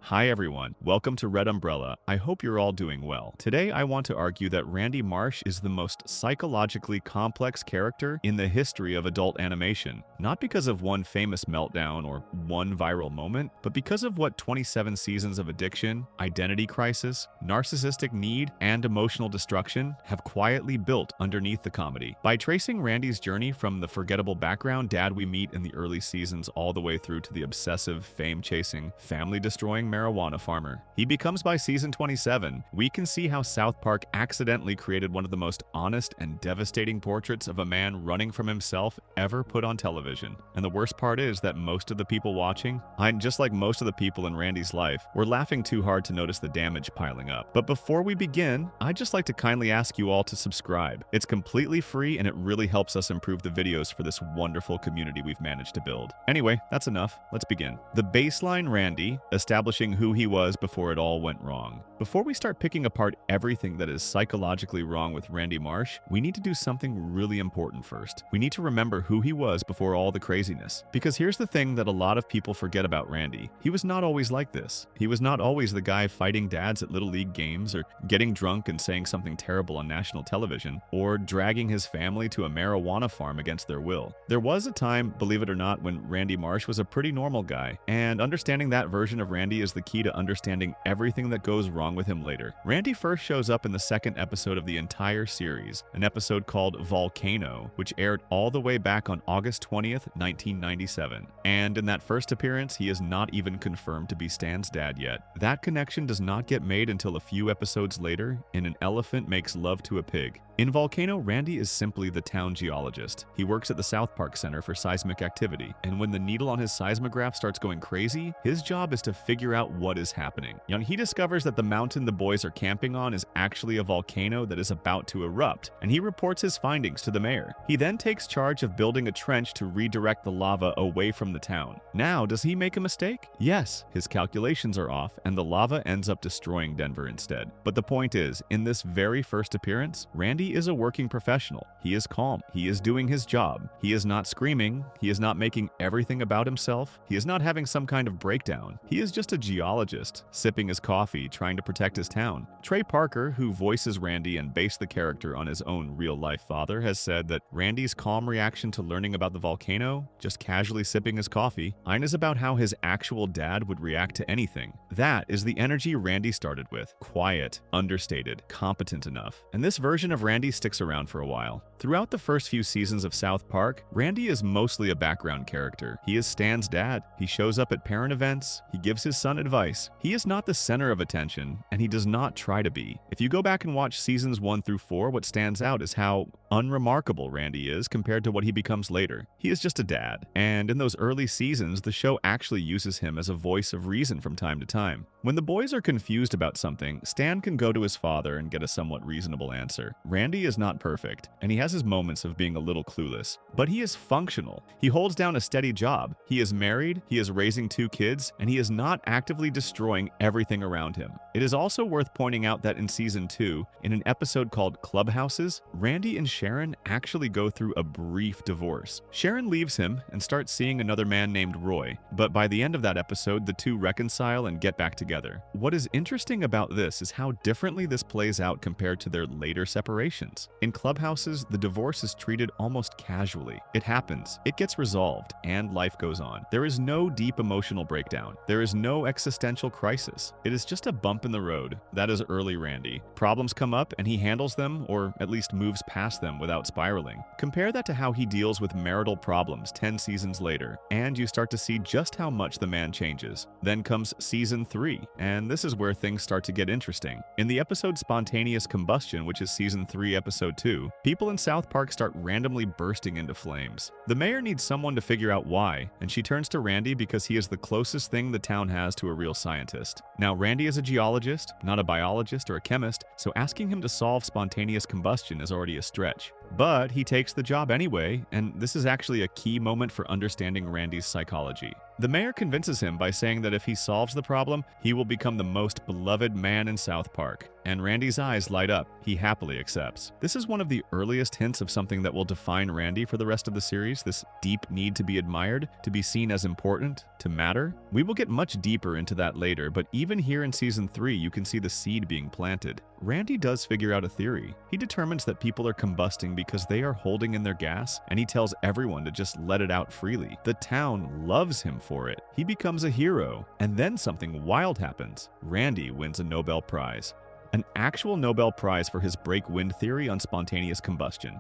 Hi everyone, welcome to Red Umbrella. I hope you're all doing well. Today I want to argue that Randy Marsh is the most psychologically complex character in the history of adult animation. Not because of one famous meltdown or one viral moment, but because of what 27 seasons of addiction, identity crisis, narcissistic need, and emotional destruction have quietly built underneath the comedy. By tracing Randy's journey from the forgettable background dad we meet in the early seasons all the way through to the obsessive, fame-chasing, family-destroying marijuana farmer he becomes by season 27, we can see how South Park accidentally created one of the most honest and devastating portraits of a man running from himself ever put on television. And the worst part is that most of the people watching, just like most of the people in Randy's life, were laughing too hard to notice the damage piling up. But before we begin, I'd just like to kindly ask you all to subscribe. It's completely free and it really helps us improve the videos for this wonderful community we've managed to build. Anyway, that's enough. Let's begin. The baseline Randy, establishing who he was before it all went wrong. Before we start picking apart everything that is psychologically wrong with Randy Marsh, we need to do something really important first. We need to remember who he was before all the craziness. Because here's the thing that a lot of people forget about Randy. He was not always like this. He was not always the guy fighting dads at Little League games, or getting drunk and saying something terrible on national television, or dragging his family to a marijuana farm against their will. There was a time, believe it or not, when Randy Marsh was a pretty normal guy, and understanding that version of Randy is the key to understanding everything that goes wrong with him later. Randy first shows up in the second episode of the entire series, an episode called Volcano, which aired all the way back on August 20th, 1997. And in that first appearance, he is not even confirmed to be Stan's dad yet. That connection does not get made until a few episodes later in An Elephant Makes Love to a Pig. In Volcano, Randy is simply the town geologist. He works at the South Park Center for Seismic Activity, and when the needle on his seismograph starts going crazy, his job is to figure out what is happening. He discovers that the mountain the boys are camping on is actually a volcano that is about to erupt, and he reports his findings to the mayor. He then takes charge of building a trench to redirect the lava away from the town. Now, does he make a mistake? Yes, his calculations are off, and the lava ends up destroying Denver instead. But the point is, in this very first appearance, Randy is a working professional. He is calm. He is doing his job. He is not screaming. He is not making everything about himself. He is not having some kind of breakdown. He is just a geologist, sipping his coffee, trying to protect his town. Trey Parker, who voices Randy and based the character on his own real-life father, has said that Randy's calm reaction to learning about the volcano, just casually sipping his coffee, is about how his actual dad would react to anything. That is the energy Randy started with. Quiet, understated, competent enough. And this version of Randy sticks around for a while. Throughout the first few seasons of South Park, Randy is mostly a background character. He is Stan's dad. He shows up at parent events. He gives his son advice. He is not the center of attention, and he does not try to be. If you go back and watch seasons 1 through 4, what stands out is how unremarkable Randy is compared to what he becomes later. He is just a dad, and in those early seasons, the show actually uses him as a voice of reason from time to time. When the boys are confused about something, Stan can go to his father and get a somewhat reasonable answer. Randy is not perfect, and he has his moments of being a little clueless, but he is functional. He holds down a steady job. He is married, he is raising 2 kids, and he is not actively destroying everything around him. It is also worth pointing out that in season 2, in an episode called Clubhouses, Randy and Sharon actually go through a brief divorce. Sharon leaves him and starts seeing another man named Roy, but by the end of that episode, the two reconcile and get back together. What is interesting about this is how differently this plays out compared to their later separations. In Clubhouses, the divorce is treated almost casually. It happens, it gets resolved, and life goes on. There is no deep emotional breakdown. There is no existential crisis. It is just a bump in the road. That is early Randy. Problems come up and he handles them, or at least moves past them without spiraling. Compare that to how he deals with marital problems 10 seasons later, and you start to see just how much the man changes. Then comes season 3, and this is where things start to get interesting. In the episode Spontaneous Combustion, which is season 3, episode 2, people in South Park start randomly bursting into flames. The mayor needs someone to figure out why, and she turns to Randy because he is the closest thing the town has to a real scientist. Now, Randy is a geologist, not a biologist or a chemist, so asking him to solve spontaneous combustion is already a stretch. But he takes the job anyway, and this is actually a key moment for understanding Randy's psychology. The mayor convinces him by saying that if he solves the problem, he will become the most beloved man in South Park. And Randy's eyes light up. He happily accepts. This is one of the earliest hints of something that will define Randy for the rest of the series, this deep need to be admired, to be seen as important, to matter. We will get much deeper into that later, but even here in Season 3, you can see the seed being planted. Randy does figure out a theory. He determines that people are combusting because they are holding in their gas, and he tells everyone to just let it out freely. The town loves him for it. He becomes a hero, and then something wild happens. Randy wins a Nobel Prize. An actual Nobel Prize for his break-wind theory on spontaneous combustion.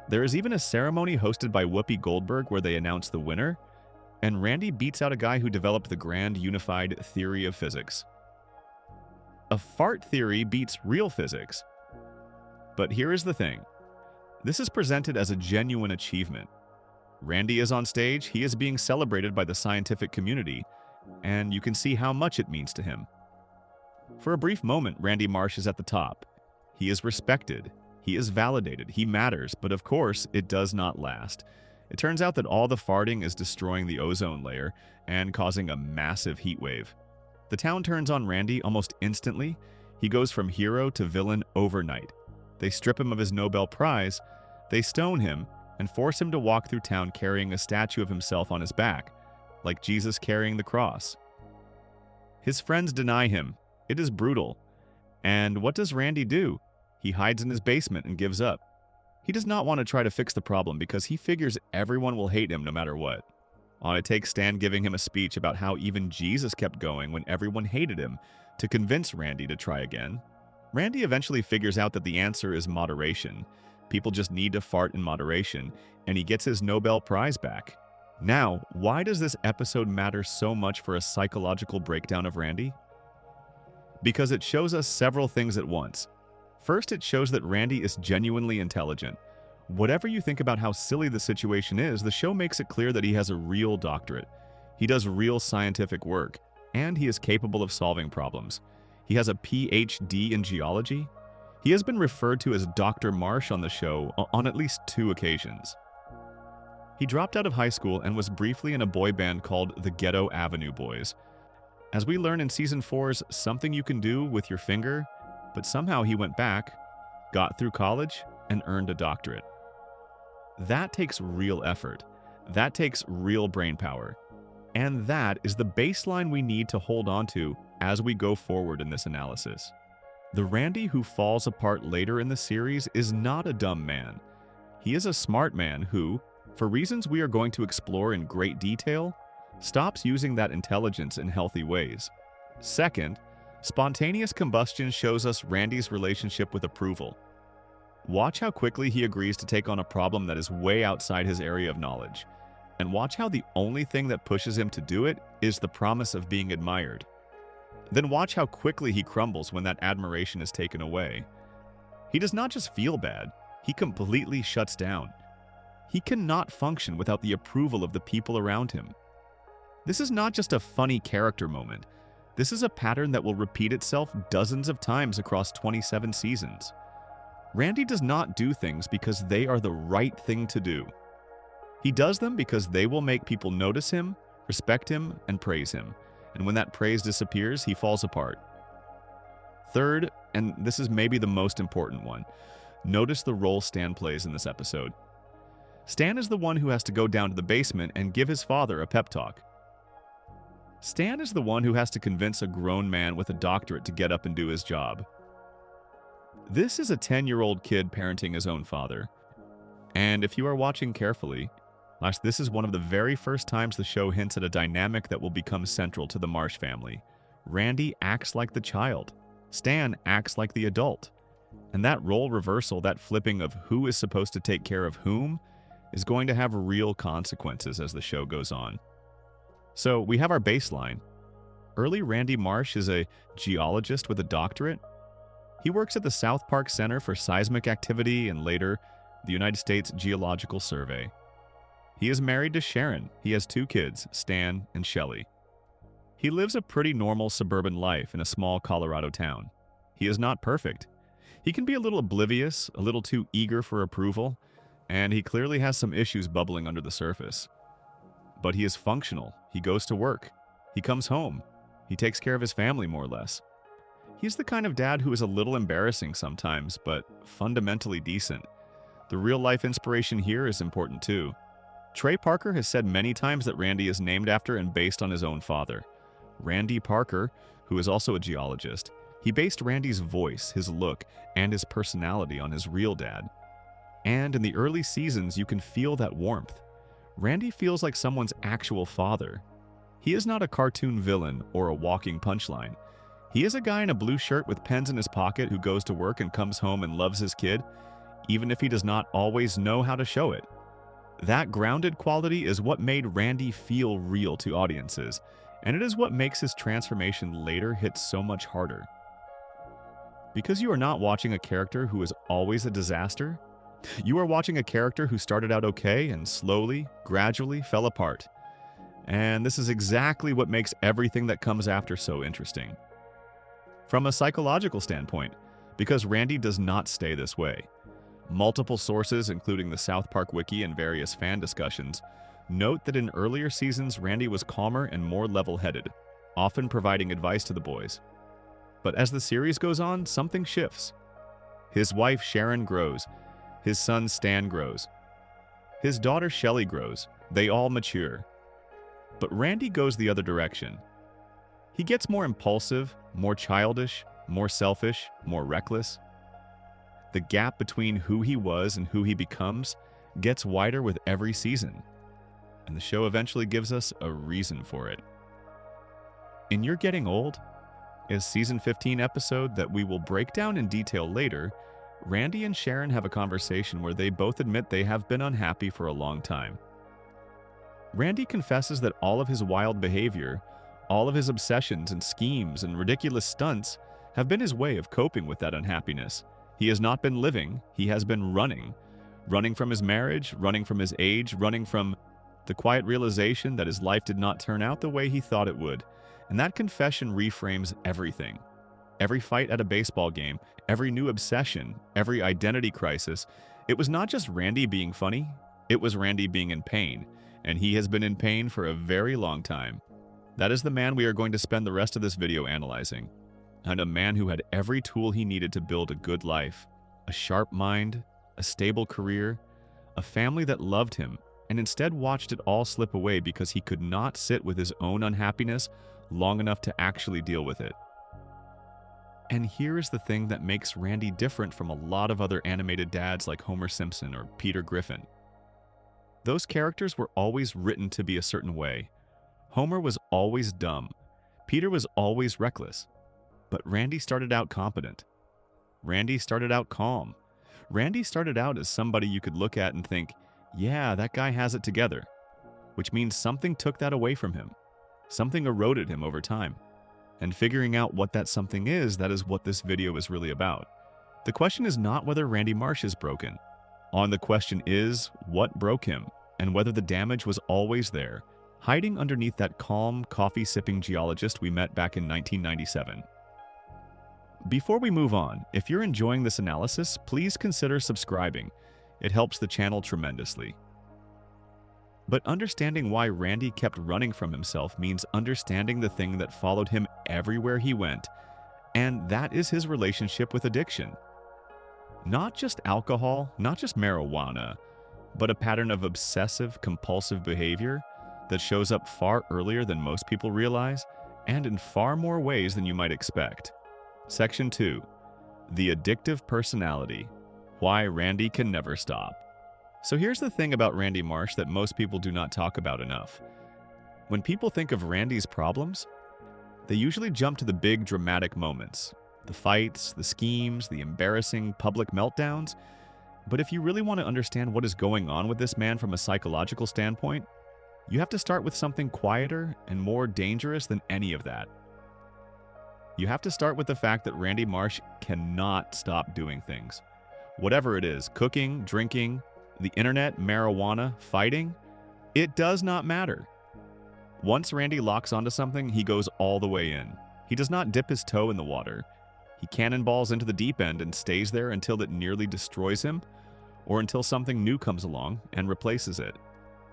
There is even a ceremony hosted by Whoopi Goldberg where they announce the winner, and Randy beats out a guy who developed the grand unified theory of physics. A fart theory beats real physics. But here is the thing. This is presented as a genuine achievement. Randy is on stage, he is being celebrated by the scientific community, and you can see how much it means to him. For a brief moment, Randy Marsh is at the top. He is respected, he is validated, he matters, but of course, it does not last. It turns out that all the farting is destroying the ozone layer and causing a massive heat wave. The town turns on Randy almost instantly. He goes from hero to villain overnight. They strip him of his Nobel Prize, they stone him, and force him to walk through town carrying a statue of himself on his back, like Jesus carrying the cross. His friends deny him. It is brutal. And what does Randy do? He hides in his basement and gives up. He does not want to try to fix the problem because he figures everyone will hate him no matter what. It takes Stan giving him a speech about how even Jesus kept going when everyone hated him to convince Randy to try again. Randy eventually figures out that the answer is moderation. People just need to fart in moderation, and he gets his Nobel Prize back. Now, why does this episode matter so much for a psychological breakdown of Randy? Because it shows us several things at once. First, it shows that Randy is genuinely intelligent. Whatever you think about how silly the situation is, the show makes it clear that he has a real doctorate. He does real scientific work, and he is capable of solving problems. He has a PhD in geology. He has been referred to as Dr. Marsh on the show on at least 2 occasions. He dropped out of high school and was briefly in a boy band called the Ghetto Avenue Boys. As we learn in Season 4's Something You Can Do with Your Finger, but somehow he went back, got through college, and earned a doctorate. That takes real effort. That takes real brain power. And that is the baseline we need to hold on to as we go forward in this analysis. The Randy who falls apart later in the series is not a dumb man. He is a smart man who, for reasons we are going to explore in great detail, stops using that intelligence in healthy ways. Second, spontaneous combustion shows us Randy's relationship with approval. Watch how quickly he agrees to take on a problem that is way outside his area of knowledge. And watch how the only thing that pushes him to do it is the promise of being admired. Then watch how quickly he crumbles when that admiration is taken away. He does not just feel bad, he completely shuts down. He cannot function without the approval of the people around him. This is not just a funny character moment. This is a pattern that will repeat itself dozens of times across 27 seasons. Randy does not do things because they are the right thing to do. He does them because they will make people notice him, respect him, and praise him. And when that praise disappears, he falls apart. Third, and this is maybe the most important one, notice the role Stan plays in this episode. Stan is the one who has to go down to the basement and give his father a pep talk. Stan is the one who has to convince a grown man with a doctorate to get up and do his job. This is a 10-year-old kid parenting his own father. And if you are watching carefully, this is one of the very first times the show hints at a dynamic that will become central to the Marsh family. Randy acts like the child. Stan acts like the adult. And that role reversal, that flipping of who is supposed to take care of whom, is going to have real consequences as the show goes on. So we have our baseline. Early Randy Marsh is a geologist with a doctorate. He works at the South Park Center for Seismic Activity and later, the United States Geological Survey. He is married to Sharon. He has 2 kids, Stan and Shelley. He lives a pretty normal suburban life in a small Colorado town. He is not perfect. He can be a little oblivious, a little too eager for approval, and he clearly has some issues bubbling under the surface. But he is functional. He goes to work. He comes home. He takes care of his family, more or less. He's the kind of dad who is a little embarrassing sometimes, but fundamentally decent. The real-life inspiration here is important too. Trey Parker has said many times that Randy is named after and based on his own father. Randy Parker, who is also a geologist, he based Randy's voice, his look, and his personality on his real dad. And in the early seasons, you can feel that warmth. Randy feels like someone's actual father. He is not a cartoon villain or a walking punchline. He is a guy in a blue shirt with pens in his pocket who goes to work and comes home and loves his kid, even if he does not always know how to show it. That grounded quality is what made Randy feel real to audiences, and it is what makes his transformation later hit so much harder. Because you are not watching a character who is always a disaster, you are watching a character who started out okay and slowly, gradually fell apart. And this is exactly what makes everything that comes after so interesting. From a psychological standpoint, because Randy does not stay this way. Multiple sources, including the South Park Wiki and various fan discussions, note that in earlier seasons Randy was calmer and more level-headed, often providing advice to the boys. But as the series goes on, something shifts. His wife Sharon grows. His son Stan grows. His daughter Shelley grows. They all mature. But Randy goes the other direction. He gets more impulsive, more childish, more selfish, more reckless. The gap between who he was and who he becomes gets wider with every season, and the show eventually gives us a reason for it. In You're Getting Old, a season 15 episode that we will break down in detail later, Randy and Sharon have a conversation where they both admit they have been unhappy for a long time. Randy confesses that all of his wild behavior, all of his obsessions and schemes and ridiculous stunts have been his way of coping with that unhappiness. He has not been living, he has been running. Running from his marriage, running from his age, running from the quiet realization that his life did not turn out the way he thought it would. And that confession reframes everything. Every fight at a baseball game, every new obsession, every identity crisis. It was not just Randy being funny, it was Randy being in pain. And he has been in pain for a very long time. That is the man we are going to spend the rest of this video analyzing. And a man who had every tool he needed to build a good life, a sharp mind, a stable career, a family that loved him, and instead watched it all slip away because he could not sit with his own unhappiness long enough to actually deal with it. And here is the thing that makes Randy different from a lot of other animated dads like Homer Simpson or Peter Griffin. Those characters were always written to be a certain way. Homer was always dumb. Peter was always reckless. But Randy started out competent. Randy started out calm. Randy started out as somebody you could look at and think, yeah, that guy has it together. Which means something took that away from him. Something eroded him over time. And figuring out what that something is, that is what this video is really about. The question is not whether Randy Marsh is broken. The question is, what broke him? And whether the damage was always there, hiding underneath that calm, coffee-sipping geologist we met back in 1997. Before we move on, if you're enjoying this analysis, please consider subscribing. It helps the channel tremendously. But understanding why Randy kept running from himself means understanding the thing that followed him everywhere he went, and that is his relationship with addiction. Not just alcohol, not just marijuana, but a pattern of obsessive, compulsive behavior that shows up far earlier than most people realize, and in far more ways than you might expect. Section 2. The Addictive Personality. Why Randy Can Never Stop. So here's the thing about Randy Marsh that most people do not talk about enough. When people think of Randy's problems, they usually jump to the big dramatic moments. The fights, the schemes, the embarrassing public meltdowns. But if you really want to understand what is going on with this man from a psychological standpoint, you have to start with something quieter and more dangerous than any of that. You have to start with the fact that Randy Marsh cannot stop doing things. Whatever it is, cooking, drinking, the internet, marijuana, fighting, it does not matter. Once Randy locks onto something, he goes all the way in. He does not dip his toe in the water. He cannonballs into the deep end and stays there until it nearly destroys him, or until something new comes along and replaces it.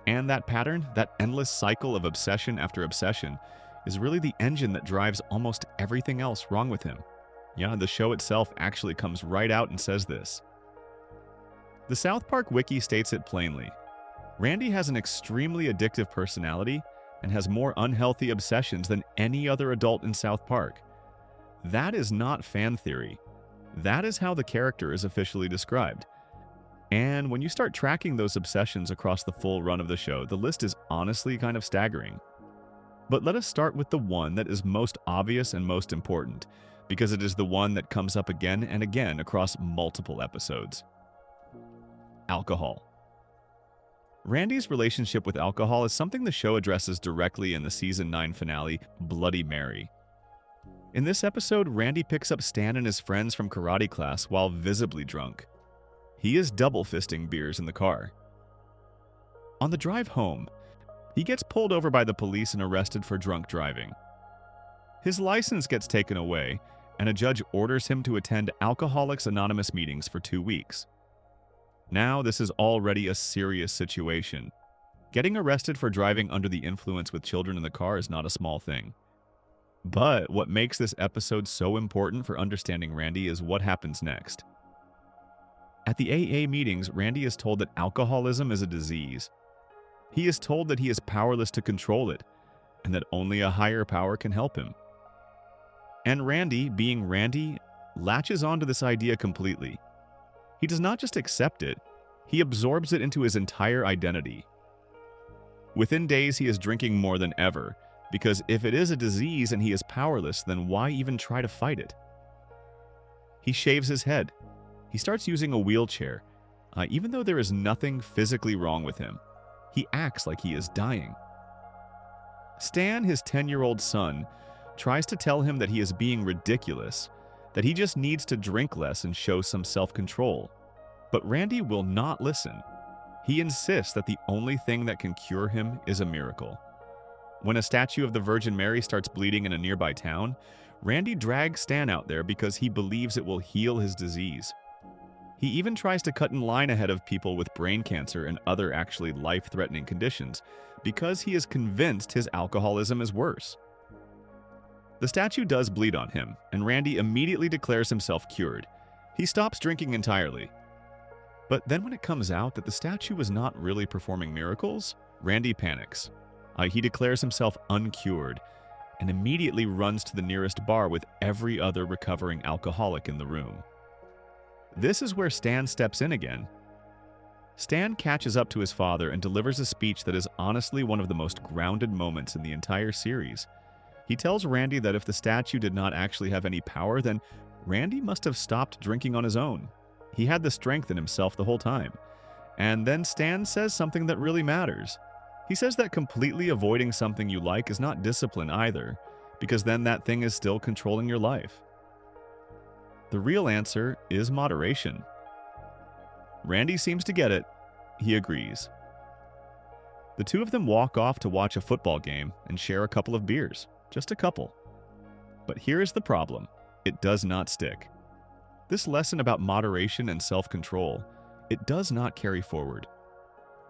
And that pattern, that endless cycle of obsession after obsession, is really the engine that drives almost everything else wrong with him. Yeah, the show itself actually comes right out and says this. The South Park Wiki states it plainly. Randy has an extremely addictive personality and has more unhealthy obsessions than any other adult in South Park. That is not fan theory. That is how the character is officially described. And when you start tracking those obsessions across the full run of the show, the list is honestly kind of staggering. But let us start with the one that is most obvious and most important, because it is the one that comes up again and again across multiple episodes. Alcohol. Randy's relationship with alcohol is something the show addresses directly in the Season 9 finale, Bloody Mary. In this episode, Randy picks up Stan and his friends from karate class while visibly drunk. He is double-fisting beers in the car. On the drive home, he gets pulled over by the police and arrested for drunk driving. His license gets taken away, and a judge orders him to attend Alcoholics Anonymous meetings for 2 weeks. Now, this is already a serious situation. Getting arrested for driving under the influence with children in the car is not a small thing. But what makes this episode so important for understanding Randy is what happens next. At the AA meetings, Randy is told that alcoholism is a disease. He is told that he is powerless to control it, and that only a higher power can help him. And Randy, being Randy, latches onto this idea completely. He does not just accept it, he absorbs it into his entire identity. Within days, he is drinking more than ever, because if it is a disease and he is powerless, then why even try to fight it? He shaves his head. He starts using a wheelchair, even though there is nothing physically wrong with him. He acts like he is dying. Stan, his 10-year-old son, tries to tell him that he is being ridiculous, that he just needs to drink less and show some self-control. But Randy will not listen. He insists that the only thing that can cure him is a miracle. When a statue of the Virgin Mary starts bleeding in a nearby town, Randy drags Stan out there because he believes it will heal his disease. He even tries to cut in line ahead of people with brain cancer and other actually life-threatening conditions because he is convinced his alcoholism is worse. The statue does bleed on him, and Randy immediately declares himself cured. He stops drinking entirely. But then when it comes out that the statue was not really performing miracles, Randy panics. He declares himself uncured and immediately runs to the nearest bar with every other recovering alcoholic in the room. This is where Stan steps in again. Stan catches up to his father and delivers a speech that is honestly one of the most grounded moments in the entire series. He tells Randy that if the statue did not actually have any power, then Randy must have stopped drinking on his own. He had the strength in himself the whole time. And then Stan says something that really matters. He says that completely avoiding something you like is not discipline either, because then that thing is still controlling your life. The real answer is moderation. Randy seems to get it. He agrees. The two of them walk off to watch a football game and share a couple of beers. Just a couple. But here is the problem. It does not stick. This lesson about moderation and self-control, it does not carry forward.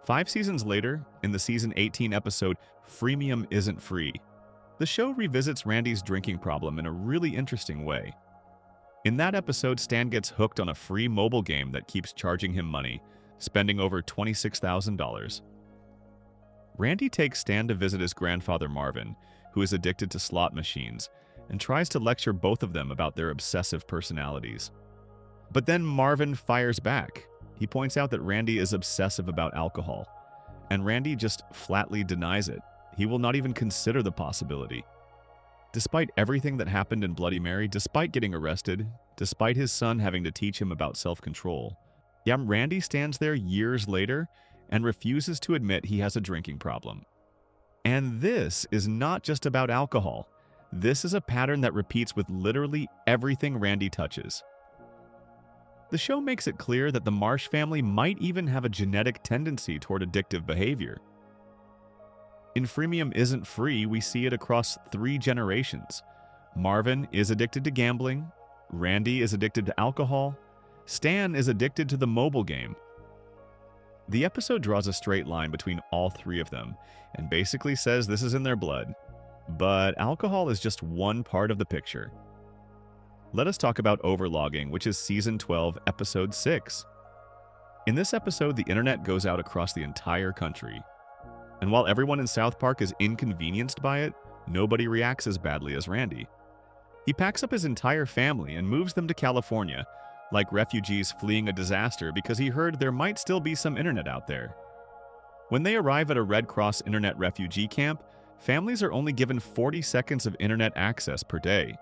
5 seasons later, in the season 18 episode, Freemium Isn't Free, the show revisits Randy's drinking problem in a really interesting way. In that episode, Stan gets hooked on a free mobile game that keeps charging him money, spending over $26,000. Randy takes Stan to visit his grandfather Marvin, who is addicted to slot machines, and tries to lecture both of them about their obsessive personalities. But then Marvin fires back. He points out that Randy is obsessive about alcohol, and Randy just flatly denies it. He will not even consider the possibility. Despite everything that happened in Bloody Mary, despite getting arrested, despite his son having to teach him about self-control, Randy stands there years later and refuses to admit he has a drinking problem. And this is not just about alcohol. This is a pattern that repeats with literally everything Randy touches. The show makes it clear that the Marsh family might even have a genetic tendency toward addictive behavior. In Freemium Isn't Free, we see it across 3 generations. Marvin is addicted to gambling, Randy is addicted to alcohol. Stan is addicted to the mobile game. The episode draws a straight line between all three of them and basically says this is in their blood. But alcohol is just one part of the picture. Let us talk about overlogging, which is Season 12, Episode 6. In this episode, the internet goes out across the entire country. And while everyone in South Park is inconvenienced by it, nobody reacts as badly as Randy. He packs up his entire family and moves them to California, like refugees fleeing a disaster because he heard there might still be some internet out there. When they arrive at a Red Cross internet refugee camp, families are only given 40 seconds of internet access per day.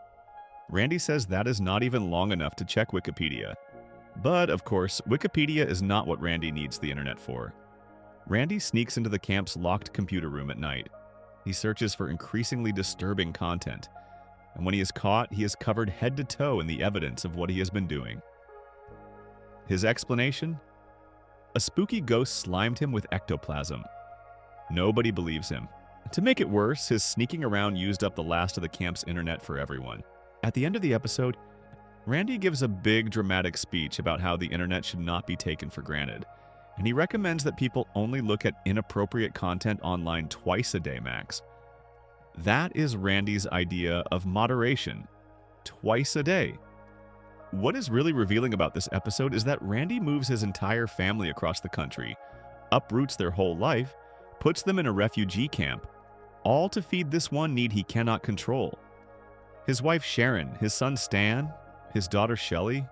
Randy says that is not even long enough to check Wikipedia. But, of course, Wikipedia is not what Randy needs the internet for. Randy sneaks into the camp's locked computer room at night. He searches for increasingly disturbing content, and when he is caught, he is covered head to toe in the evidence of what he has been doing. His explanation? A spooky ghost slimed him with ectoplasm. Nobody believes him. To make it worse, his sneaking around used up the last of the camp's internet for everyone. At the end of the episode, Randy gives a big dramatic speech about how the internet should not be taken for granted, and he recommends that people only look at inappropriate content online twice a day max. That is Randy's idea of moderation. Twice a day. What is really revealing about this episode is that Randy moves his entire family across the country, uproots their whole life, puts them in a refugee camp, all to feed this one need he cannot control. His wife Sharon, his son Stan, his daughter Shelley,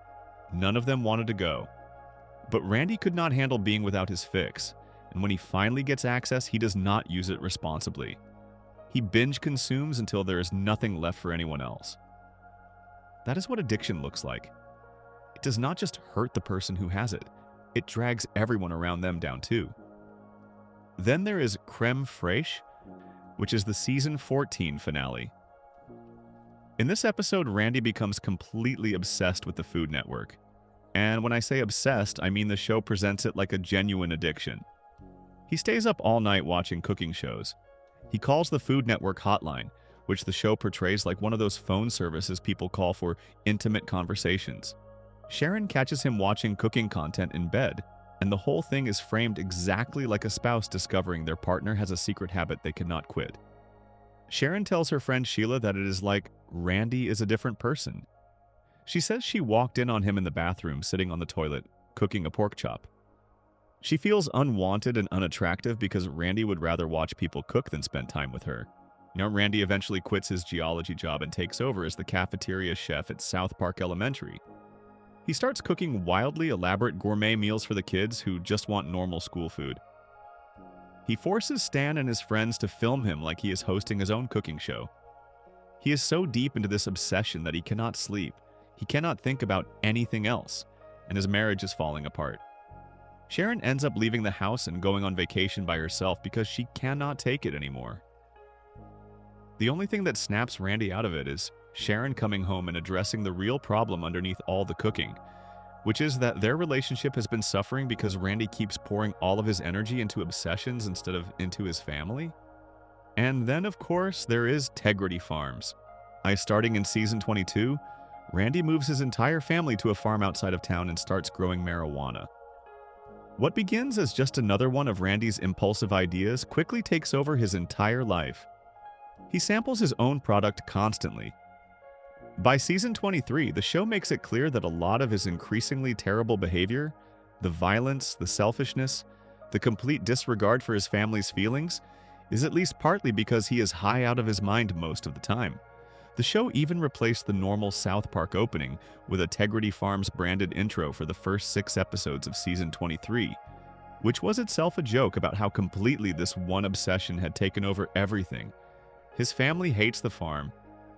none of them wanted to go. But Randy could not handle being without his fix, and when he finally gets access, he does not use it responsibly. He binge consumes until there is nothing left for anyone else. That is what addiction looks like. It does not just hurt the person who has it, it drags everyone around them down too. Then there is Creme Fraiche, which is the Season 14 finale. In this episode, Randy becomes completely obsessed with the Food Network. And when I say obsessed, I mean the show presents it like a genuine addiction. He stays up all night watching cooking shows. He calls the Food Network hotline, which the show portrays like one of those phone services people call for intimate conversations. Sharon catches him watching cooking content in bed, and the whole thing is framed exactly like a spouse discovering their partner has a secret habit they cannot quit. Sharon tells her friend Sheila that it is like Randy is a different person. She says she walked in on him in the bathroom sitting on the toilet, cooking a pork chop. She feels unwanted and unattractive because Randy would rather watch people cook than spend time with her. Randy eventually quits his geology job and takes over as the cafeteria chef at South Park Elementary. He starts cooking wildly elaborate gourmet meals for the kids who just want normal school food. He forces Stan and his friends to film him like he is hosting his own cooking show. He is so deep into this obsession that he cannot sleep. He cannot think about anything else, and his marriage is falling apart. Sharon ends up leaving the house and going on vacation by herself because she cannot take it anymore. The only thing that snaps Randy out of it is Sharon coming home and addressing the real problem underneath all the cooking, which is that their relationship has been suffering because Randy keeps pouring all of his energy into obsessions instead of into his family. And then, of course, there is Tegrity Farms. Starting in Season 22, Randy moves his entire family to a farm outside of town and starts growing marijuana. What begins as just another one of Randy's impulsive ideas quickly takes over his entire life. He samples his own product constantly. By Season 23, the show makes it clear that a lot of his increasingly terrible behavior, the violence, the selfishness, the complete disregard for his family's feelings, is at least partly because he is high out of his mind most of the time. The show even replaced the normal South Park opening with a Tegrity Farms branded intro for the first 6 episodes of Season 23, which was itself a joke about how completely this one obsession had taken over everything. His family hates the farm.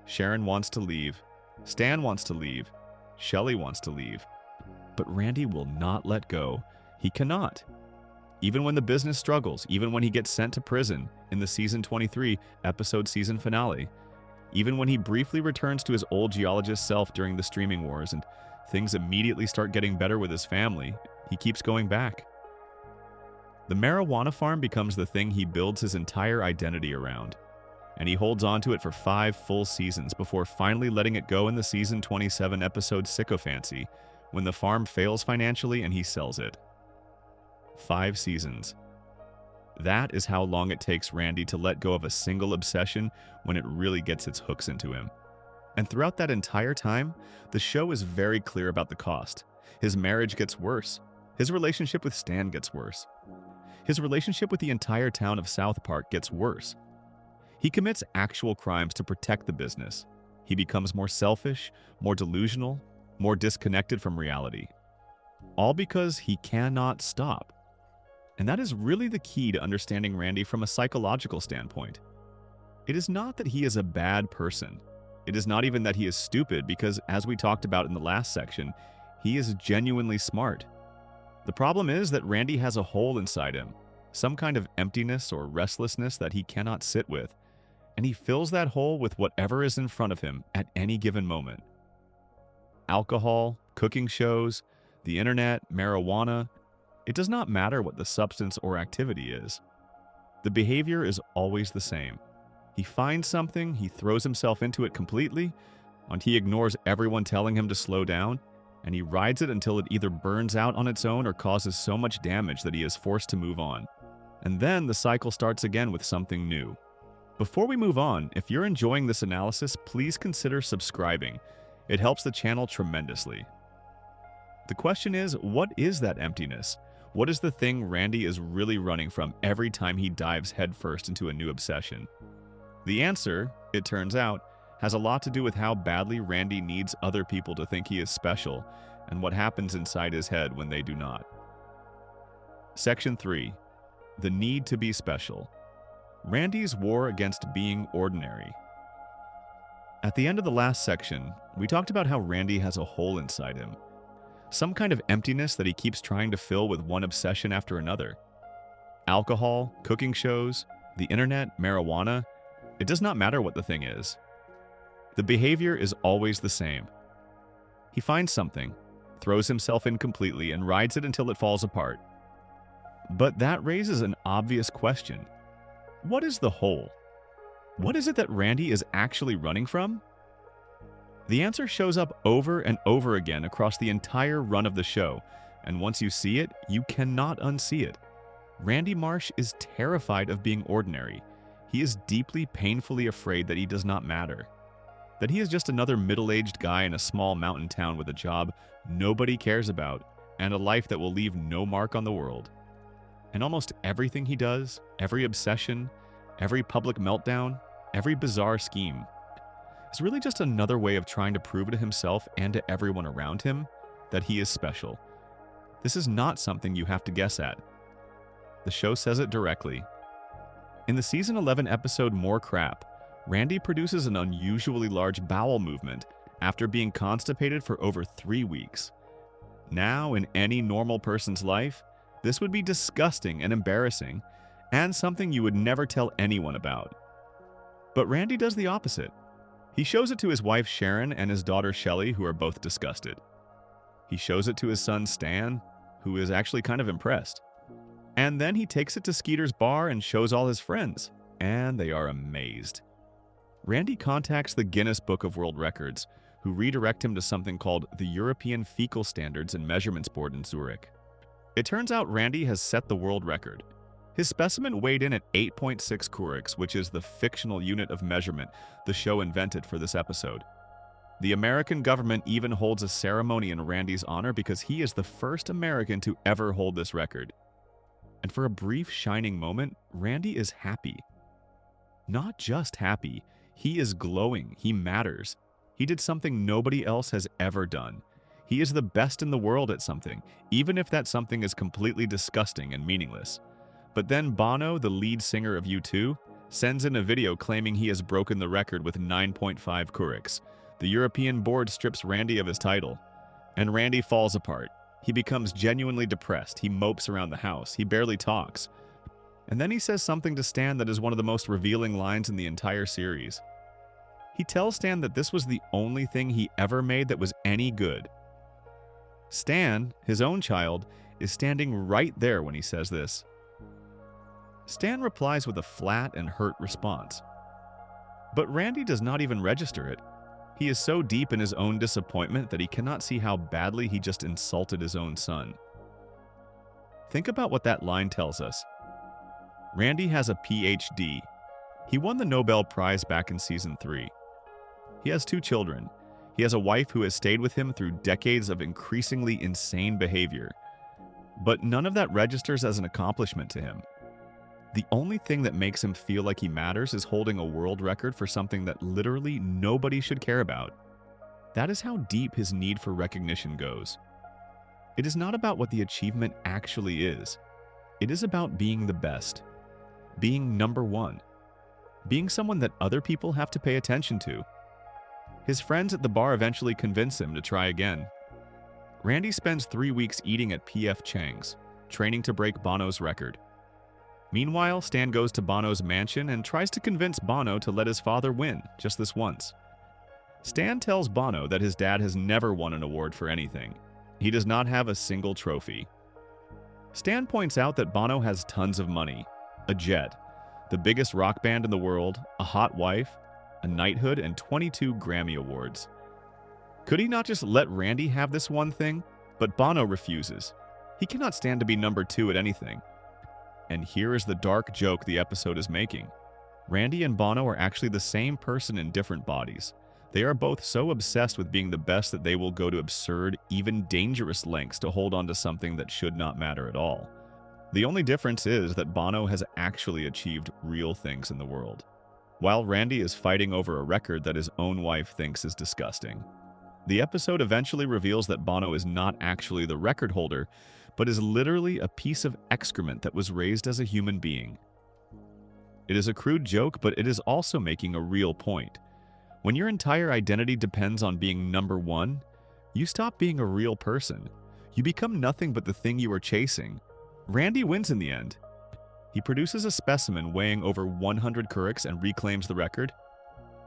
Sharon wants to leave. Stan wants to leave. Shelley wants to leave. But Randy will not let go. He cannot. Even when the business struggles, even when he gets sent to prison in the Season 23 episode season finale, even when he briefly returns to his old geologist self during the streaming wars and things immediately start getting better with his family, he keeps going back. The marijuana farm becomes the thing he builds his entire identity around. and he holds on to it for 5 full seasons before finally letting it go in the season 27 episode Sycophancy, when the farm fails financially and he sells it. 5 seasons. That is how long it takes Randy to let go of a single obsession when it really gets its hooks into him. And throughout that entire time, the show is very clear about the cost. His marriage gets worse. His relationship with Stan gets worse. His relationship with the entire town of South Park gets worse. He commits actual crimes to protect the business. He becomes more selfish, more delusional, more disconnected from reality. All because he cannot stop. And that is really the key to understanding Randy from a psychological standpoint. It is not that he is a bad person. It is not even that he is stupid because, as we talked about in the last section, he is genuinely smart. The problem is that Randy has a hole inside him, some kind of emptiness or restlessness that he cannot sit with, and he fills that hole with whatever is in front of him at any given moment. Alcohol, cooking shows, the internet, marijuana. It does not matter what the substance or activity is. The behavior is always the same. He finds something, he throws himself into it completely, and he ignores everyone telling him to slow down, and he rides it until it either burns out on its own or causes so much damage that he is forced to move on. And then the cycle starts again with something new. Before we move on, if you're enjoying this analysis, please consider subscribing. It helps the channel tremendously. The question is, what is that emptiness? What is the thing Randy is really running from every time he dives headfirst into a new obsession? The answer, it turns out, has a lot to do with how badly Randy needs other people to think he is special and what happens inside his head when they do not. Section 3. The need to be special. Randy's war against being ordinary. At the end of the last section, we talked about how Randy has a hole inside him. Some kind of emptiness that he keeps trying to fill with one obsession after another. Alcohol, cooking shows, the internet, marijuana. It does not matter what the thing is. The behavior is always the same. He finds something, throws himself in completely, and rides it until it falls apart. But that raises an obvious question. What is the hole? What is it that Randy is actually running from? The answer shows up over and over again across the entire run of the show, and once you see it, you cannot unsee it. Randy Marsh is terrified of being ordinary. He is deeply, painfully afraid that he does not matter. That he is just another middle-aged guy in a small mountain town with a job nobody cares about and a life that will leave no mark on the world. And almost everything he does, every obsession, every public meltdown, every bizarre scheme, is really just another way of trying to prove to himself and to everyone around him that he is special. This is not something you have to guess at. The show says it directly. In the season 11 episode More Crap, Randy produces an unusually large bowel movement after being constipated for over 3 weeks. Now, in any normal person's life, this would be disgusting and embarrassing, and something you would never tell anyone about. But Randy does the opposite. He shows it to his wife Sharon and his daughter Shelley, who are both disgusted. He shows it to his son Stan, who is actually kind of impressed. And then he takes it to Skeeter's bar and shows all his friends, and they are amazed. Randy contacts the Guinness Book of World Records, who redirect him to something called the European Fecal Standards and Measurements Board in Zurich. It turns out Randy has set the world record. His specimen weighed in at 8.6 curics, which is the fictional unit of measurement the show invented for this episode. The American government even holds a ceremony in Randy's honor because he is the first American to ever hold this record. And for a brief shining moment, Randy is happy. Not just happy, he is glowing, he matters. He did something nobody else has ever done. He is the best in the world at something, even if that something is completely disgusting and meaningless. But then Bono, the lead singer of U2, sends in a video claiming he has broken the record with 9.5 curics. The European board strips Randy of his title, and Randy falls apart. He becomes genuinely depressed. He mopes around the house. He barely talks. And then he says something to Stan that is one of the most revealing lines in the entire series. He tells Stan that this was the only thing he ever made that was any good. Stan, his own child, is standing right there when he says this. Stan replies with a flat and hurt response. But Randy does not even register it. He is so deep in his own disappointment that he cannot see how badly he just insulted his own son. Think about what that line tells us. Randy has a PhD. He won the Nobel Prize back in season 3. He has 2 children. He has a wife who has stayed with him through decades of increasingly insane behavior. But none of that registers as an accomplishment to him. The only thing that makes him feel like he matters is holding a world record for something that literally nobody should care about. That is how deep his need for recognition goes. It is not about what the achievement actually is. It is about being the best. Being number one. Being someone that other people have to pay attention to. His friends at the bar eventually convince him to try again. Randy spends 3 weeks eating at P.F. Chang's, training to break Bono's record. Meanwhile, Stan goes to Bono's mansion and tries to convince Bono to let his father win, just this once. Stan tells Bono that his dad has never won an award for anything. He does not have a single trophy. Stan points out that Bono has tons of money, a jet, the biggest rock band in the world, a hot wife, a knighthood, and 22 Grammy Awards. Could he not just let Randy have this one thing? But Bono refuses. He cannot stand to be number 2 at anything. And here is the dark joke the episode is making. Randy and Bono are actually the same person in different bodies. They are both so obsessed with being the best that they will go to absurd, even dangerous lengths to hold on to something that should not matter at all. The only difference is that Bono has actually achieved real things in the world, while Randy is fighting over a record that his own wife thinks is disgusting. The episode eventually reveals that Bono is not actually the record holder, but is literally a piece of excrement that was raised as a human being. It is a crude joke, but it is also making a real point. When your entire identity depends on being number 1, you stop being a real person. You become nothing but the thing you are chasing. Randy wins in the end. He produces a specimen weighing over 100 Keurig and reclaims the record.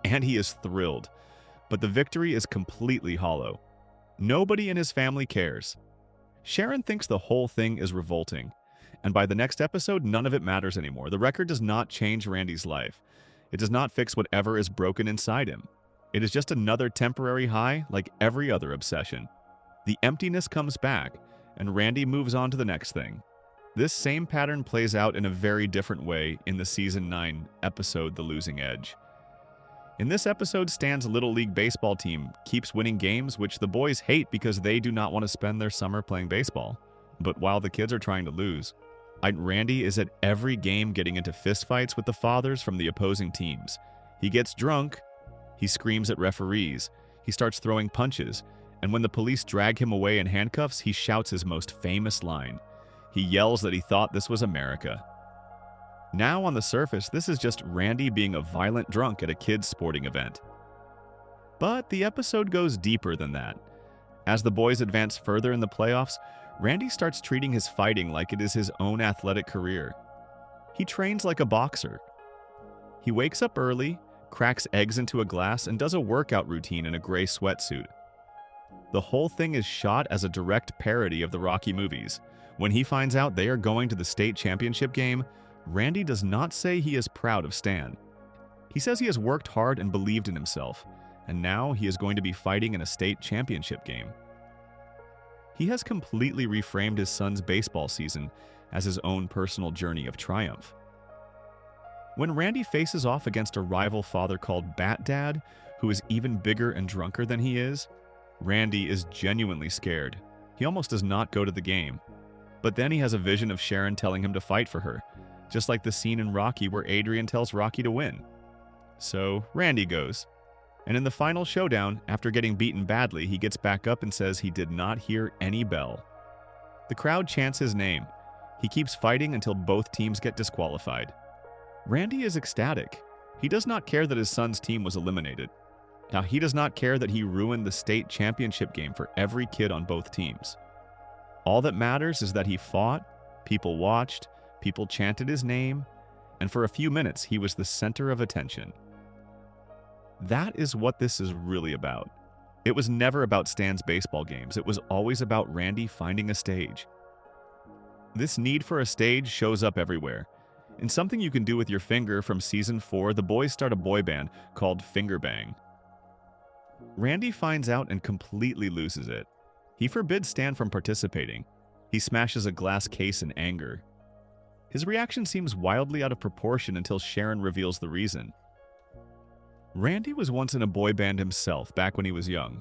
And he is thrilled. But the victory is completely hollow. Nobody in his family cares. Sharon thinks the whole thing is revolting, and by the next episode, none of it matters anymore. The record does not change Randy's life. It does not fix whatever is broken inside him. It is just another temporary high like every other obsession. The emptiness comes back, and Randy moves on to the next thing. This same pattern plays out in a very different way in the Season 9 episode The Losing Edge. In this episode, Stan's Little League baseball team keeps winning games which the boys hate because they do not want to spend their summer playing baseball. But while the kids are trying to lose, Randy is at every game getting into fistfights with the fathers from the opposing teams. He gets drunk, he screams at referees, he starts throwing punches, and when the police drag him away in handcuffs, he shouts his most famous line. He yells that he thought this was America. Now, on the surface, this is just Randy being a violent drunk at a kids' sporting event. But the episode goes deeper than that. As the boys advance further in the playoffs, Randy starts treating his fighting like it is his own athletic career. He trains like a boxer. He wakes up early, cracks eggs into a glass, and does a workout routine in a gray sweatsuit. The whole thing is shot as a direct parody of the Rocky movies. When he finds out they are going to the state championship game, Randy does not say he is proud of Stan. He says he has worked hard and believed in himself, and now he is going to be fighting in a state championship game. He has completely reframed his son's baseball season as his own personal journey of triumph. When Randy faces off against a rival father called Bat Dad, who is even bigger and drunker than he is, Randy is genuinely scared. He almost does not go to the game. But then he has a vision of Sharon telling him to fight for her, just like the scene in Rocky where Adrian tells Rocky to win. So Randy goes. And in the final showdown, after getting beaten badly, he gets back up and says he did not hear any bell. The crowd chants his name. He keeps fighting until both teams get disqualified. Randy is ecstatic. He does not care that his son's team was eliminated. Now, he does not care that he ruined the state championship game for every kid on both teams. All that matters is that he fought, people watched, people chanted his name, and for a few minutes he was the center of attention. That is what this is really about. It was never about Stan's baseball games. It was always about Randy finding a stage. This need for a stage shows up everywhere. In Something You Can Do With Your Finger from Season 4, the boys start a boy band called Finger Bang. Randy finds out and completely loses it. He forbids Stan from participating. He smashes a glass case in anger. His reaction seems wildly out of proportion until Sharon reveals the reason. Randy was once in a boy band himself back when he was young.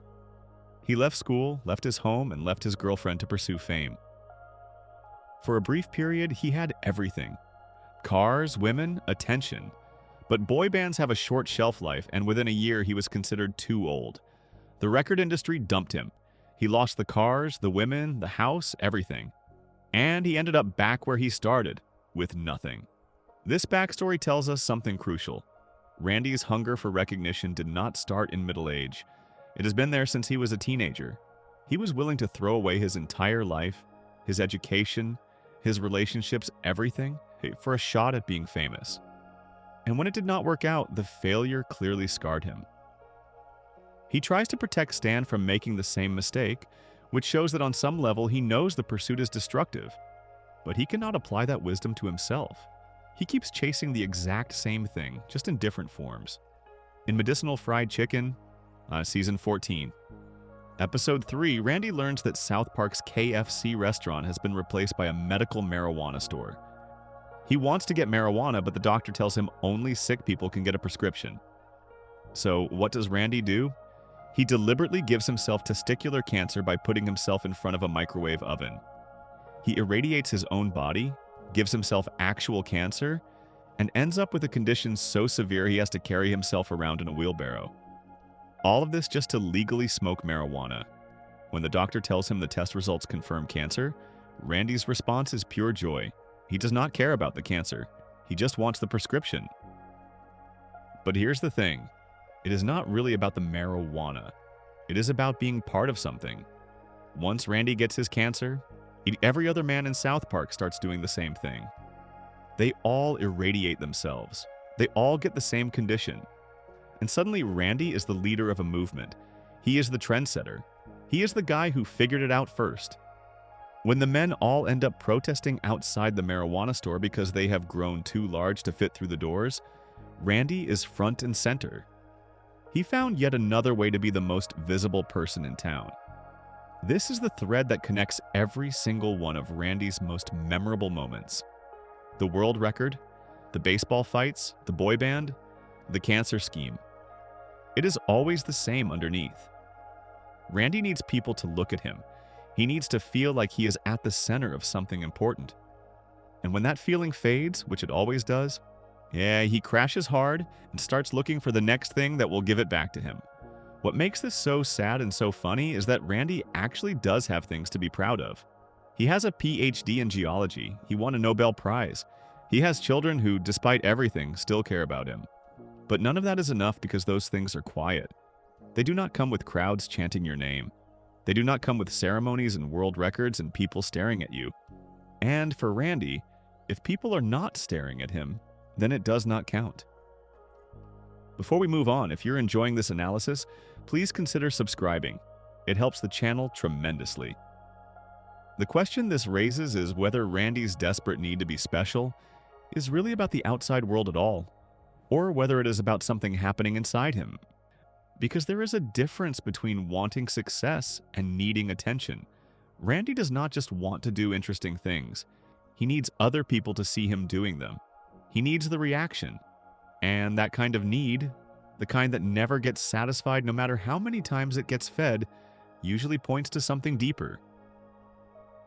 He left school, left his home, and left his girlfriend to pursue fame. For a brief period, he had everything. Cars, women, attention. But boy bands have a short shelf life, and within a year he was considered too old. The record industry dumped him. He lost the cars, the women, the house, everything. And he ended up back where he started, with nothing. This backstory tells us something crucial. Randy's hunger for recognition did not start in middle age. It has been there since he was a teenager. He was willing to throw away his entire life, his education, his relationships, everything, for a shot at being famous. And when it did not work out, the failure clearly scarred him. He tries to protect Stan from making the same mistake, which shows that on some level he knows the pursuit is destructive. But he cannot apply that wisdom to himself. He keeps chasing the exact same thing, just in different forms. In Medicinal Fried Chicken, Season 14. Episode 3, Randy learns that South Park's KFC restaurant has been replaced by a medical marijuana store. He wants to get marijuana, but the doctor tells him only sick people can get a prescription. So what does Randy do? He deliberately gives himself testicular cancer by putting himself in front of a microwave oven. He irradiates his own body, gives himself actual cancer, and ends up with a condition so severe he has to carry himself around in a wheelbarrow. All of this just to legally smoke marijuana. When the doctor tells him the test results confirm cancer, Randy's response is pure joy. He does not care about the cancer. He just wants the prescription. But here's the thing. It is not really about the marijuana. It is about being part of something. Once Randy gets his cancer, every other man in South Park starts doing the same thing. They all irradiate themselves. They all get the same condition. And suddenly Randy is the leader of a movement. He is the trendsetter. He is the guy who figured it out first. When the men all end up protesting outside the marijuana store because they have grown too large to fit through the doors, Randy is front and center. He found yet another way to be the most visible person in town. This is the thread that connects every single one of Randy's most memorable moments. The world record, the baseball fights, the boy band, the cancer scheme. It is always the same underneath. Randy needs people to look at him. He needs to feel like he is at the center of something important. And when that feeling fades, which it always does, he crashes hard and starts looking for the next thing that will give it back to him. What makes this so sad and so funny is that Randy actually does have things to be proud of. He has a PhD in geology. He won a Nobel Prize. He has children who, despite everything, still care about him. But none of that is enough because those things are quiet. They do not come with crowds chanting your name. They do not come with ceremonies and world records and people staring at you. And for Randy, if people are not staring at him, then it does not count. Before we move on, if you're enjoying this analysis, please consider subscribing. It helps the channel tremendously. The question this raises is whether Randy's desperate need to be special is really about the outside world at all, or whether it is about something happening inside him. Because there is a difference between wanting success and needing attention. Randy does not just want to do interesting things. He needs other people to see him doing them. He needs the reaction. And that kind of need, the kind that never gets satisfied no matter how many times it gets fed, usually points to something deeper.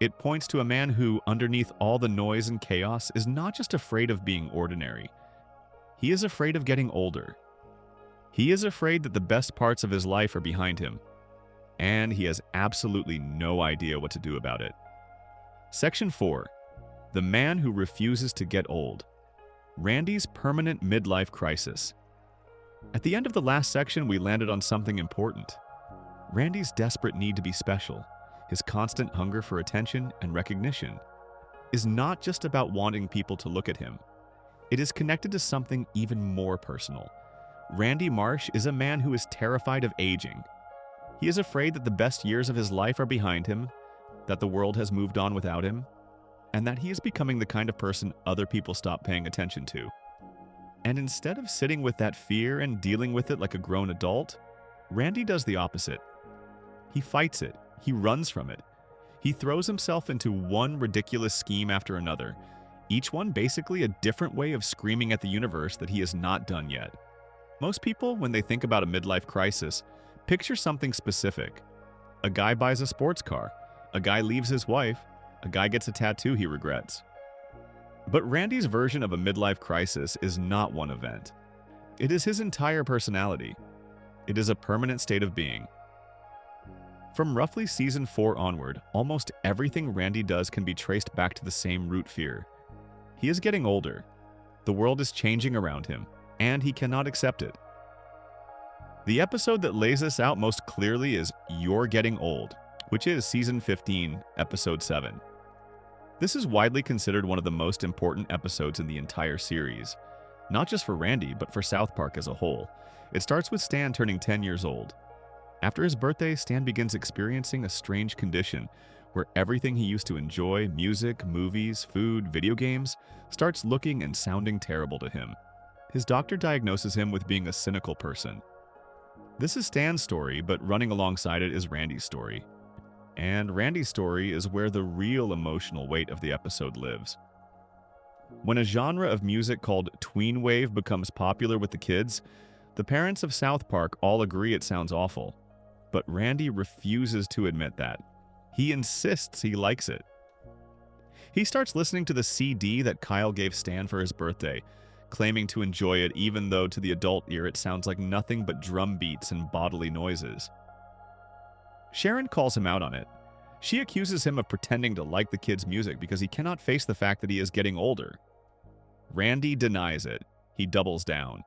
It points to a man who, underneath all the noise and chaos, is not just afraid of being ordinary. He is afraid of getting older. He is afraid that the best parts of his life are behind him, and he has absolutely no idea what to do about it. Section 4. The Man Who Refuses to Get Old. Randy's Permanent Midlife Crisis. At the end of the last section, we landed on something important. Randy's desperate need to be special, his constant hunger for attention and recognition, is not just about wanting people to look at him. It is connected to something even more personal. Randy Marsh is a man who is terrified of aging. He is afraid that the best years of his life are behind him, that the world has moved on without him, and that he is becoming the kind of person other people stop paying attention to. And instead of sitting with that fear and dealing with it like a grown adult, Randy does the opposite. He fights it. He runs from it. He throws himself into one ridiculous scheme after another, each one basically a different way of screaming at the universe that he has not done yet. Most people, when they think about a midlife crisis, picture something specific. A guy buys a sports car. A guy leaves his wife. A guy gets a tattoo he regrets. But Randy's version of a midlife crisis is not one event. It is his entire personality. It is a permanent state of being. From roughly season 4 onward, almost everything Randy does can be traced back to the same root fear. He is getting older. The world is changing around him, and he cannot accept it. The episode that lays this out most clearly is You're Getting Old, which is season 15, episode 7. This is widely considered one of the most important episodes in the entire series, not just for Randy, but for South Park as a whole. It starts with Stan turning 10 years old. After his birthday, Stan begins experiencing a strange condition where everything he used to enjoy, music, movies, food, video games, starts looking and sounding terrible to him. His doctor diagnoses him with being a cynical person. This is Stan's story, but running alongside it is Randy's story. And Randy's story is where the real emotional weight of the episode lives. When a genre of music called tween wave becomes popular with the kids, the parents of South Park all agree it sounds awful. But Randy refuses to admit that. He insists he likes it. He starts listening to the CD that Kyle gave Stan for his birthday, claiming to enjoy it even though to the adult ear it sounds like nothing but drum beats and bodily noises. Sharon calls him out on it. She accuses him of pretending to like the kid's music because he cannot face the fact that he is getting older. Randy denies it. He doubles down.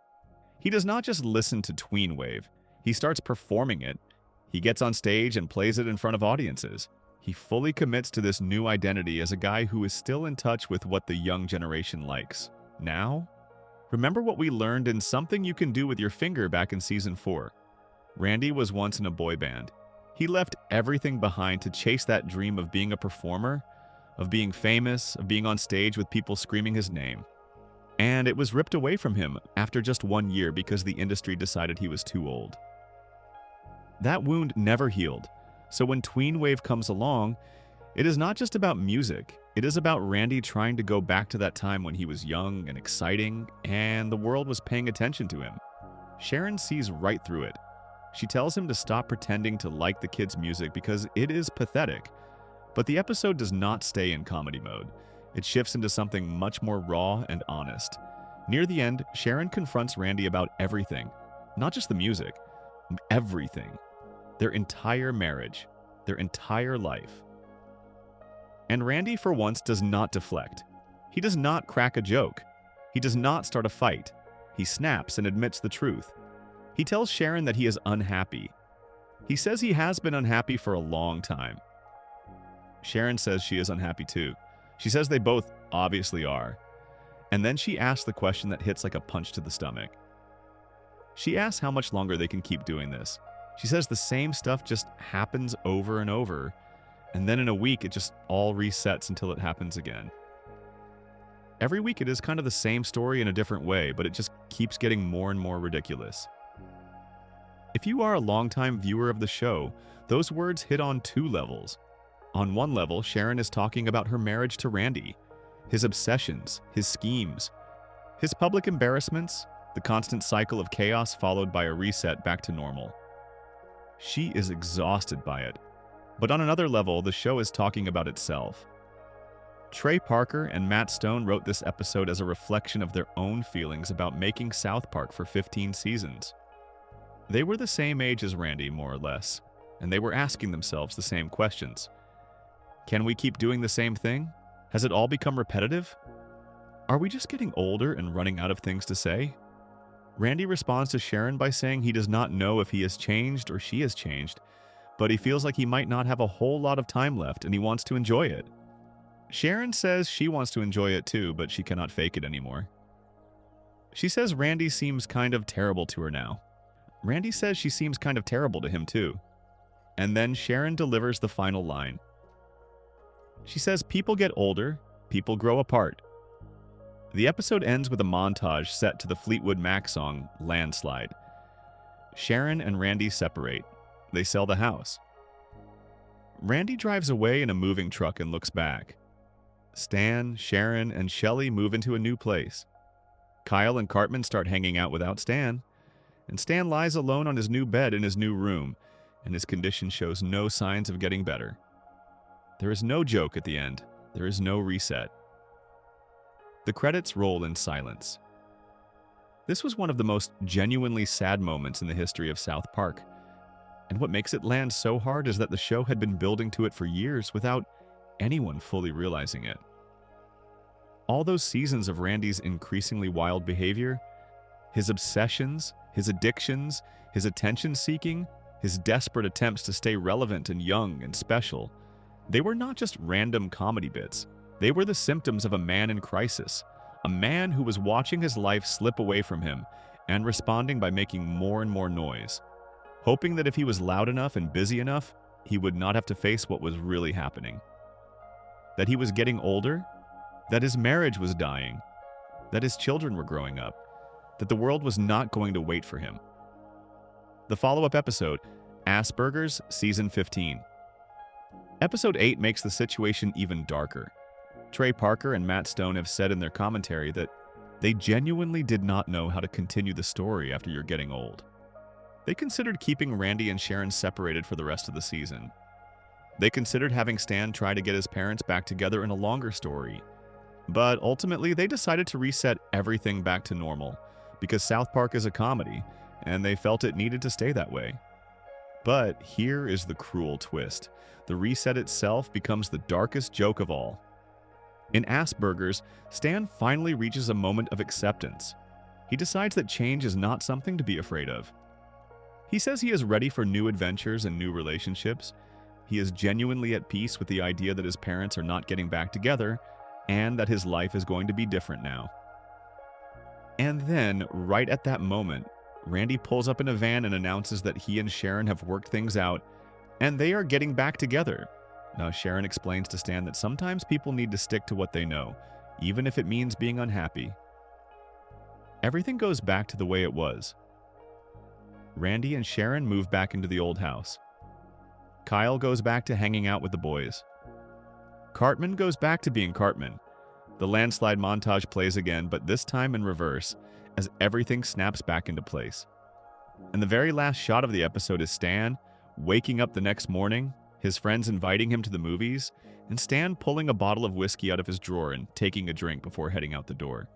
He does not just listen to tween wave. He starts performing it. He gets on stage and plays it in front of audiences. He fully commits to this new identity as a guy who is still in touch with what the young generation likes. Now, remember what we learned in Something You Can Do With Your Finger back in season 4. Randy was once in a boy band. He left everything behind to chase that dream of being a performer, of being famous, of being on stage with people screaming his name. And it was ripped away from him after just 1 year because the industry decided he was too old. That wound never healed, so when tween wave comes along, it is not just about music. It is about Randy trying to go back to that time when he was young and exciting, and the world was paying attention to him. Sharon sees right through it. She tells him to stop pretending to like the kid's music because it is pathetic. But the episode does not stay in comedy mode. It shifts into something much more raw and honest. Near the end, Sharon confronts Randy about everything. Not just the music. Everything. Their entire marriage. Their entire life. And Randy, for once, does not deflect. He does not crack a joke. He does not start a fight. He snaps and admits the truth. He tells Sharon that he is unhappy. He says he has been unhappy for a long time. Sharon says she is unhappy too. She says they both obviously are. And then she asks the question that hits like a punch to the stomach. She asks how much longer they can keep doing this. She says the same stuff just happens over and over, and then in a week it just all resets until it happens again. Every week it is kind of the same story in a different way, but it just keeps getting more and more ridiculous. If you are a longtime viewer of the show, those words hit on 2 levels. On one level, Sharon is talking about her marriage to Randy, his obsessions, his schemes, his public embarrassments, the constant cycle of chaos followed by a reset back to normal. She is exhausted by it. But on another level, the show is talking about itself. Trey Parker and Matt Stone wrote this episode as a reflection of their own feelings about making South Park for 15 seasons. They were the same age as Randy, more or less, and they were asking themselves the same questions. Can we keep doing the same thing? Has it all become repetitive? Are we just getting older and running out of things to say? Randy responds to Sharon by saying he does not know if he has changed or she has changed, but he feels like he might not have a whole lot of time left and he wants to enjoy it. Sharon says she wants to enjoy it too, but she cannot fake it anymore. She says Randy seems kind of terrible to her now. Randy says she seems kind of terrible to him too. And then Sharon delivers the final line. She says people get older, People grow apart. The episode ends with a montage set to the Fleetwood Mac song, Landslide. Sharon and Randy separate. They sell the house. Randy drives away in a moving truck and looks back. Stan, Sharon, and Shelley move into a new place. Kyle and Cartman start hanging out without Stan, and Stan lies alone on his new bed in his new room, and his condition shows no signs of getting better. There is no joke at the end. There is no reset. The credits roll in silence. This was one of the most genuinely sad moments in the history of South Park. And what makes it land so hard is that the show had been building to it for years without anyone fully realizing it. All those seasons of Randy's increasingly wild behavior, his obsessions, his addictions, his attention-seeking, his desperate attempts to stay relevant and young and special, they were not just random comedy bits. They were the symptoms of a man in crisis, a man who was watching his life slip away from him and responding by making more and more noise, hoping that if he was loud enough and busy enough, he would not have to face what was really happening. That he was getting older, that his marriage was dying, that his children were growing up, that the world was not going to wait for him. The follow-up episode, Asperger's, Season 15. Episode 8 makes the situation even darker. Trey Parker and Matt Stone have said in their commentary that they genuinely did not know how to continue the story after you're getting old. They considered keeping Randy and Sharon separated for the rest of the season. They considered having Stan try to get his parents back together in a longer story. But ultimately, they decided to reset everything back to normal because South Park is a comedy, and they felt it needed to stay that way. But here is the cruel twist. The reset itself becomes the darkest joke of all. In Asperger's, Stan finally reaches a moment of acceptance. He decides that change is not something to be afraid of. He says he is ready for new adventures and new relationships. He is genuinely at peace with the idea that his parents are not getting back together and that his life is going to be different now. And then, right at that moment, Randy pulls up in a van and announces that he and Sharon have worked things out and they are getting back together. Now, Sharon explains to Stan that sometimes people need to stick to what they know, even if it means being unhappy. Everything goes back to the way it was. Randy and Sharon move back into the old house. Kyle goes back to hanging out with the boys. Cartman goes back to being Cartman. The landslide montage plays again, but this time in reverse, as everything snaps back into place. And the very last shot of the episode is Stan waking up the next morning, his friends inviting him to the movies, and Stan pulling a bottle of whiskey out of his drawer and taking a drink before heading out the door.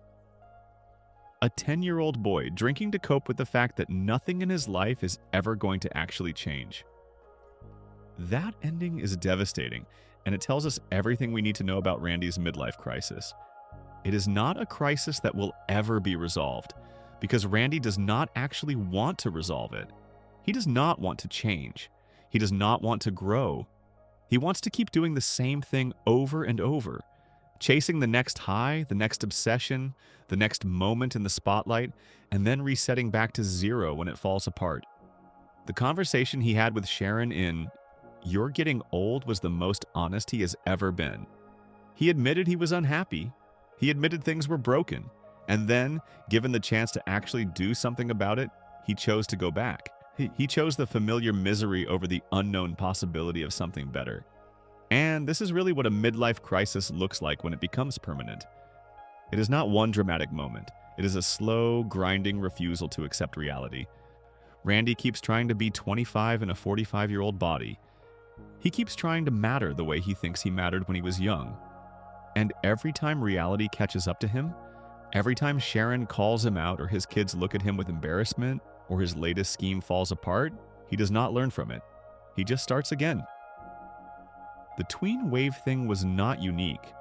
A 10-year-old boy drinking to cope with the fact that nothing in his life is ever going to actually change. That ending is devastating, and it tells us everything we need to know about Randy's midlife crisis. It is not a crisis that will ever be resolved, because Randy does not actually want to resolve it. He does not want to change. He does not want to grow. He wants to keep doing the same thing over and over, chasing the next high, the next obsession, the next moment in the spotlight, and then resetting back to zero when it falls apart. The conversation he had with Sharon in "You're Getting Old" was the most honest he has ever been. He admitted he was unhappy. He admitted things were broken. And then, given the chance to actually do something about it, he chose to go back. He chose the familiar misery over the unknown possibility of something better. And this is really what a midlife crisis looks like when it becomes permanent. It is not one dramatic moment. It is a slow, grinding refusal to accept reality. Randy keeps trying to be 25 in a 45-year-old body. He keeps trying to matter the way he thinks he mattered when he was young. And every time reality catches up to him, every time Sharon calls him out or his kids look at him with embarrassment, or his latest scheme falls apart, he does not learn from it. He just starts again. The tween wave thing was not unique.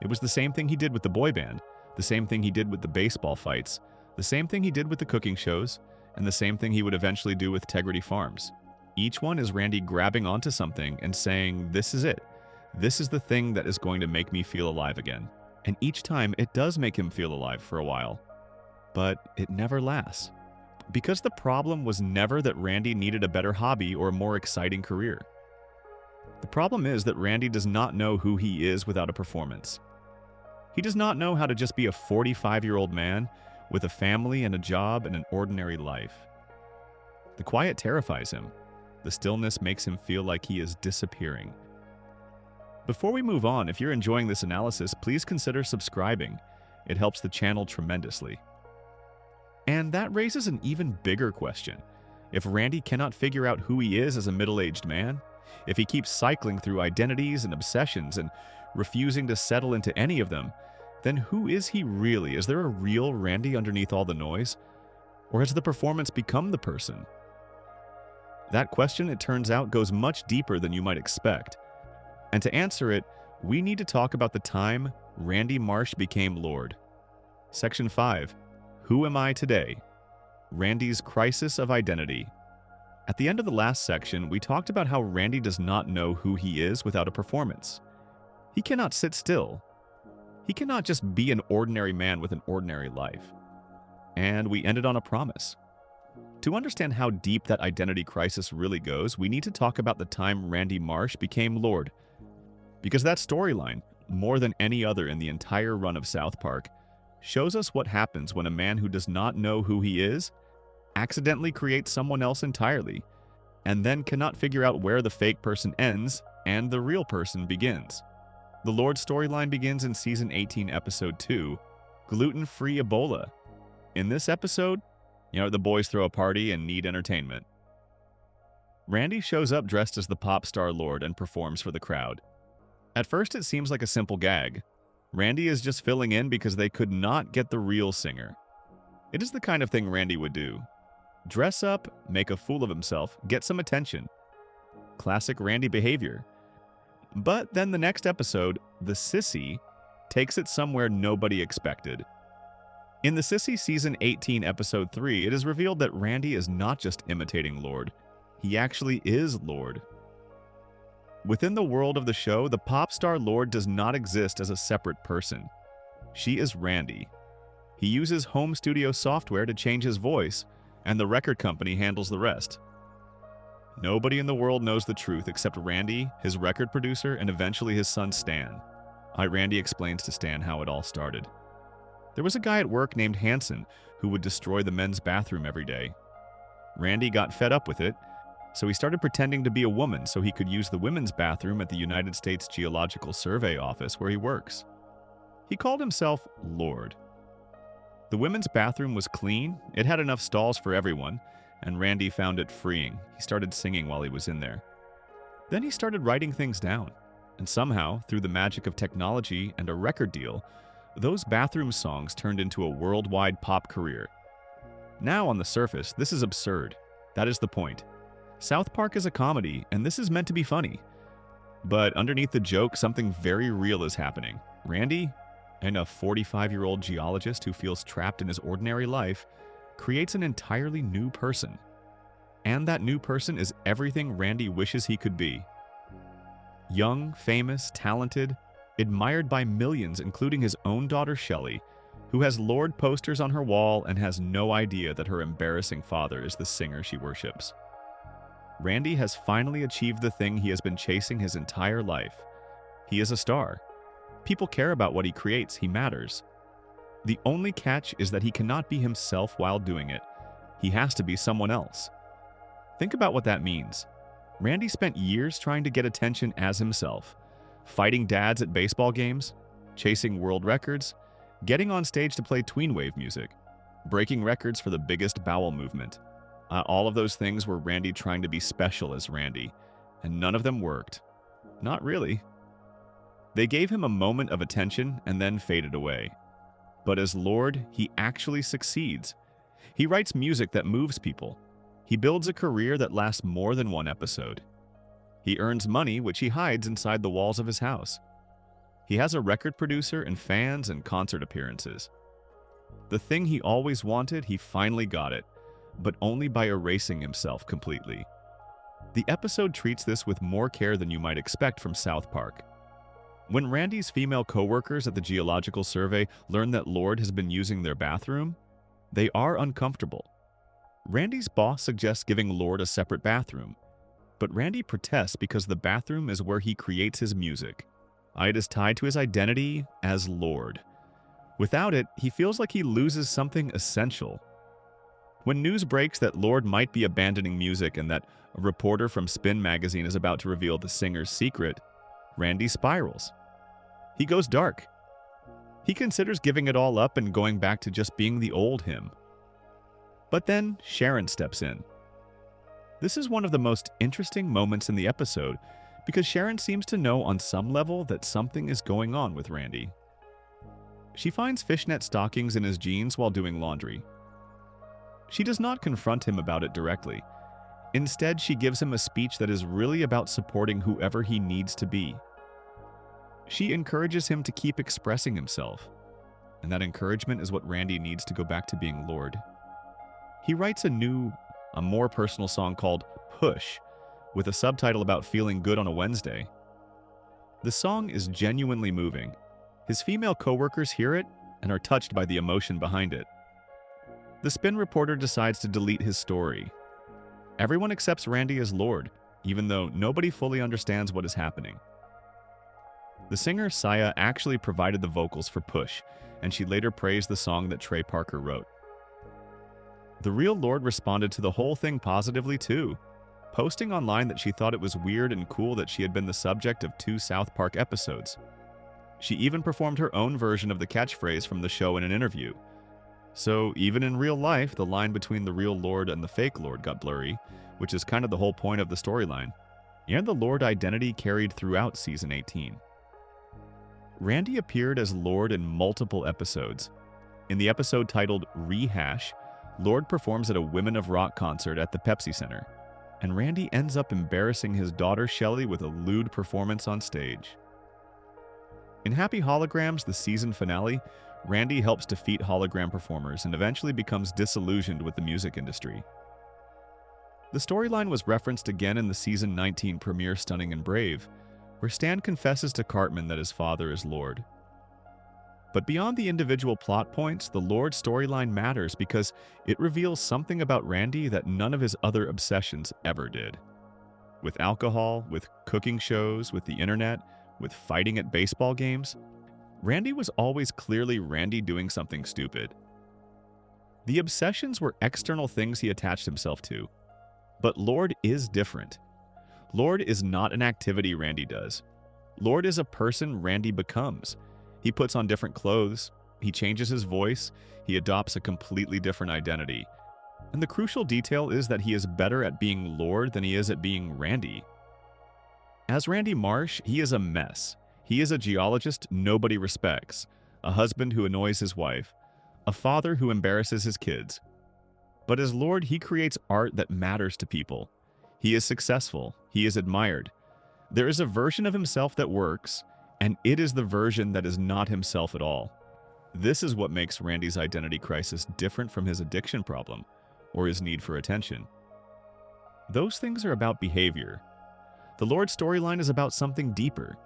It was the same thing he did with the boy band, the same thing he did with the baseball fights, the same thing he did with the cooking shows, and the same thing he would eventually do with Tegrity Farms. Each one is Randy grabbing onto something and saying, "This is it. This is the thing that is going to make me feel alive again." And each time it does make him feel alive for a while. But it never lasts. Because the problem was never that Randy needed a better hobby or a more exciting career. The problem is that Randy does not know who he is without a performance. He does not know how to just be a 45-year-old man with a family and a job and an ordinary life. The quiet terrifies him. The stillness makes him feel like he is disappearing. Before we move on, if you're enjoying this analysis, please consider subscribing. It helps the channel tremendously. And that raises an even bigger question. If Randy cannot figure out who he is as a middle-aged man, if he keeps cycling through identities and obsessions and refusing to settle into any of them, then who is he really? Is there a real Randy underneath all the noise? Or has the performance become the person? That question, it turns out, goes much deeper than you might expect. And to answer it, we need to talk about the time Randy Marsh became Lord. Section 5. Who am I today? Randy's crisis of identity. At the end of the last section, we talked about how Randy does not know who he is without a performance. He cannot sit still. He cannot just be an ordinary man with an ordinary life. And we ended on a promise. To understand how deep that identity crisis really goes, we need to talk about the time Randy Marsh became Lord. Because that storyline, more than any other in the entire run of South Park, shows us what happens when a man who does not know who he is accidentally creates someone else entirely, and then cannot figure out where the fake person ends and the real person begins. The Lord storyline begins in Season 18, Episode 2, Gluten-Free Ebola. In this episode, the boys throw a party and need entertainment. Randy shows up dressed as the pop star Lord and performs for the crowd. At first, it seems like a simple gag. Randy is just filling in because they could not get the real singer. It is the kind of thing Randy would do. Dress up, make a fool of himself, get some attention. Classic Randy behavior. But then the next episode, the Sissy, takes it somewhere nobody expected. In the Sissy Season 18, Episode 3, it is revealed that Randy is not just imitating Lord. He actually is Lord. Within the world of the show, the pop star Lord does not exist as a separate person. She is Randy. He uses home studio software to change his voice, and the record company handles the rest. Nobody in the world knows the truth except Randy, his record producer, and eventually his son Stan. Randy explains to Stan how it all started. There was a guy at work named Hanson who would destroy the men's bathroom every day. Randy got fed up with it, so he started pretending to be a woman so he could use the women's bathroom at the United States Geological Survey office where he works. He called himself Lord. The women's bathroom was clean, it had enough stalls for everyone, and Randy found it freeing. He started singing while he was in there. Then he started writing things down, and somehow, through the magic of technology and a record deal, those bathroom songs turned into a worldwide pop career. Now, on the surface, this is absurd. That is the point. South Park is a comedy, and this is meant to be funny. But underneath the joke, something very real is happening. Randy, and a 45-year-old geologist who feels trapped in his ordinary life, creates an entirely new person. And that new person is everything Randy wishes he could be. Young, famous, talented, admired by millions, including his own daughter Shelley, who has Lord posters on her wall and has no idea that her embarrassing father is the singer she worships. Randy has finally achieved the thing he has been chasing his entire life. He is a star. People care about what he creates, he matters. The only catch is that he cannot be himself while doing it. He has to be someone else. Think about what that means. Randy spent years trying to get attention as himself, fighting dads at baseball games, chasing world records, getting on stage to play tween wave music, breaking records for the biggest bowel movement. All of those things were Randy trying to be special as Randy, and none of them worked. Not really. They gave him a moment of attention and then faded away. But as Lord, he actually succeeds. He writes music that moves people. He builds a career that lasts more than one episode. He earns money, which he hides inside the walls of his house. He has a record producer and fans and concert appearances. The thing he always wanted, he finally got it, but only by erasing himself completely. The episode treats this with more care than you might expect from South Park. When Randy's female coworkers at the Geological Survey learn that Lord has been using their bathroom, they are uncomfortable. Randy's boss suggests giving Lord a separate bathroom, but Randy protests because the bathroom is where he creates his music. It is tied to his identity as Lord. Without it, he feels like he loses something essential. When news breaks that Lord might be abandoning music and that a reporter from Spin magazine is about to reveal the singer's secret, Randy spirals. He goes dark. He considers giving it all up and going back to just being the old him. But then Sharon steps in. This is one of the most interesting moments in the episode because Sharon seems to know on some level that something is going on with Randy. She finds fishnet stockings in his jeans while doing laundry. She does not confront him about it directly. Instead, she gives him a speech that is really about supporting whoever he needs to be. She encourages him to keep expressing himself, and that encouragement is what Randy needs to go back to being Lord. He writes a more personal song called Push, with a subtitle about feeling good on a Wednesday. The song is genuinely moving. His female coworkers hear it and are touched by the emotion behind it. The Spin reporter decides to delete his story. Everyone accepts Randy as Lord, even though nobody fully understands what is happening. The singer Saya actually provided the vocals for Push, and she later praised the song that Trey Parker wrote. The real Lord responded to the whole thing positively too, posting online that she thought it was weird and cool that she had been the subject of 2 South Park episodes. She even performed her own version of the catchphrase from the show in an interview. So even in real life, the line between the real Lord and the fake Lord got blurry, which is kind of the whole point of the storyline, and the Lord identity carried throughout Season 18. Randy appeared as Lord in multiple episodes. In the episode titled Rehash, Lord performs at a Women of Rock concert at the Pepsi Center, and Randy ends up embarrassing his daughter Shelley with a lewd performance on stage. In Happy Holograms, the season finale, Randy helps defeat hologram performers and eventually becomes disillusioned with the music industry. The storyline was referenced again in the Season 19 premiere Stunning and Brave, where Stan confesses to Cartman that his father is Lord. But beyond the individual plot points, the Lord storyline matters because it reveals something about Randy that none of his other obsessions ever did. With alcohol, with cooking shows, with the internet, with fighting at baseball games, Randy was always clearly Randy doing something stupid. The obsessions were external things he attached himself to. But Lord is different. Lord is not an activity Randy does. Lord is a person Randy becomes. He puts on different clothes, he changes his voice, he adopts a completely different identity. And the crucial detail is that he is better at being Lord than he is at being Randy. As Randy Marsh, he is a mess. He is a geologist nobody respects, a husband who annoys his wife, a father who embarrasses his kids. But as Lord, he creates art that matters to people. He is successful. He is admired. There is a version of himself that works, and it is the version that is not himself at all. This is what makes Randy's identity crisis different from his addiction problem, or his need for attention. Those things are about behavior. The Lord storyline is about something deeper.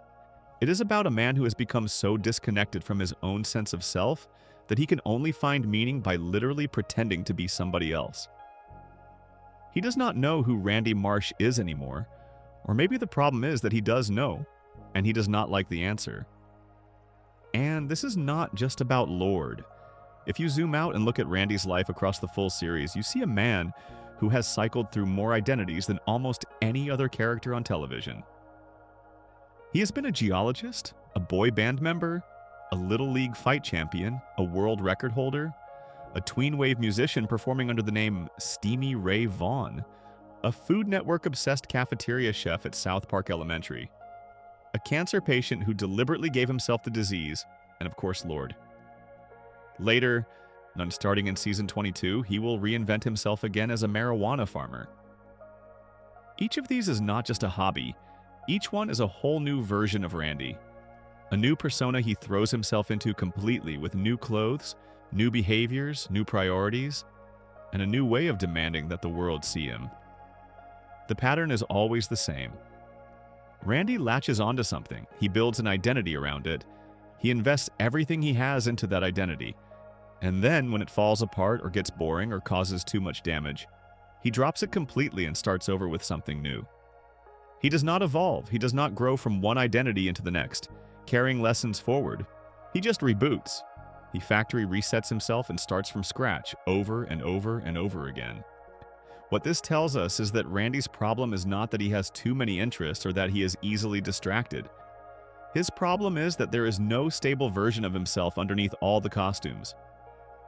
It is about a man who has become so disconnected from his own sense of self that he can only find meaning by literally pretending to be somebody else. He does not know who Randy Marsh is anymore, or maybe the problem is that he does know, and he does not like the answer. And this is not just about Lord. If you zoom out and look at Randy's life across the full series, you see a man who has cycled through more identities than almost any other character on television. He has been a geologist, a boy band member, a Little League fight champion, a world record holder, a tween wave musician performing under the name Steamy Ray Vaughan, a Food Network-obsessed cafeteria chef at South Park Elementary, a cancer patient who deliberately gave himself the disease, and of course Lord. Later, and starting in Season 22, he will reinvent himself again as a marijuana farmer. Each of these is not just a hobby. Each one is a whole new version of Randy. A new persona he throws himself into completely with new clothes, new behaviors, new priorities, and a new way of demanding that the world see him. The pattern is always the same. Randy latches onto something, he builds an identity around it, he invests everything he has into that identity, and then when it falls apart or gets boring or causes too much damage, he drops it completely and starts over with something new. He does not evolve, he does not grow from one identity into the next. carrying lessons forward. He just reboots. He factory resets himself and starts from scratch over and over and over again. What this tells us is that Randy's problem is not that he has too many interests or that he is easily distracted. His problem is that there is no stable version of himself underneath all the costumes.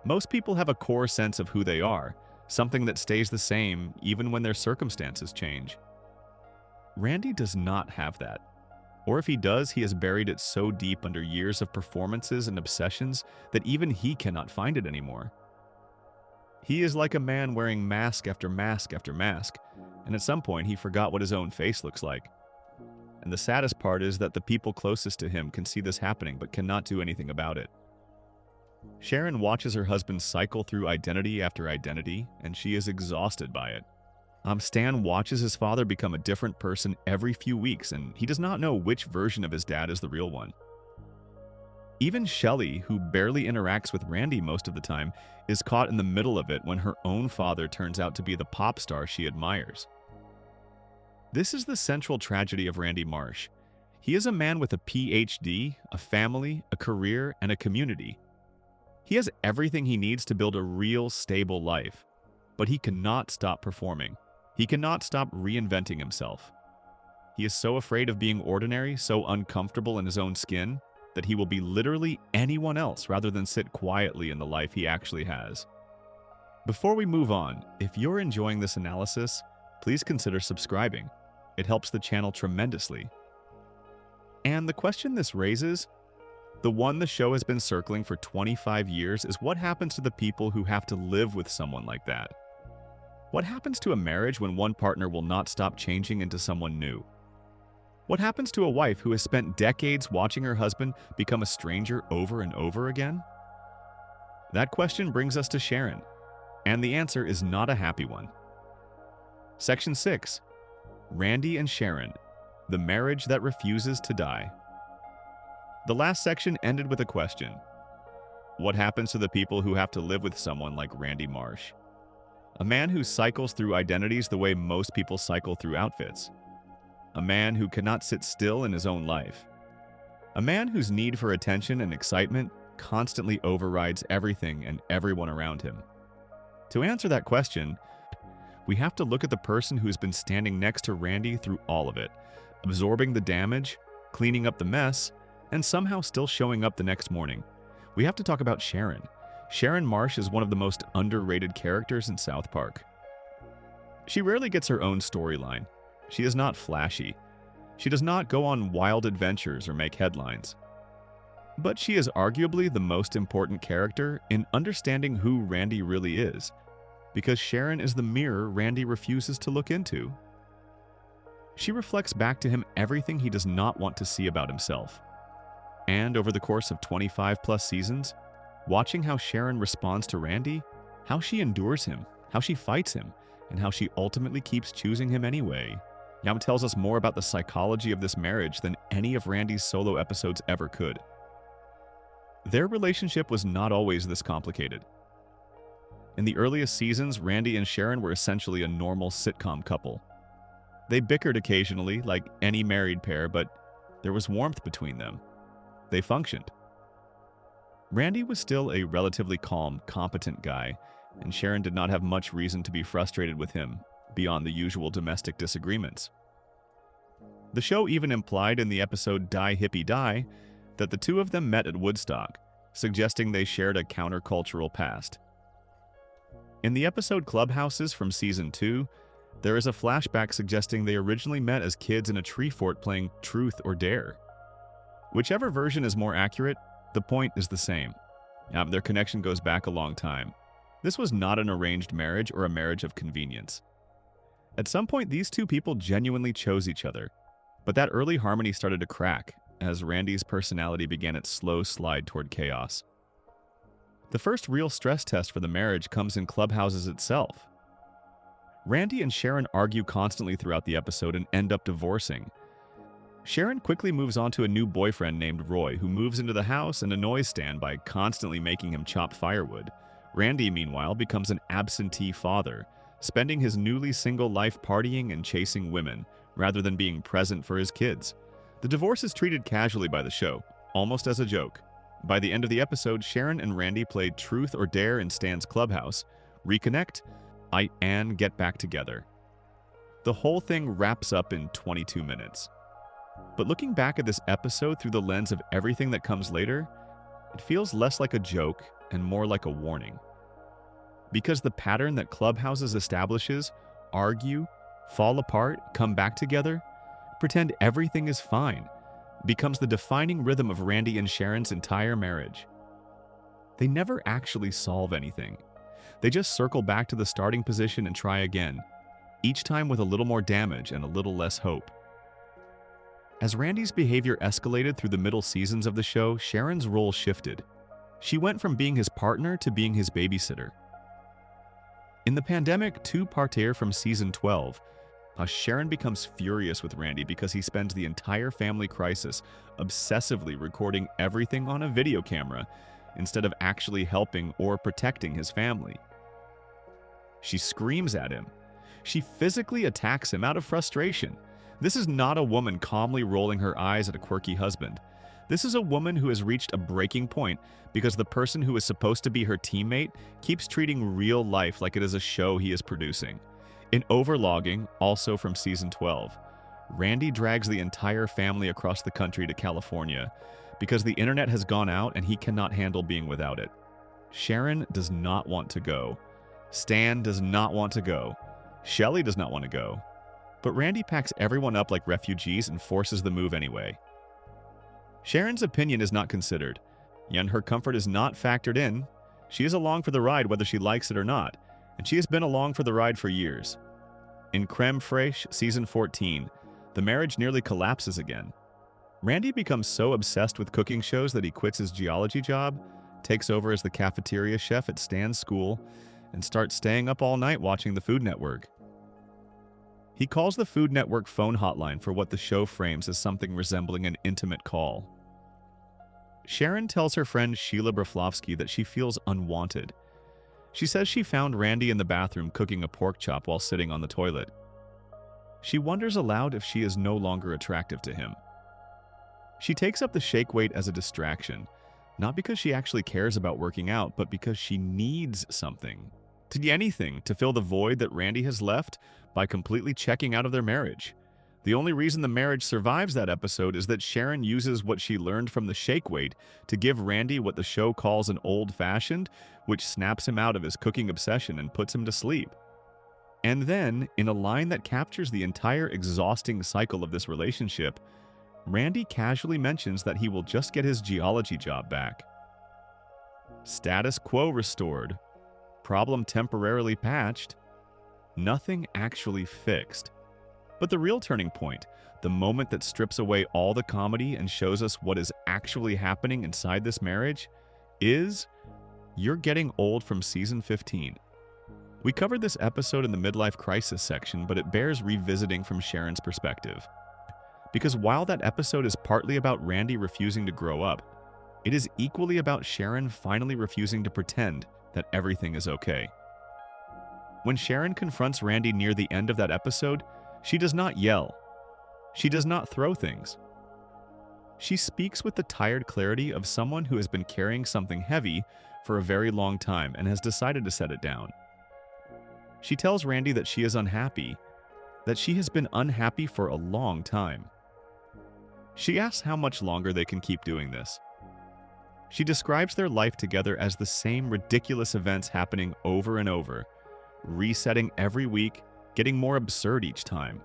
Most people have a core sense of who they are, something that stays the same even when their circumstances change. Randy does not have that. Or if he does, he has buried it so deep under years of performances and obsessions that even he cannot find it anymore. He is like a man wearing mask after mask after mask, and at some point he forgot what his own face looks like. And the saddest part is that the people closest to him can see this happening but cannot do anything about it. Sharon watches her husband cycle through identity after identity, and she is exhausted by it. Stan watches his father become a different person every few weeks, and he does not know which version of his dad is the real one. Even Shelley, who barely interacts with Randy most of the time, is caught in the middle of it when her own father turns out to be the pop star she admires. This is the central tragedy of Randy Marsh. He is a man with a PhD, a family, a career, and a community. He has everything he needs to build a real, stable life, but he cannot stop performing. He cannot stop reinventing himself. He is so afraid of being ordinary, so uncomfortable in his own skin, that he will be literally anyone else rather than sit quietly in the life he actually has. Before we move on, if you're enjoying this analysis, please consider subscribing. It helps the channel tremendously. And the question this raises, the one the show has been circling for 25 years, is what happens to the people who have to live with someone like that? What happens to a marriage when one partner will not stop changing into someone new? What happens to a wife who has spent decades watching her husband become a stranger over and over again? That question brings us to Sharon, and the answer is not a happy one. Section 6. Randy and Sharon, the marriage that refuses to die. The last section ended with a question. What happens to the people who have to live with someone like Randy Marsh? A man who cycles through identities the way most people cycle through outfits. A man who cannot sit still in his own life. A man whose need for attention and excitement constantly overrides everything and everyone around him. To answer that question, we have to look at the person who's been standing next to Randy through all of it, absorbing the damage, cleaning up the mess, and somehow still showing up the next morning. We have to talk about Sharon. Sharon Marsh is one of the most underrated characters in South Park. She rarely gets her own storyline. She is not flashy. She does not go on wild adventures or make headlines. But she is arguably the most important character in understanding who Randy really is, because Sharon is the mirror Randy refuses to look into. She reflects back to him everything he does not want to see about himself. And over the course of 25+ seasons, watching how Sharon responds to Randy, how she endures him, how she fights him, and how she ultimately keeps choosing him anyway, tells us more about the psychology of this marriage than any of Randy's solo episodes ever could. Their relationship was not always this complicated. In the earliest seasons, Randy and Sharon were essentially a normal sitcom couple. They bickered occasionally, like any married pair, but there was warmth between them. They functioned. Randy was still a relatively calm, competent guy, and Sharon did not have much reason to be frustrated with him, beyond the usual domestic disagreements. The show even implied in the episode Die Hippie Die that the two of them met at Woodstock, suggesting they shared a countercultural past. In the episode Clubhouses from Season 2, there is a flashback suggesting they originally met as kids in a tree fort playing Truth or Dare. Whichever version is more accurate, the point is the same. Their connection goes back a long time. This was not an arranged marriage or a marriage of convenience. At some point, these two people genuinely chose each other, but that early harmony started to crack as Randy's personality began its slow slide toward chaos. The first real stress test for the marriage comes in Clubhouses itself. Randy and Sharon argue constantly throughout the episode and end up divorcing. Sharon quickly moves on to a new boyfriend named Roy, who moves into the house and annoys Stan by constantly making him chop firewood. Randy, meanwhile, becomes an absentee father, spending his newly single life partying and chasing women, rather than being present for his kids. The divorce is treated casually by the show, almost as a joke. By the end of the episode, Sharon and Randy played Truth or Dare in Stan's clubhouse, reconnect, and get back together. The whole thing wraps up in 22 minutes. But looking back at this episode through the lens of everything that comes later, it feels less like a joke and more like a warning. Because the pattern that clubhouses establishes, argue, fall apart, come back together, pretend everything is fine, becomes the defining rhythm of Randy and Sharon's entire marriage. They never actually solve anything. They just circle back to the starting position and try again, each time with a little more damage and a little less hope. As Randy's behavior escalated through the middle seasons of the show, Sharon's role shifted. She went from being his partner to being his babysitter. In the pandemic two-parter from season 12, Sharon becomes furious with Randy because he spends the entire family crisis obsessively recording everything on a video camera instead of actually helping or protecting his family. She screams at him. She physically attacks him out of frustration. This is not a woman calmly rolling her eyes at a quirky husband. This is a woman who has reached a breaking point because the person who is supposed to be her teammate keeps treating real life like it is a show he is producing. In Overlogging, also from season 12, Randy drags the entire family across the country to California because the internet has gone out and he cannot handle being without it. Sharon does not want to go. Stan does not want to go. Shelley does not want to go. But Randy packs everyone up like refugees and forces the move anyway. Sharon's opinion is not considered, and her comfort is not factored in. She is along for the ride whether she likes it or not, and she has been along for the ride for years. In Creme Fraiche, season 14, the marriage nearly collapses again. Randy becomes so obsessed with cooking shows that he quits his geology job, takes over as the cafeteria chef at Stan's school, and starts staying up all night watching the Food Network. He calls the Food Network phone hotline for what the show frames as something resembling an intimate call. Sharon tells her friend Sheila Broflovsky that she feels unwanted. She says she found Randy in the bathroom cooking a pork chop while sitting on the toilet. She wonders aloud if she is no longer attractive to him. She takes up the shake weight as a distraction, not because she actually cares about working out, but because she needs something. Anything to fill the void that Randy has left by completely checking out of their marriage. The only reason the marriage survives that episode is that Sharon uses what she learned from the shake weight to give Randy what the show calls an old-fashioned, which snaps him out of his cooking obsession and puts him to sleep. And then, in a line that captures the entire exhausting cycle of this relationship, Randy casually mentions that he will just get his geology job back. Status quo restored. Problem temporarily patched. Nothing actually fixed. But the real turning point, the moment that strips away all the comedy and shows us what is actually happening inside this marriage, is You're Getting Old from season 15. We covered this episode in the midlife crisis section, but it bears revisiting from Sharon's perspective. Because while that episode is partly about Randy refusing to grow up, it is equally about Sharon finally refusing to pretend that everything is okay. When Sharon confronts Randy near the end of that episode, she does not yell. She does not throw things. She speaks with the tired clarity of someone who has been carrying something heavy for a very long time and has decided to set it down. She tells Randy that she is unhappy, that she has been unhappy for a long time. She asks how much longer they can keep doing this. She describes their life together as the same ridiculous events happening over and over, resetting every week, getting more absurd each time.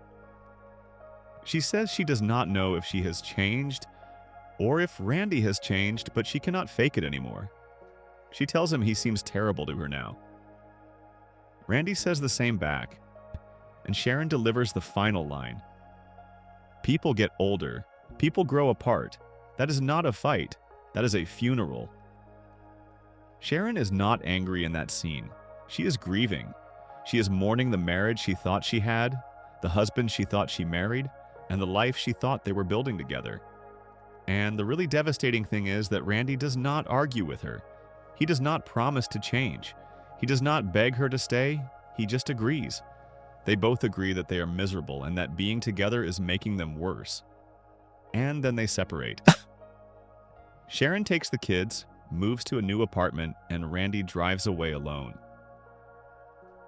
She says she does not know if she has changed or if Randy has changed, but she cannot fake it anymore. She tells him he seems terrible to her now. Randy says the same back, and Sharon delivers the final line. People get older. People grow apart. That is not a fight. That is a funeral. Sharon is not angry in that scene. She is grieving. She is mourning the marriage she thought she had, the husband she thought she married, and the life she thought they were building together. And the really devastating thing is that Randy does not argue with her. He does not promise to change. He does not beg her to stay. He just agrees. They both agree that they are miserable and that being together is making them worse. and then they separate. Sharon takes the kids, moves to a new apartment, and Randy drives away alone.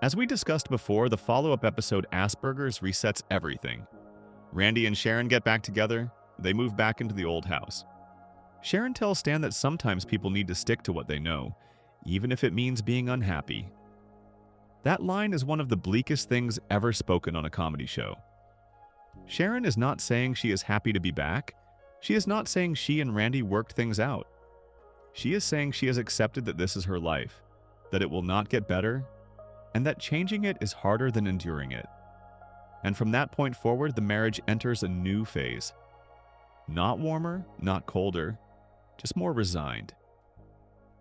As we discussed before, the follow-up episode Asperger's resets everything. Randy and Sharon get back together. They move back into the old house. Sharon tells Stan that sometimes people need to stick to what they know, even if it means being unhappy. That line is one of the bleakest things ever spoken on a comedy show. Sharon is not saying she is happy to be back. She is not saying she and Randy worked things out. She is saying she has accepted that this is her life, that it will not get better, and that changing it is harder than enduring it. And from that point forward, the marriage enters a new phase. Not warmer, not colder, just more resigned.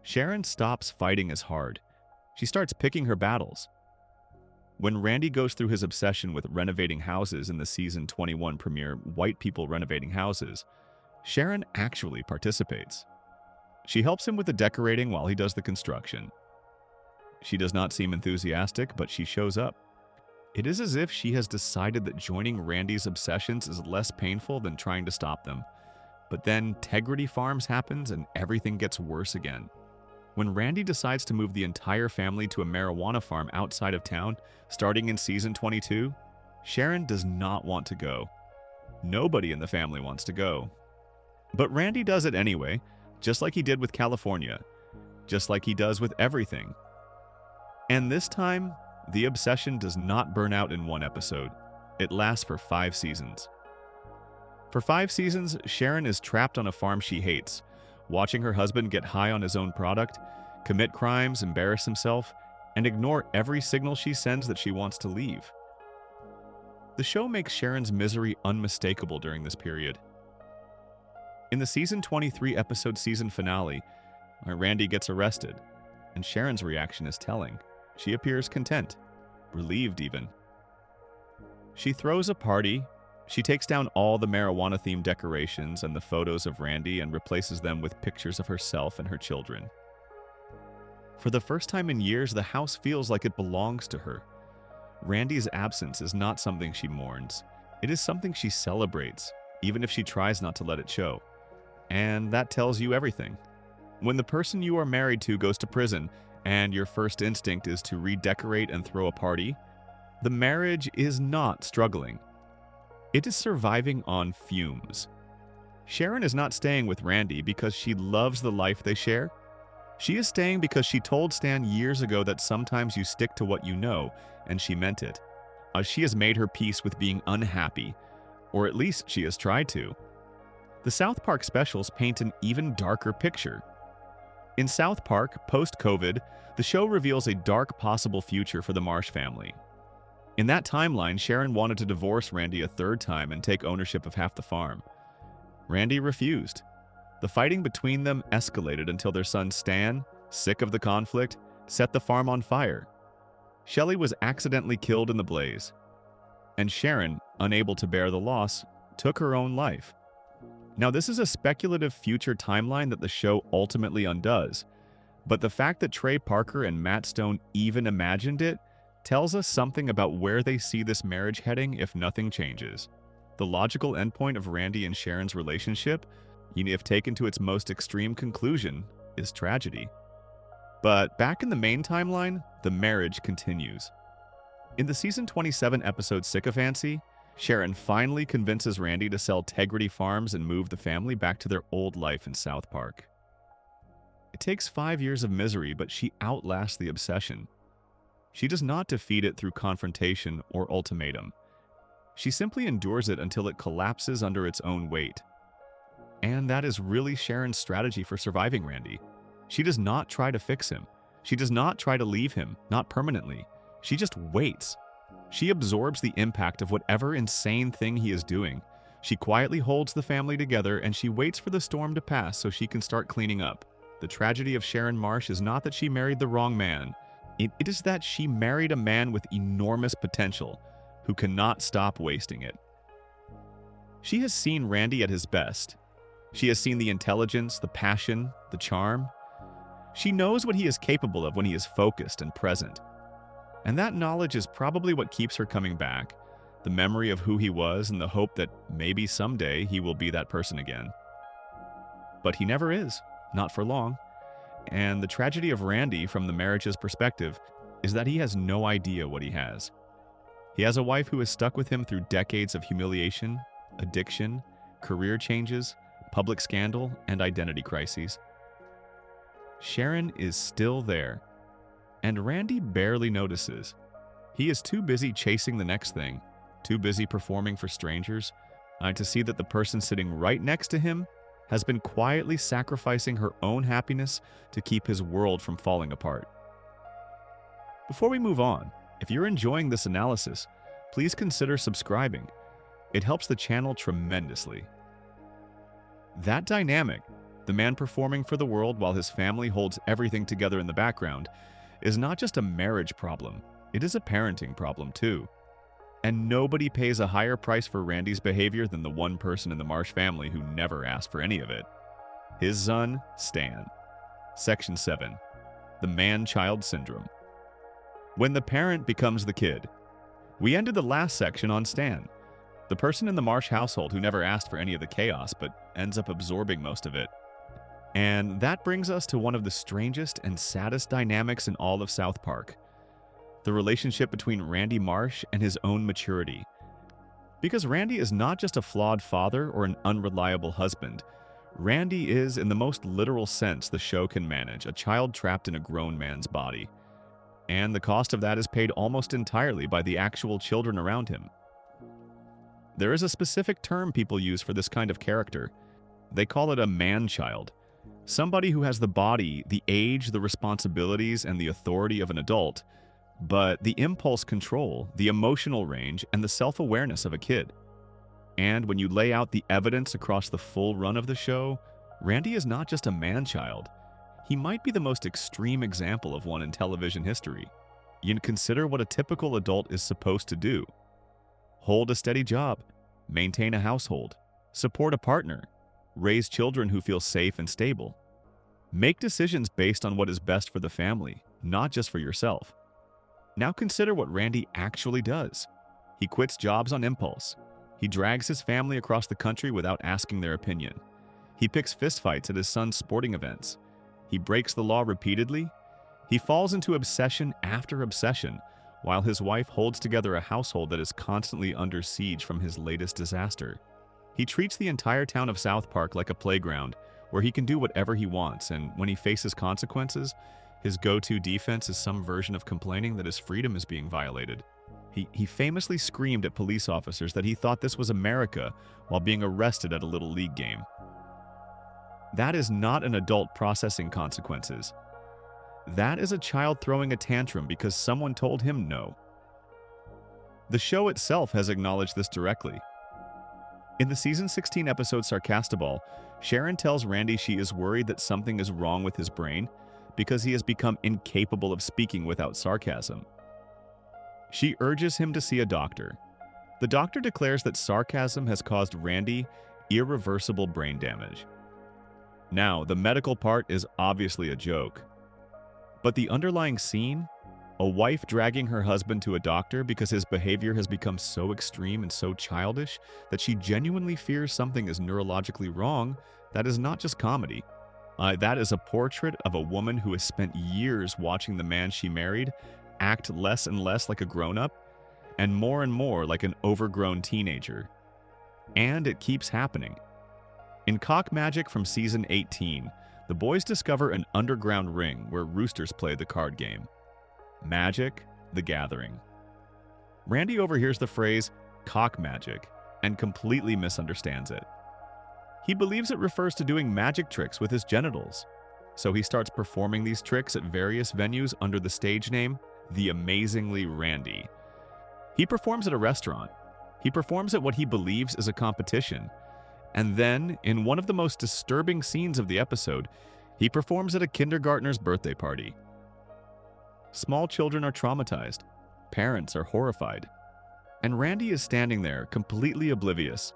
Sharon stops fighting as hard. She starts picking her battles. When Randy goes through his obsession with renovating houses in the season 21 premiere, White People Renovating Houses, Sharon actually participates. She helps him with the decorating while he does the construction. She does not seem enthusiastic, but she shows up. It is as if she has decided that joining Randy's obsessions is less painful than trying to stop them. But then Tegrity Farms happens and everything gets worse again. When Randy decides to move the entire family to a marijuana farm outside of town, starting in season 22, Sharon does not want to go. Nobody in the family wants to go. But Randy does it anyway, just like he did with California, just like he does with everything. And this time, the obsession does not burn out in one episode. It lasts for 5 seasons. For 5 seasons, Sharon is trapped on a farm she hates, watching her husband get high on his own product, commit crimes, embarrass himself, and ignore every signal she sends that she wants to leave. The show makes Sharon's misery unmistakable during this period. In the season 23 episode season finale, Randy gets arrested, and Sharon's reaction is telling. She appears content, relieved even. She throws a party. She takes down all the marijuana-themed decorations and the photos of Randy and replaces them with pictures of herself and her children. For the first time in years, the house feels like it belongs to her. Randy's absence is not something she mourns. It is something she celebrates, even if she tries not to let it show. And that tells you everything. When the person you are married to goes to prison, and your first instinct is to redecorate and throw a party, the marriage is not struggling. It is surviving on fumes. Sharon is not staying with Randy because she loves the life they share. She is staying because she told Stan years ago that sometimes you stick to what you know, and she meant it. She has made her peace with being unhappy, or at least she has tried to. The South Park specials paint an even darker picture. In South Park, post-COVID, the show reveals a dark possible future for the Marsh family. In that timeline, Sharon wanted to divorce Randy a 3rd time and take ownership of half the farm. Randy refused. The fighting between them escalated until their son Stan, sick of the conflict, set the farm on fire. Shelley was accidentally killed in the blaze. And Sharon, unable to bear the loss, took her own life. Now, this is a speculative future timeline that the show ultimately undoes, but the fact that Trey Parker and Matt Stone even imagined it tells us something about where they see this marriage heading if nothing changes. The logical endpoint of Randy and Sharon's relationship, if taken to its most extreme conclusion, is tragedy. But back in the main timeline, the marriage continues. In the season 27 episode Sycophancy, Sharon finally convinces Randy to sell Tegrity Farms and move the family back to their old life in South Park. It takes 5 years of misery, but she outlasts the obsession. She does not defeat it through confrontation or ultimatum. She simply endures it until it collapses under its own weight. And that is really Sharon's strategy for surviving Randy. She does not try to fix him. She does not try to leave him, not permanently. She just waits. She absorbs the impact of whatever insane thing he is doing. She quietly holds the family together and she waits for the storm to pass so she can start cleaning up. The tragedy of Sharon Marsh is not that she married the wrong man. It is that she married a man with enormous potential who cannot stop wasting it. She has seen Randy at his best. She has seen the intelligence, the passion, the charm. She knows what he is capable of when he is focused and present. And that knowledge is probably what keeps her coming back, the memory of who he was and the hope that maybe someday he will be that person again. But he never is, not for long. And the tragedy of Randy, from the marriage's perspective, is that he has no idea what he has. He has a wife who is stuck with him through decades of humiliation, addiction, career changes, public scandal, and identity crises. Sharon is still there, and Randy barely notices. He is too busy chasing the next thing, too busy performing for strangers, to see that the person sitting right next to him has been quietly sacrificing her own happiness to keep his world from falling apart. Before we move on, if you're enjoying this analysis, please consider subscribing. It helps the channel tremendously. That dynamic, the man performing for the world while his family holds everything together in the background, is not just a marriage problem, it is a parenting problem too. And nobody pays a higher price for Randy's behavior than the one person in the Marsh family who never asked for any of it. His son, Stan. Section 7. The Man-Child Syndrome. When the parent becomes the kid. We ended the last section on Stan, the person in the Marsh household who never asked for any of the chaos but ends up absorbing most of it. And that brings us to one of the strangest and saddest dynamics in all of South Park. The relationship between Randy Marsh and his own maturity. Because Randy is not just a flawed father or an unreliable husband. Randy is, in the most literal sense the show can manage, a child trapped in a grown man's body. And the cost of that is paid almost entirely by the actual children around him. There is a specific term people use for this kind of character. They call it a man-child. Somebody who has the body, the age, the responsibilities, and the authority of an adult, but the impulse control, the emotional range, and the self-awareness of a kid. And when you lay out the evidence across the full run of the show, Randy is not just a man-child. He might be the most extreme example of one in television history. You can consider what a typical adult is supposed to do. Hold a steady job, maintain a household, support a partner, raise children who feel safe and stable. Make decisions based on what is best for the family, not just for yourself. Now consider what Randy actually does. He quits jobs on impulse. He drags his family across the country without asking their opinion. He picks fistfights at his son's sporting events. He breaks the law repeatedly. He falls into obsession after obsession, while his wife holds together a household that is constantly under siege from his latest disaster. He treats the entire town of South Park like a playground, where he can do whatever he wants, and when he faces consequences, his go-to defense is some version of complaining that his freedom is being violated. He famously screamed at police officers that he thought this was America while being arrested at a Little League game. That is not an adult processing consequences. That is a child throwing a tantrum because someone told him no. The show itself has acknowledged this directly. In the season 16 episode Sarcastiball, Sharon tells Randy she is worried that something is wrong with his brain because he has become incapable of speaking without sarcasm. She urges him to see a doctor. The doctor declares that sarcasm has caused Randy irreversible brain damage. Now, the medical part is obviously a joke. But the underlying scene, a wife dragging her husband to a doctor because his behavior has become so extreme and so childish that she genuinely fears something is neurologically wrong, that is not just comedy. That is a portrait of a woman who has spent years watching the man she married act less and less like a grown-up and more like an overgrown teenager. And it keeps happening. In Cock Magic from Season 18, the boys discover an underground ring where roosters play the card game. Magic, the Gathering. Randy overhears the phrase, cock magic, and completely misunderstands it. He believes it refers to doing magic tricks with his genitals. So he starts performing these tricks at various venues under the stage name, The Amazingly Randy. He performs at a restaurant. He performs at what he believes is a competition. And then, in one of the most disturbing scenes of the episode, he performs at a kindergartner's birthday party. Small children are traumatized. Parents are horrified. And Randy is standing there, completely oblivious,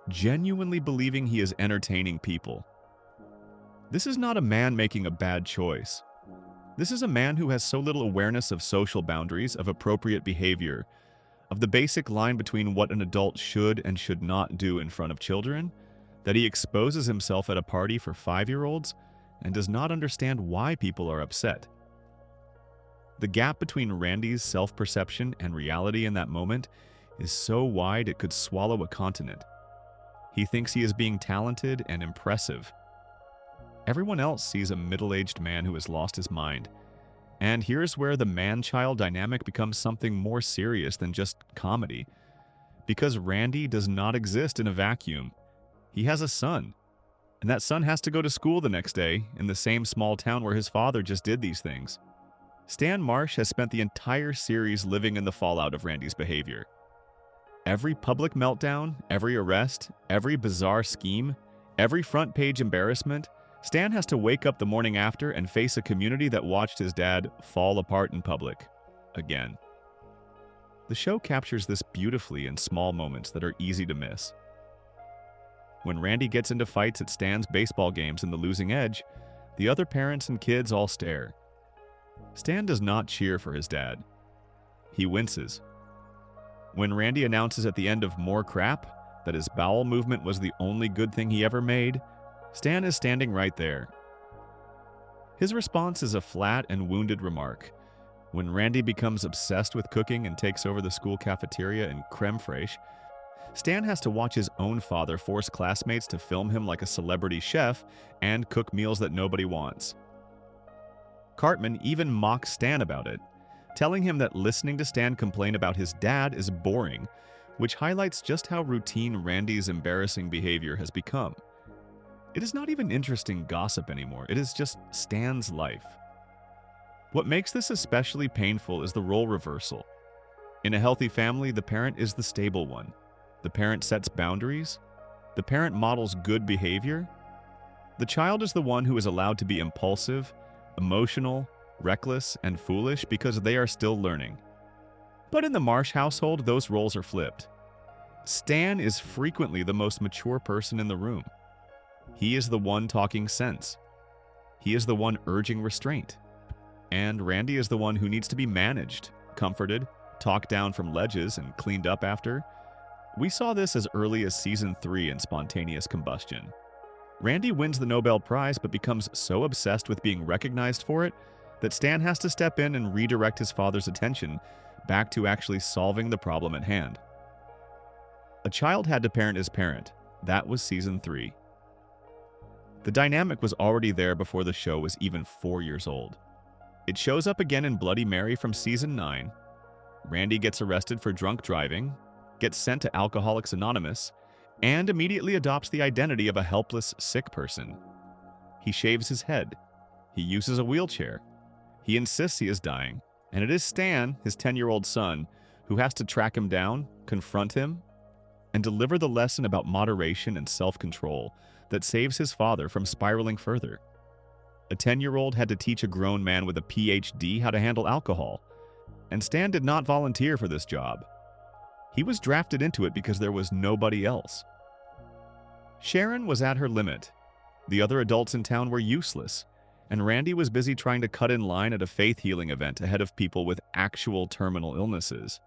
genuinely believing he is entertaining people. This is not a man making a bad choice. This is a man who has so little awareness of social boundaries, of appropriate behavior, of the basic line between what an adult should and should not do in front of children, that he exposes himself at a party for 5-year-olds and does not understand why people are upset. The gap between Randy's self-perception and reality in that moment is so wide it could swallow a continent. He thinks he is being talented and impressive. Everyone else sees a middle-aged man who has lost his mind. And here's where the man-child dynamic becomes something more serious than just comedy. Because Randy does not exist in a vacuum. He has a son. And that son has to go to school the next day in the same small town where his father just did these things. Stan Marsh has spent the entire series living in the fallout of Randy's behavior. Every public meltdown, every arrest, every bizarre scheme, every front-page embarrassment, Stan has to wake up the morning after and face a community that watched his dad fall apart in public. Again. The show captures this beautifully in small moments that are easy to miss. When Randy gets into fights at Stan's baseball games in The Losing Edge, the other parents and kids all stare. Stan does not cheer for his dad. He winces. When Randy announces at the end of More Crap that his bowel movement was the only good thing he ever made, Stan is standing right there. His response is a flat and wounded remark. When Randy becomes obsessed with cooking and takes over the school cafeteria in creme fraiche, Stan has to watch his own father force classmates to film him like a celebrity chef and cook meals that nobody wants. Cartman even mocks Stan about it, telling him that listening to Stan complain about his dad is boring, which highlights just how routine Randy's embarrassing behavior has become. It is not even interesting gossip anymore, it is just Stan's life. What makes this especially painful is the role reversal. In a healthy family, the parent is the stable one. The parent sets boundaries. The parent models good behavior. The child is the one who is allowed to be impulsive, emotional, reckless, and foolish because they are still learning. But in the Marsh household, those roles are flipped. Stan is frequently the most mature person in the room. He is the one talking sense. He is the one urging restraint. And Randy is the one who needs to be managed, comforted, talked down from ledges, and cleaned up after. We saw this as early as Season 3 in Spontaneous Combustion. Randy wins the Nobel Prize but becomes so obsessed with being recognized for it that Stan has to step in and redirect his father's attention back to actually solving the problem at hand. A child had to parent his parent. That was Season 3. The dynamic was already there before the show was even 4 years old. It shows up again in Bloody Mary from Season 9. Randy gets arrested for drunk driving, gets sent to Alcoholics Anonymous, and immediately adopts the identity of a helpless, sick person. He shaves his head. He uses a wheelchair. He insists he is dying, and it is Stan, his 10-year-old son, who has to track him down, confront him, and deliver the lesson about moderation and self-control that saves his father from spiraling further. A 10-year-old had to teach a grown man with a PhD how to handle alcohol, and Stan did not volunteer for this job. He was drafted into it because there was nobody else. Sharon was at her limit. The other adults in town were useless, and Randy was busy trying to cut in line at a faith healing event ahead of people with actual terminal illnesses.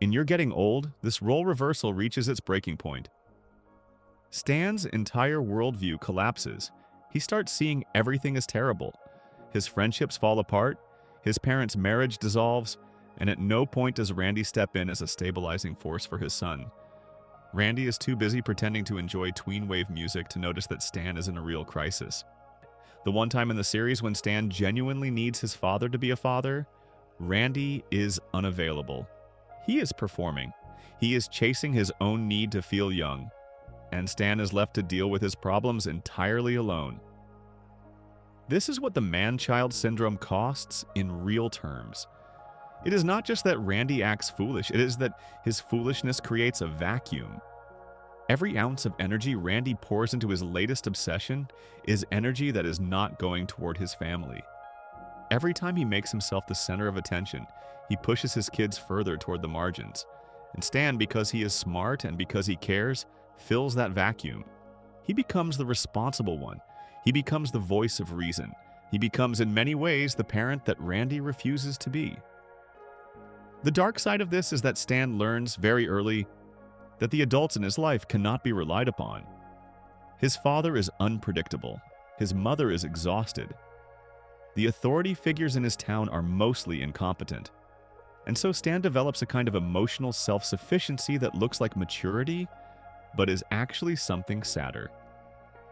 In You're Getting Old, this role reversal reaches its breaking point. Stan's entire worldview collapses. He starts seeing everything as terrible. His friendships fall apart, his parents' marriage dissolves, and at no point does Randy step in as a stabilizing force for his son. Randy is too busy pretending to enjoy tween wave music to notice that Stan is in a real crisis. The one time in the series when Stan genuinely needs his father to be a father, Randy is unavailable. He is performing. He is chasing his own need to feel young, and Stan is left to deal with his problems entirely alone. This is what the man-child syndrome costs in real terms. It is not just that Randy acts foolish, it is that his foolishness creates a vacuum. Every ounce of energy Randy pours into his latest obsession is energy that is not going toward his family. Every time he makes himself the center of attention, he pushes his kids further toward the margins. And Stan, because he is smart and because he cares, fills that vacuum. He becomes the responsible one. He becomes the voice of reason. He becomes in many ways the parent that Randy refuses to be. The dark side of this is that Stan learns very early that the adults in his life cannot be relied upon. His father is unpredictable. His mother is exhausted. The authority figures in his town are mostly incompetent. And so Stan develops a kind of emotional self-sufficiency that looks like maturity, but is actually something sadder.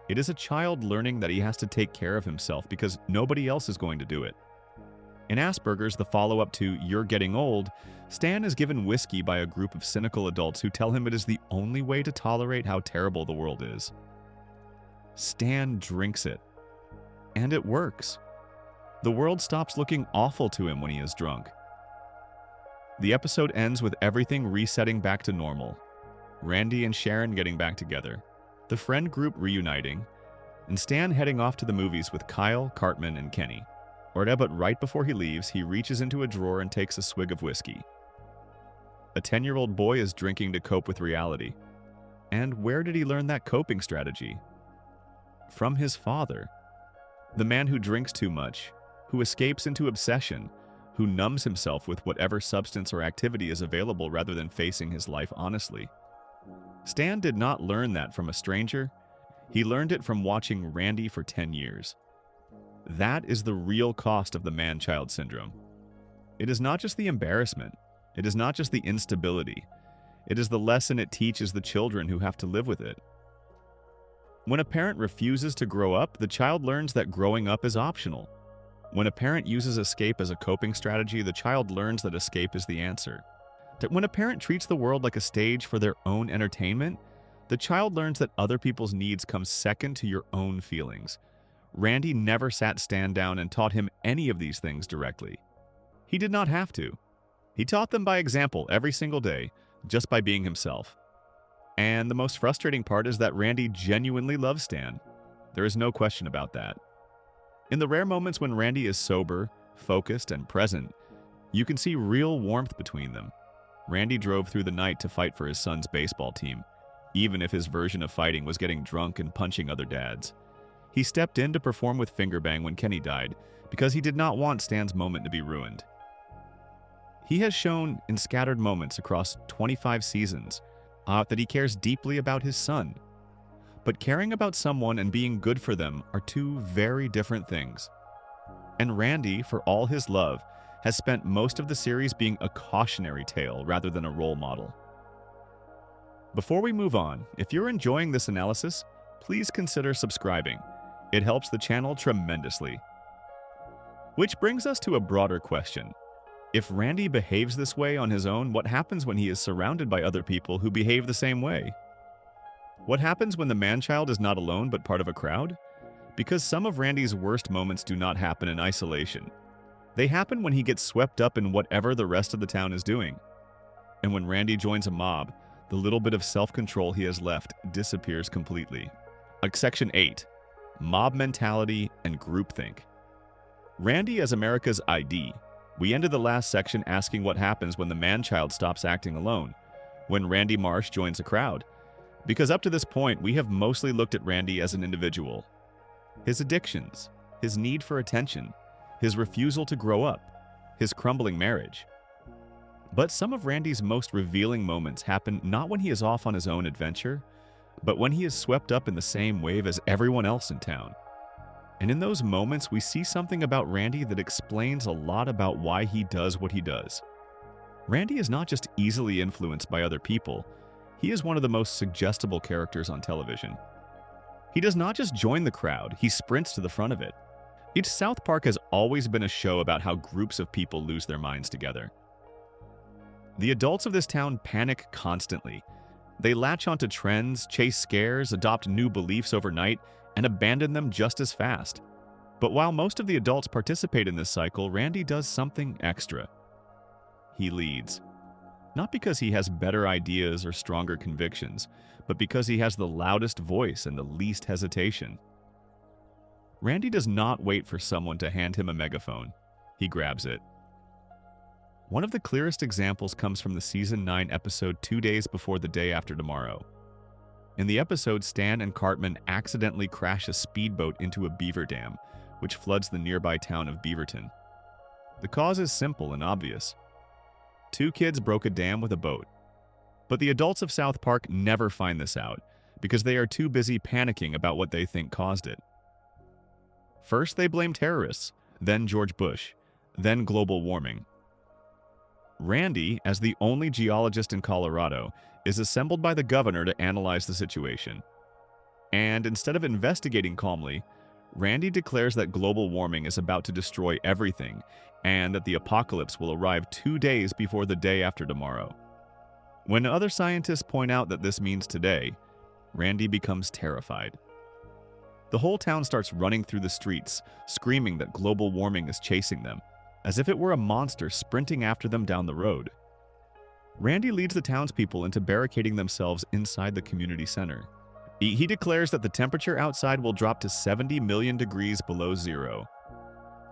It is a child learning that he has to take care of himself because nobody else is going to do it. In Asperger's, the follow-up to You're Getting Old, Stan is given whiskey by a group of cynical adults who tell him it is the only way to tolerate how terrible the world is. Stan drinks it. And it works. The world stops looking awful to him when he is drunk. The episode ends with everything resetting back to normal. Randy and Sharon getting back together, the friend group reuniting, and Stan heading off to the movies with Kyle, Cartman, and Kenny. But right before he leaves, he reaches into a drawer and takes a swig of whiskey. A 10-year-old boy is drinking to cope with reality. And where did he learn that coping strategy? From his father. The man who drinks too much, who escapes into obsession, who numbs himself with whatever substance or activity is available rather than facing his life honestly. Stan did not learn that from a stranger. He learned it from watching Randy for 10 years. That is the real cost of the man-child syndrome. It is not just the embarrassment. It is not just the instability. It is the lesson it teaches the children who have to live with it. When a parent refuses to grow up, the child learns that growing up is optional. When a parent uses escape as a coping strategy, the child learns that escape is the answer. That when a parent treats the world like a stage for their own entertainment, the child learns that other people's needs come second to your own feelings. Randy never sat Stan down and taught him any of these things directly. He did not have to. He taught them by example every single day, just by being himself. And the most frustrating part is that Randy genuinely loves Stan. There is no question about that. In the rare moments when Randy is sober, focused, and present, you can see real warmth between them. Randy drove through the night to fight for his son's baseball team, even if his version of fighting was getting drunk and punching other dads. He stepped in to perform with Fingerbang when Kenny died, because he did not want Stan's moment to be ruined. He has shown in scattered moments across 25 seasons that he cares deeply about his son. But caring about someone and being good for them are two very different things. And Randy, for all his love, has spent most of the series being a cautionary tale rather than a role model. Before we move on, if you're enjoying this analysis, please consider subscribing. It helps the channel tremendously. Which brings us to a broader question. If Randy behaves this way on his own, what happens when he is surrounded by other people who behave the same way? What happens when the man-child is not alone but part of a crowd? Because some of Randy's worst moments do not happen in isolation. They happen when he gets swept up in whatever the rest of the town is doing. And when Randy joins a mob, the little bit of self-control he has left disappears completely. Section 8. Mob mentality and groupthink. Randy as America's ID. We ended the last section asking what happens when the man-child stops acting alone, when Randy Marsh joins a crowd. Because up to this point, we have mostly looked at Randy as an individual. His addictions, his need for attention, his refusal to grow up, his crumbling marriage. But some of Randy's most revealing moments happen not when he is off on his own adventure, but when he is swept up in the same wave as everyone else in town. And in those moments, we see something about Randy that explains a lot about why he does what he does. Randy is not just easily influenced by other people, he is one of the most suggestible characters on television. He does not just join the crowd, he sprints to the front of it. South Park has always been a show about how groups of people lose their minds together. The adults of this town panic constantly. They latch onto trends, chase scares, adopt new beliefs overnight, and abandon them just as fast. But while most of the adults participate in this cycle, Randy does something extra. He leads. Not because he has better ideas or stronger convictions, but because he has the loudest voice and the least hesitation. Randy does not wait for someone to hand him a megaphone. He grabs it. One of the clearest examples comes from the Season 9 episode 2 Days Before the Day After Tomorrow. In the episode, Stan and Cartman accidentally crash a speedboat into a beaver dam, which floods the nearby town of Beaverton. The cause is simple and obvious. 2 kids broke a dam with a boat. But the adults of South Park never find this out because they are too busy panicking about what they think caused it. First, they blame terrorists, then George Bush, then global warming. Randy, as the only geologist in Colorado, is assembled by the governor to analyze the situation. And instead of investigating calmly, Randy declares that global warming is about to destroy everything and that the apocalypse will arrive 2 days before the day after tomorrow. When other scientists point out that this means today, Randy becomes terrified. The whole town starts running through the streets, screaming that global warming is chasing them, as if it were a monster sprinting after them down the road. Randy leads the townspeople into barricading themselves inside the community center. He declares that the temperature outside will drop to 70 million degrees below zero.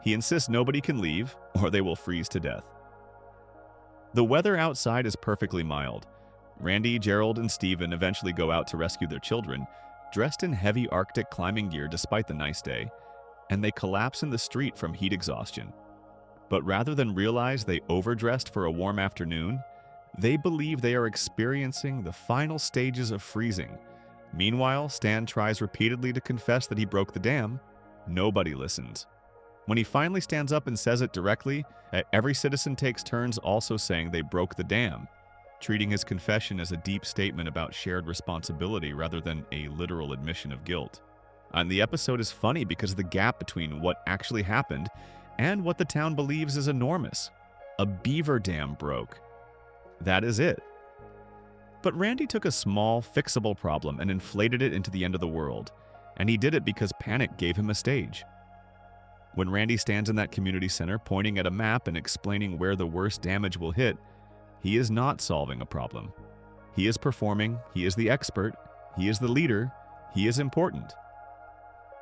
He insists nobody can leave, or they will freeze to death. The weather outside is perfectly mild. Randy, Gerald, and Steven eventually go out to rescue their children, dressed in heavy Arctic climbing gear despite the nice day, and they collapse in the street from heat exhaustion. But rather than realize they overdressed for a warm afternoon, they believe they are experiencing the final stages of freezing. Meanwhile, Stan tries repeatedly to confess that he broke the dam. Nobody listens. When he finally stands up and says it directly, every citizen takes turns also saying they broke the dam, treating his confession as a deep statement about shared responsibility rather than a literal admission of guilt. And the episode is funny because the gap between what actually happened and what the town believes is enormous. A beaver dam broke. That is it. But Randy took a small, fixable problem and inflated it into the end of the world, and he did it because panic gave him a stage. When Randy stands in that community center pointing at a map and explaining where the worst damage will hit, he is not solving a problem. He is performing, he is the expert, he is the leader, he is important.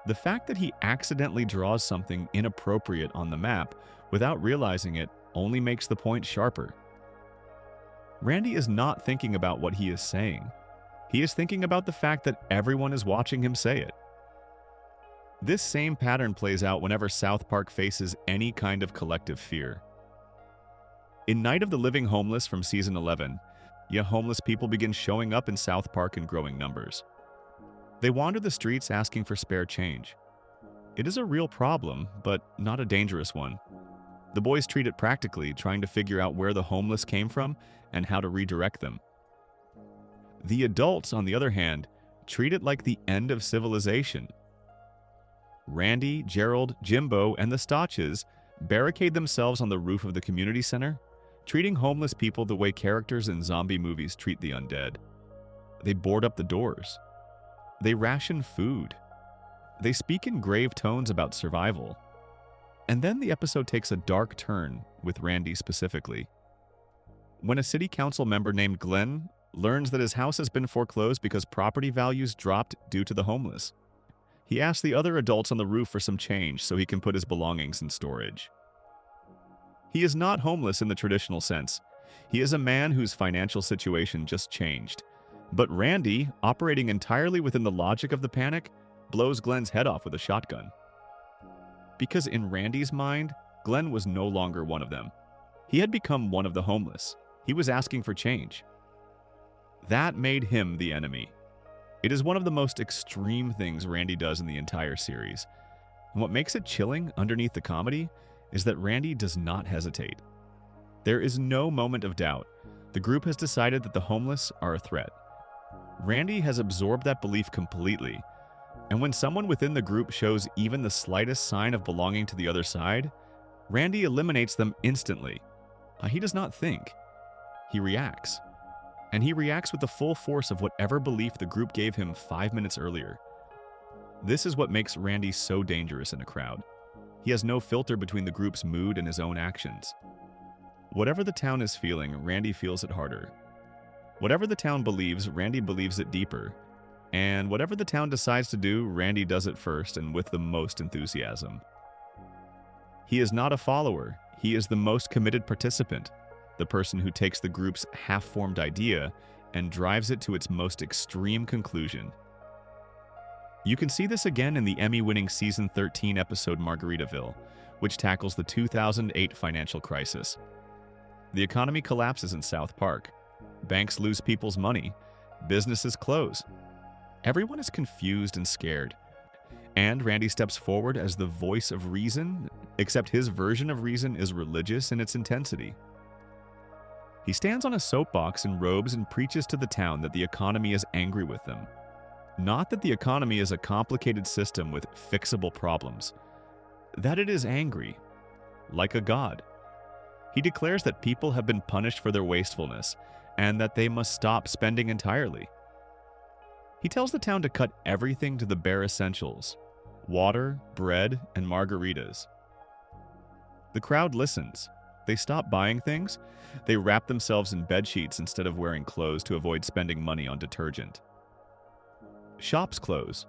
The fact that he accidentally draws something inappropriate on the map without realizing it only makes the point sharper. Randy is not thinking about what he is saying. He is thinking about the fact that everyone is watching him say it. This same pattern plays out whenever South Park faces any kind of collective fear. In Night of the Living Homeless from Season 11, homeless people begin showing up in South Park in growing numbers. They wander the streets asking for spare change. It is a real problem, but not a dangerous one. The boys treat it practically, trying to figure out where the homeless came from and how to redirect them. The adults, on the other hand, treat it like the end of civilization. Randy, Gerald, Jimbo, and the Stotches barricade themselves on the roof of the community center, treating homeless people the way characters in zombie movies treat the undead. They board up the doors. They ration food. They speak in grave tones about survival. And then the episode takes a dark turn, with Randy specifically. When a city council member named Glenn learns that his house has been foreclosed because property values dropped due to the homeless, he asks the other adults on the roof for some change so he can put his belongings in storage. He is not homeless in the traditional sense. He is a man whose financial situation just changed. But Randy, operating entirely within the logic of the panic, blows Glenn's head off with a shotgun. Because in Randy's mind, Glenn was no longer one of them. He had become one of the homeless. He was asking for change. That made him the enemy. It is one of the most extreme things Randy does in the entire series. And what makes it chilling underneath the comedy is that Randy does not hesitate. There is no moment of doubt. The group has decided that the homeless are a threat. Randy has absorbed that belief completely. And when someone within the group shows even the slightest sign of belonging to the other side, Randy eliminates them instantly. He does not think. He reacts. And he reacts with the full force of whatever belief the group gave him 5 minutes earlier. This is what makes Randy so dangerous in a crowd. He has no filter between the group's mood and his own actions. Whatever the town is feeling, Randy feels it harder. Whatever the town believes, Randy believes it deeper. And whatever the town decides to do, Randy does it first and with the most enthusiasm. He is not a follower. He is the most committed participant, the person who takes the group's half-formed idea and drives it to its most extreme conclusion. You can see this again in the Emmy-winning Season 13 episode Margaritaville, which tackles the 2008 financial crisis. The economy collapses in South Park. Banks lose people's money. Businesses close. Everyone is confused and scared. And Randy steps forward as the voice of reason, except his version of reason is religious in its intensity. He stands on a soapbox in robes and preaches to the town that the economy is angry with them. Not that the economy is a complicated system with fixable problems. That it is angry, like a god. He declares that people have been punished for their wastefulness and that they must stop spending entirely. He tells the town to cut everything to the bare essentials: water, bread, and margaritas. The crowd listens. They stop buying things. They wrap themselves in bed sheets instead of wearing clothes to avoid spending money on detergent. Shops close.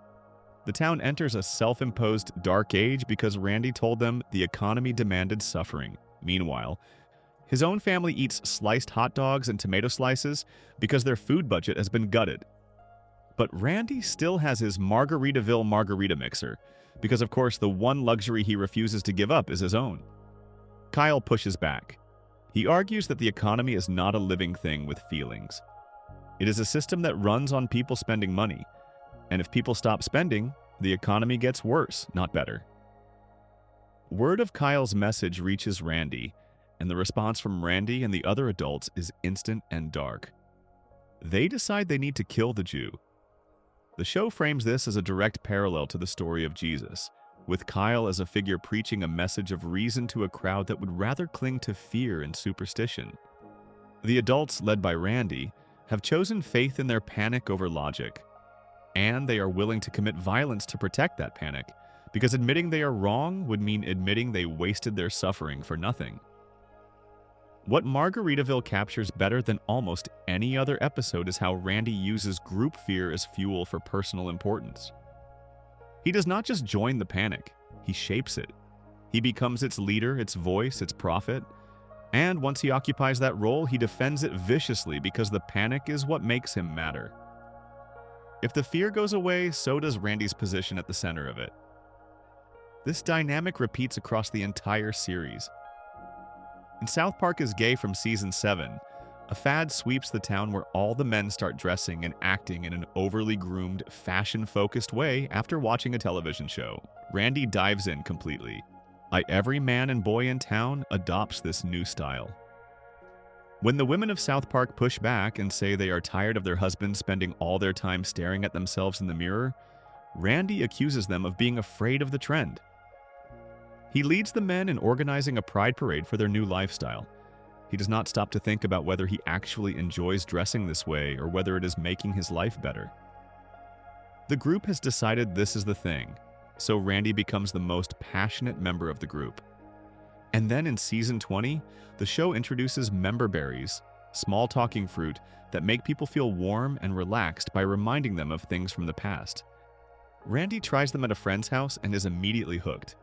The town enters a self-imposed dark age because Randy told them the economy demanded suffering. Meanwhile, his own family eats sliced hot dogs and tomato slices because their food budget has been gutted. But Randy still has his Margaritaville margarita mixer, because of course the one luxury he refuses to give up is his own. Kyle pushes back. He argues that the economy is not a living thing with feelings. It is a system that runs on people spending money, and if people stop spending, the economy gets worse, not better. Word of Kyle's message reaches Randy, and the response from Randy and the other adults is instant and dark. They decide they need to kill the Jew. The show frames this as a direct parallel to the story of Jesus, with Kyle as a figure preaching a message of reason to a crowd that would rather cling to fear and superstition. The adults, led by Randy, have chosen faith in their panic over logic, and they are willing to commit violence to protect that panic, because admitting they are wrong would mean admitting they wasted their suffering for nothing. What Margaritaville captures better than almost any other episode is how Randy uses group fear as fuel for personal importance. He does not just join the panic, he shapes it. He becomes its leader, its voice, its prophet. And once he occupies that role, he defends it viciously because the panic is what makes him matter. If the fear goes away, so does Randy's position at the center of it. This dynamic repeats across the entire series. In South Park is Gay from Season 7, a fad sweeps the town where all the men start dressing and acting in an overly groomed, fashion-focused way after watching a television show. Randy dives in completely. Every man and boy in town adopts this new style. When the women of South Park push back and say they are tired of their husbands spending all their time staring at themselves in the mirror, Randy accuses them of being afraid of the trend. He leads the men in organizing a pride parade for their new lifestyle. He does not stop to think about whether he actually enjoys dressing this way or whether it is making his life better. The group has decided this is the thing, so Randy becomes the most passionate member of the group. And then in Season 20, the show introduces member berries, small talking fruit that make people feel warm and relaxed by reminding them of things from the past. Randy tries them at a friend's house and is immediately hooked.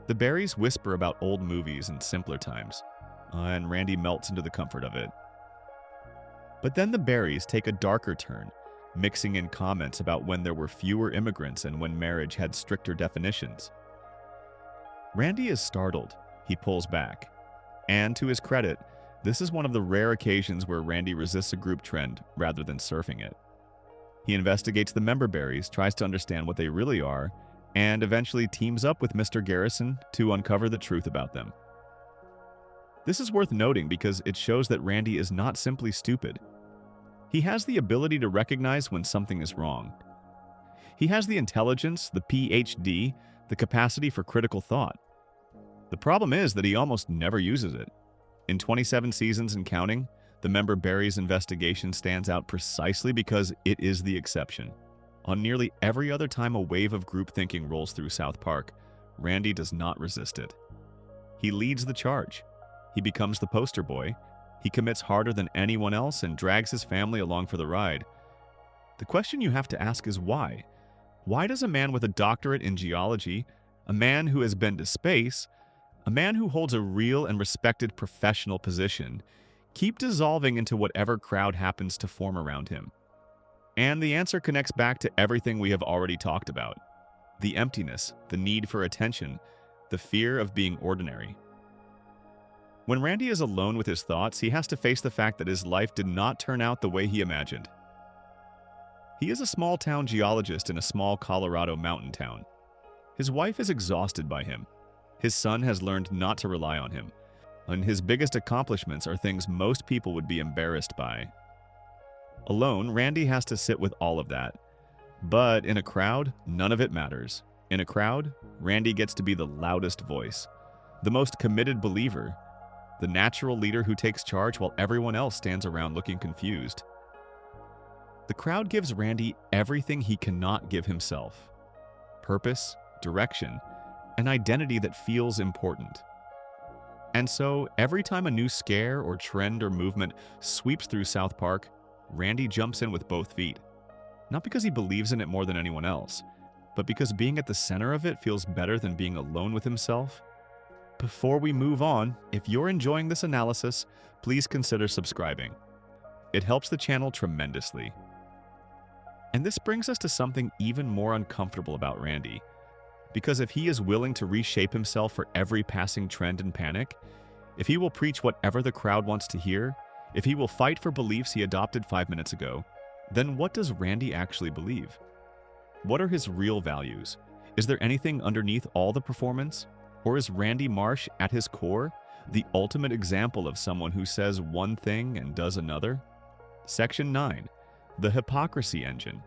The berries whisper about old movies and simpler times, and Randy melts into the comfort of it. But then the berries take a darker turn, mixing in comments about when there were fewer immigrants and when marriage had stricter definitions. Randy is startled. He pulls back. And to his credit, this is one of the rare occasions where Randy resists a group trend rather than surfing it. He investigates the member berries, tries to understand what they really are, and eventually teams up with Mr. Garrison to uncover the truth about them. This is worth noting because it shows that Randy is not simply stupid. He has the ability to recognize when something is wrong. He has the intelligence, the PhD, the capacity for critical thought. The problem is that he almost never uses it. In 27 seasons and counting, the member berries investigation stands out precisely because it is the exception. On nearly every other time a wave of group thinking rolls through South Park, Randy does not resist it. He leads the charge. He becomes the poster boy. He commits harder than anyone else and drags his family along for the ride. The question you have to ask is why? Why does a man with a doctorate in geology, a man who has been to space, a man who holds a real and respected professional position, keep dissolving into whatever crowd happens to form around him? And the answer connects back to everything we have already talked about. The emptiness, the need for attention, the fear of being ordinary. When Randy is alone with his thoughts, he has to face the fact that his life did not turn out the way he imagined. He is a small-town geologist in a small Colorado mountain town. His wife is exhausted by him. His son has learned not to rely on him, and his biggest accomplishments are things most people would be embarrassed by. Alone, Randy has to sit with all of that. But in a crowd, none of it matters. In a crowd, Randy gets to be the loudest voice, the most committed believer, the natural leader who takes charge while everyone else stands around looking confused. The crowd gives Randy everything he cannot give himself: purpose, direction, an identity that feels important. And so, every time a new scare or trend or movement sweeps through South Park, Randy jumps in with both feet. Not because he believes in it more than anyone else, but because being at the center of it feels better than being alone with himself. Before we move on, if you're enjoying this analysis, please consider subscribing. It helps the channel tremendously. And this brings us to something even more uncomfortable about Randy. Because if he is willing to reshape himself for every passing trend and panic, if he will preach whatever the crowd wants to hear, if he will fight for beliefs he adopted 5 minutes ago, then what does Randy actually believe? What are his real values? Is there anything underneath all the performance? Or is Randy Marsh, at his core, the ultimate example of someone who says one thing and does another? Section 9. The Hypocrisy Engine.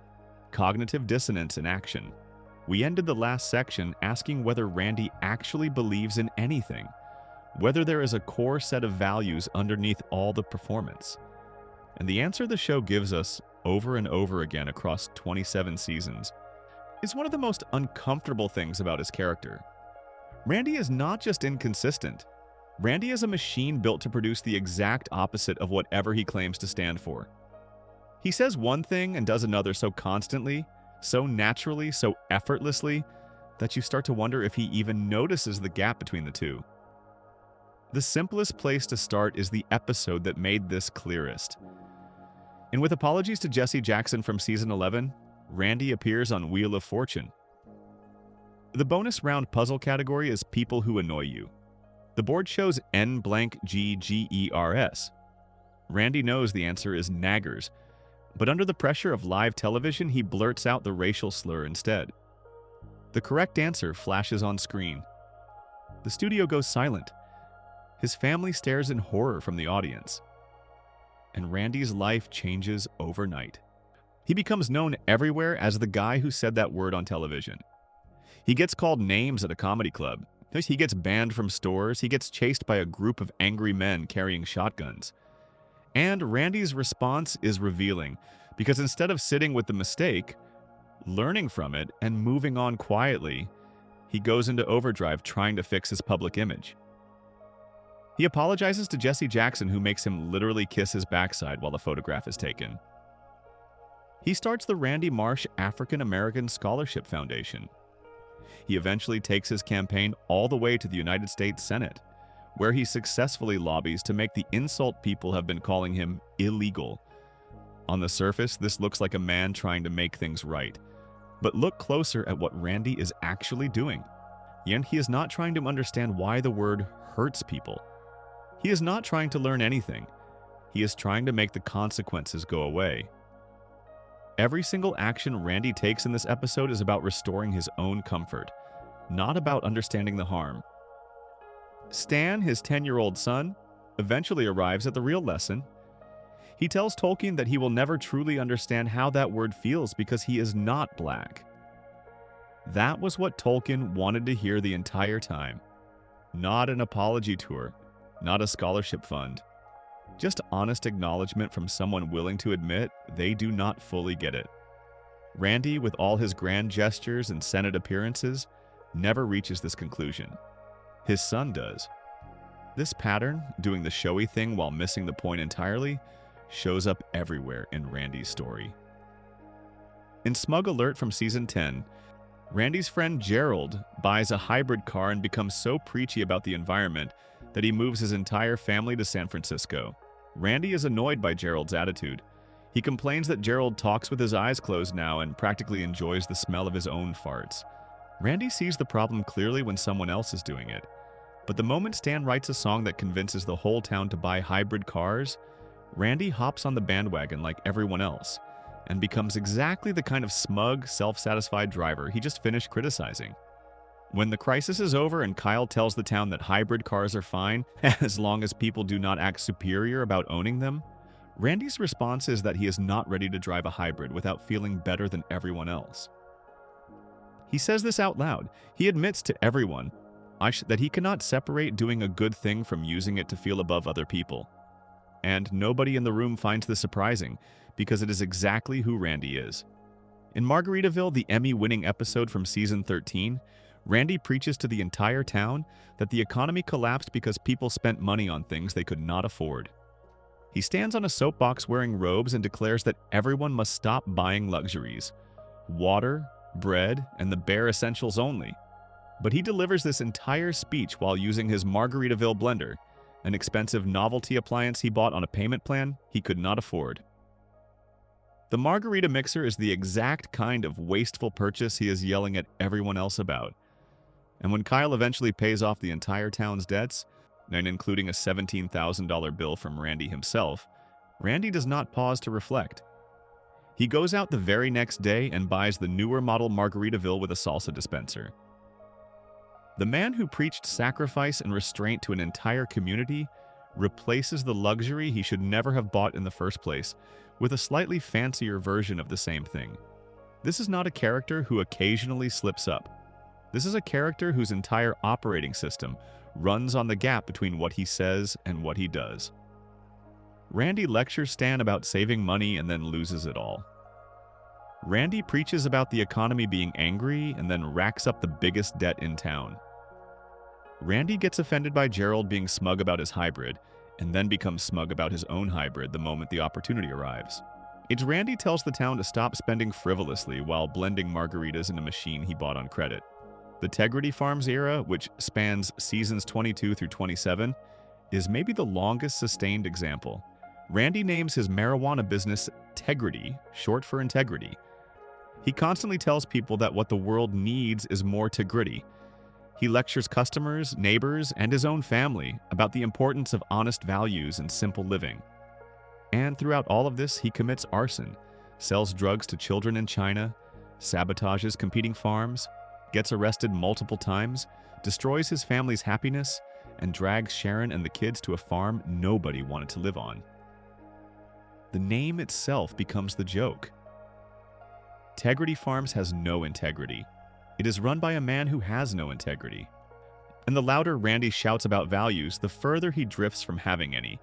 Cognitive Dissonance in Action. We ended the last section asking whether Randy actually believes in anything, whether there is a core set of values underneath all the performance. And the answer the show gives us over and over again across 27 seasons is one of the most uncomfortable things about his character. Randy is not just inconsistent. Randy is a machine built to produce the exact opposite of whatever he claims to stand for. He says one thing and does another so constantly, so naturally, so effortlessly, that you start to wonder if he even notices the gap between the two. The simplest place to start is the episode that made this clearest. And with apologies to Jesse Jackson from Season 11, Randy appears on Wheel of Fortune. The bonus round puzzle category is People Who Annoy You. The board shows N-blank-G-G-E-R-S. Randy knows the answer is naggers, but under the pressure of live television, he blurts out the racial slur instead. The correct answer flashes on screen. The studio goes silent. His family stares in horror from the audience. And Randy's life changes overnight. He becomes known everywhere as the guy who said that word on television. He gets called names at a comedy club. He gets banned from stores. He gets chased by a group of angry men carrying shotguns. And Randy's response is revealing, because instead of sitting with the mistake, learning from it, and moving on quietly, he goes into overdrive trying to fix his public image. He apologizes to Jesse Jackson, who makes him literally kiss his backside while the photograph is taken. He starts the Randy Marsh African American Scholarship Foundation. He eventually takes his campaign all the way to the United States Senate, where he successfully lobbies to make the insult people have been calling him illegal. On the surface, this looks like a man trying to make things right. But look closer at what Randy is actually doing. And he is not trying to understand why the word hurts people. He is not trying to learn anything. He is trying to make the consequences go away. Every single action Randy takes in this episode is about restoring his own comfort, not about understanding the harm. Stan, his 10-year-old son, eventually arrives at the real lesson. He tells Tolkien that he will never truly understand how that word feels because he is not black. That was what Tolkien wanted to hear the entire time. Not an apology tour, not a scholarship fund. Just honest acknowledgement from someone willing to admit they do not fully get it. Randy, with all his grand gestures and Senate appearances, never reaches this conclusion. His son does. This pattern, doing the showy thing while missing the point entirely, shows up everywhere in Randy's story. In Smug Alert from Season 10, Randy's friend Gerald buys a hybrid car and becomes so preachy about the environment that he moves his entire family to San Francisco. Randy is annoyed by Gerald's attitude. He complains that Gerald talks with his eyes closed now and practically enjoys the smell of his own farts. Randy sees the problem clearly when someone else is doing it. But the moment Stan writes a song that convinces the whole town to buy hybrid cars, Randy hops on the bandwagon like everyone else and becomes exactly the kind of smug, self-satisfied driver he just finished criticizing. When the crisis is over and Kyle tells the town that hybrid cars are fine as long as people do not act superior about owning them, Randy's response is that he is not ready to drive a hybrid without feeling better than everyone else. He says this out loud. He admits to everyone that he cannot separate doing a good thing from using it to feel above other people. And nobody in the room finds this surprising, because it is exactly who Randy is. In Margaritaville, the Emmy-winning episode from season 13, Randy preaches to the entire town that the economy collapsed because people spent money on things they could not afford. He stands on a soapbox wearing robes and declares that everyone must stop buying luxuries, water, bread, and the bare essentials only. But he delivers this entire speech while using his Margaritaville blender, an expensive novelty appliance he bought on a payment plan he could not afford. The margarita mixer is the exact kind of wasteful purchase he is yelling at everyone else about. And when Kyle eventually pays off the entire town's debts, and including a $17,000 bill from Randy himself, Randy does not pause to reflect. He goes out the very next day and buys the newer model Margaritaville with a salsa dispenser. The man who preached sacrifice and restraint to an entire community replaces the luxury he should never have bought in the first place with a slightly fancier version of the same thing. This is not a character who occasionally slips up. This is a character whose entire operating system runs on the gap between what he says and what he does. Randy lectures Stan about saving money and then loses it all. Randy preaches about the economy being angry and then racks up the biggest debt in town. Randy gets offended by Gerald being smug about his hybrid, and then becomes smug about his own hybrid the moment the opportunity arrives. Randy tells the town to stop spending frivolously while blending margaritas in a machine he bought on credit. The Tegrity Farms era, which spans seasons 22 through 27, is maybe the longest sustained example. Randy names his marijuana business Tegrity, short for integrity. He constantly tells people that what the world needs is more Tegrity. He lectures customers, neighbors, and his own family about the importance of honest values and simple living. And throughout all of this, he commits arson, sells drugs to children in China, sabotages competing farms, gets arrested multiple times, destroys his family's happiness, and drags Sharon and the kids to a farm nobody wanted to live on. The name itself becomes the joke. Tegrity Farms has no integrity. It is run by a man who has no integrity. And the louder Randy shouts about values, the further he drifts from having any.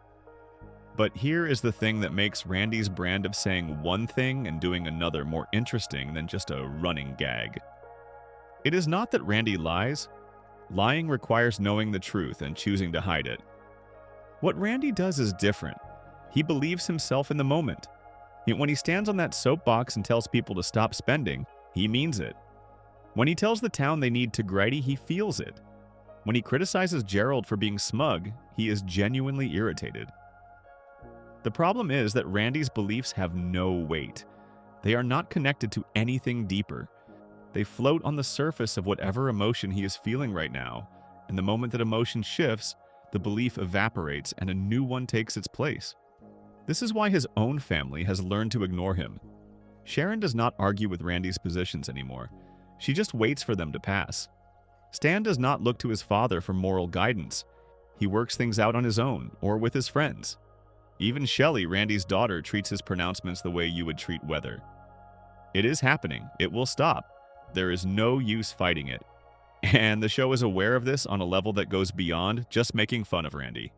But here is the thing that makes Randy's brand of saying one thing and doing another more interesting than just a running gag. It is not that Randy lies. Lying requires knowing the truth and choosing to hide it. What Randy does is different. He believes himself in the moment. When he stands on that soapbox and tells people to stop spending, he means it. When he tells the town they need Tegrity, he feels it. When he criticizes Gerald for being smug, he is genuinely irritated. The problem is that Randy's beliefs have no weight. They are not connected to anything deeper. They float on the surface of whatever emotion he is feeling right now, and the moment that emotion shifts, the belief evaporates and a new one takes its place. This is why his own family has learned to ignore him. Sharon does not argue with Randy's positions anymore. She just waits for them to pass. Stan does not look to his father for moral guidance. He works things out on his own or with his friends. Even Shelley, Randy's daughter, treats his pronouncements the way you would treat weather. It is happening. It will stop. There is no use fighting it. And the show is aware of this on a level that goes beyond just making fun of Randy.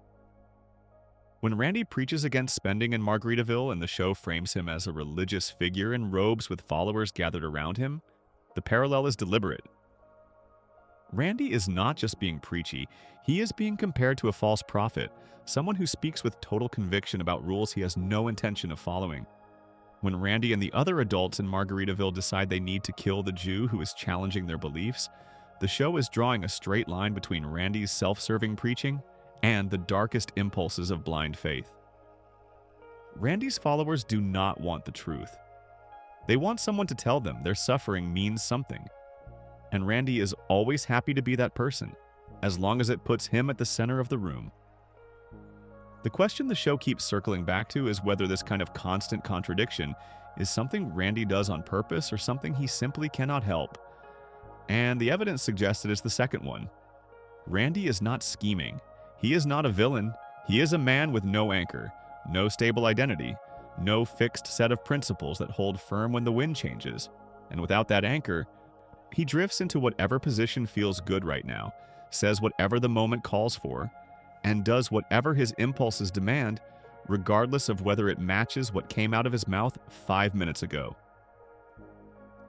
When Randy preaches against spending in Margaritaville and the show frames him as a religious figure in robes with followers gathered around him, the parallel is deliberate. Randy is not just being preachy, he is being compared to a false prophet, someone who speaks with total conviction about rules he has no intention of following. When Randy and the other adults in Margaritaville decide they need to kill the Jew who is challenging their beliefs, the show is drawing a straight line between Randy's self-serving preaching and the darkest impulses of blind faith. Randy's followers do not want the truth. They want someone to tell them their suffering means something. And Randy is always happy to be that person. as long as it puts him at the center of the room. The question the show keeps circling back to is whether this kind of constant contradiction is something Randy does on purpose or something he simply cannot help. And the evidence suggests it is the second one. Randy is not scheming. He is not a villain. He is a man with no anchor, no stable identity, no fixed set of principles that hold firm when the wind changes. And without that anchor, he drifts into whatever position feels good right now, says whatever the moment calls for, and does whatever his impulses demand, regardless of whether it matches what came out of his mouth 5 minutes ago.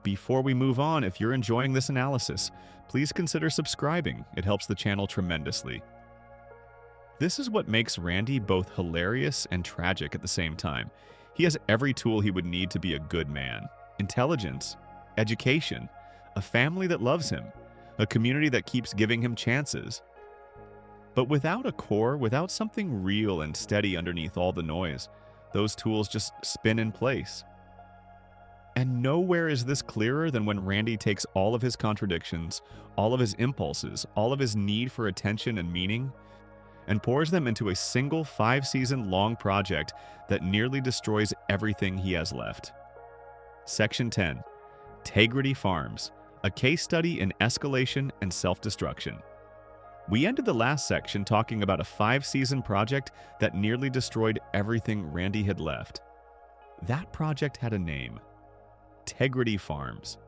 Before we move on, if you're enjoying this analysis, please consider subscribing. It helps the channel tremendously. This is what makes Randy both hilarious and tragic at the same time. He has every tool he would need to be a good man. Intelligence, education, a family that loves him, a community that keeps giving him chances. But without a core, without something real and steady underneath all the noise, those tools just spin in place. And nowhere is this clearer than when Randy takes all of his contradictions, all of his impulses, all of his need for attention and meaning, and pours them into a single 5-season-long project that nearly destroys everything he has left. Section 10. Integrity Farms, a case study in escalation and self-destruction. We ended the last section talking about a 5-season project that nearly destroyed everything Randy had left. That project had a name: Integrity Farms.